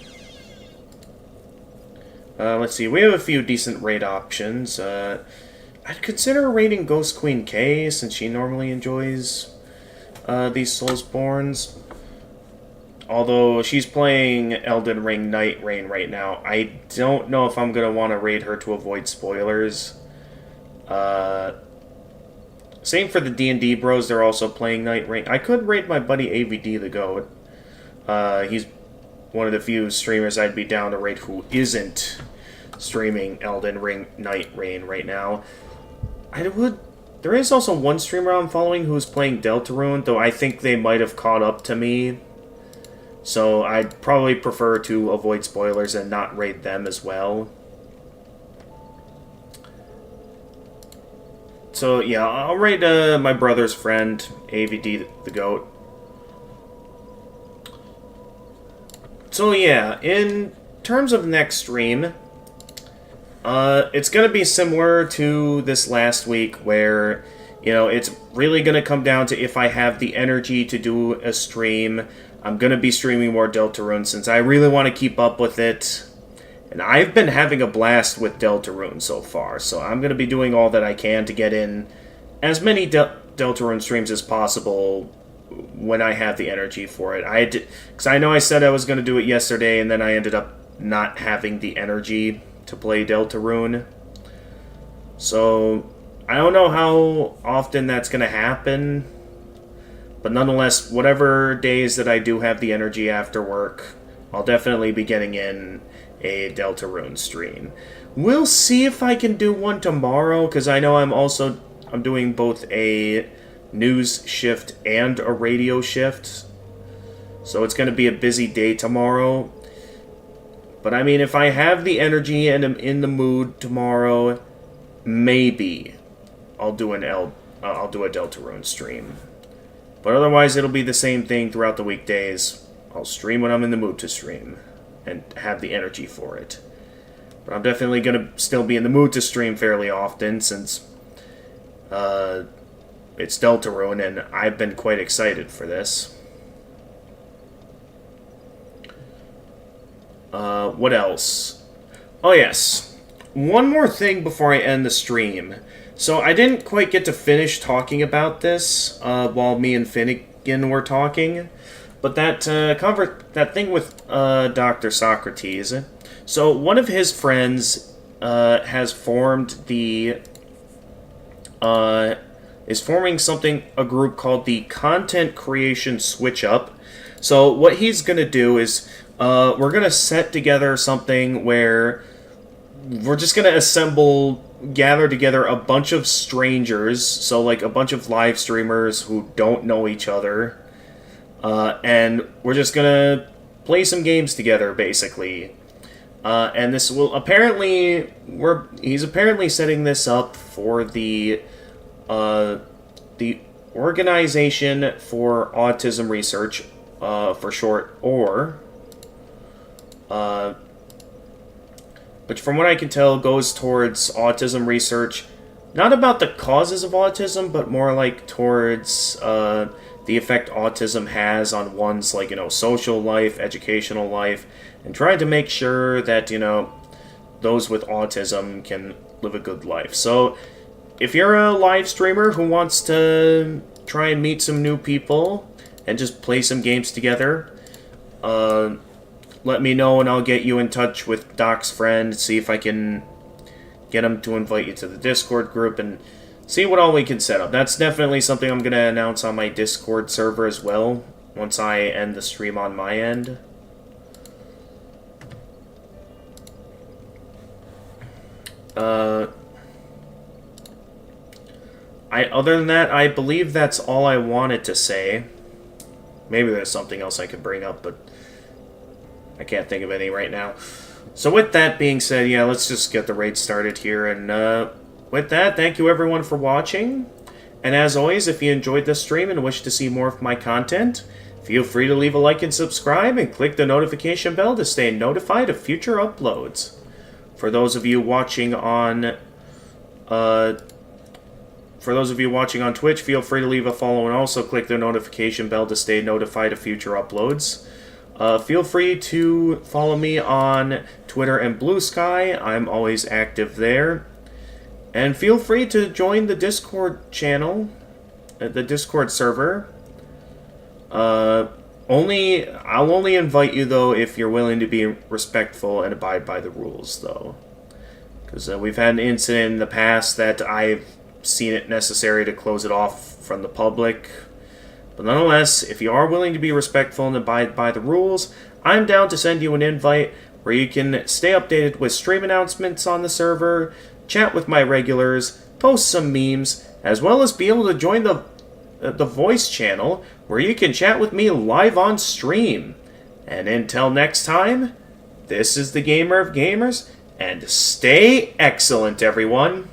S1: Let's see, we have a few decent raid options. I'd consider raiding Ghost Queen K, since she normally enjoys these Soulsborns. Although she's playing Elden Ring Night Rain right now, I don't know if I'm going to want to raid her to avoid spoilers. Same for the D&D bros, they're also playing Night Rain. I could raid my buddy AVD the Goat. He's one of the few streamers I'd be down to raid who isn't streaming Elden Ring Night Rain right now. There is also one streamer I'm following who's playing Deltarune, though I think they might have caught up to me. So I'd probably prefer to avoid spoilers and not raid them as well. So yeah, I'll raid my brother's friend, AVD the Goat. So yeah, in terms of next stream, it's going to be similar to this last week where, you know, it's really going to come down to if I have the energy to do a stream. I'm going to be streaming more Deltarune since I really want to keep up with it. And I've been having a blast with Deltarune so far, so I'm going to be doing all that I can to get in as many Deltarune streams as possible when I have the energy for it. Because I know I said I was going to do it yesterday, and then I ended up not having the energy to play Deltarune. So I don't know how often that's going to happen, but nonetheless, whatever days that I do have the energy after work, I'll definitely be getting in a Deltarune stream. We'll see if I can do one tomorrow, because I know I'm doing both a news shift and a radio shift. So it's going to be a busy day tomorrow. But I mean, if I have the energy and am in the mood tomorrow, maybe I'll do a Deltarune stream. But otherwise, it'll be the same thing throughout the weekdays. I'll stream when I'm in the mood to stream and have the energy for it. But I'm definitely going to still be in the mood to stream fairly often since it's Deltarune and I've been quite excited for this. What else? Oh yes, one more thing before I end the stream. So I didn't quite get to finish talking about this while me and Finnegan were talking, but that thing with Dr. Socrates. So one of his friends has formed is forming a group called the Content Creation Switch Up. So what he's gonna do is we're gonna set together something where we're just gonna gather together a bunch of strangers, so like a bunch of live streamers who don't know each other, and we're just gonna play some games together, basically. And this will he's apparently setting this up for the Organization for Autism Research, for short, OR. Which from what I can tell goes towards autism research, not about the causes of autism, but more like towards the effect autism has on one's, like, social life, educational life, and trying to make sure that, those with autism can live a good life. So, if you're a live streamer who wants to try and meet some new people and just play some games together, let me know and I'll get you in touch with Doc's friend, see if I can get him to invite you to the Discord group and see what all we can set up. That's definitely something I'm going to announce on my Discord server as well, once I end the stream on my end. Other than that, I believe that's all I wanted to say. Maybe there's something else I could bring up, but I can't think of any right now. So with that being said, yeah, let's just get the raid started here. And with that, thank you everyone for watching. And as always, if you enjoyed this stream and wish to see more of my content, feel free to leave a like and subscribe and click the notification bell to stay notified of future uploads. For those of you watching on Twitch, feel free to leave a follow and also click the notification bell to stay notified of future uploads. Feel free to follow me on Twitter and Blue Sky. I'm always active there. And feel free to join the Discord channel, the Discord server. I'll only invite you, though, if you're willing to be respectful and abide by the rules, though. Because we've had an incident in the past that I've seen it necessary to close it off from the public. But nonetheless, if you are willing to be respectful and abide by the rules, I'm down to send you an invite where you can stay updated with stream announcements on the server, chat with my regulars, post some memes, as well as be able to join the voice channel where you can chat with me live on stream. And until next time, this is the Gamer of Gamers, and stay excellent, everyone.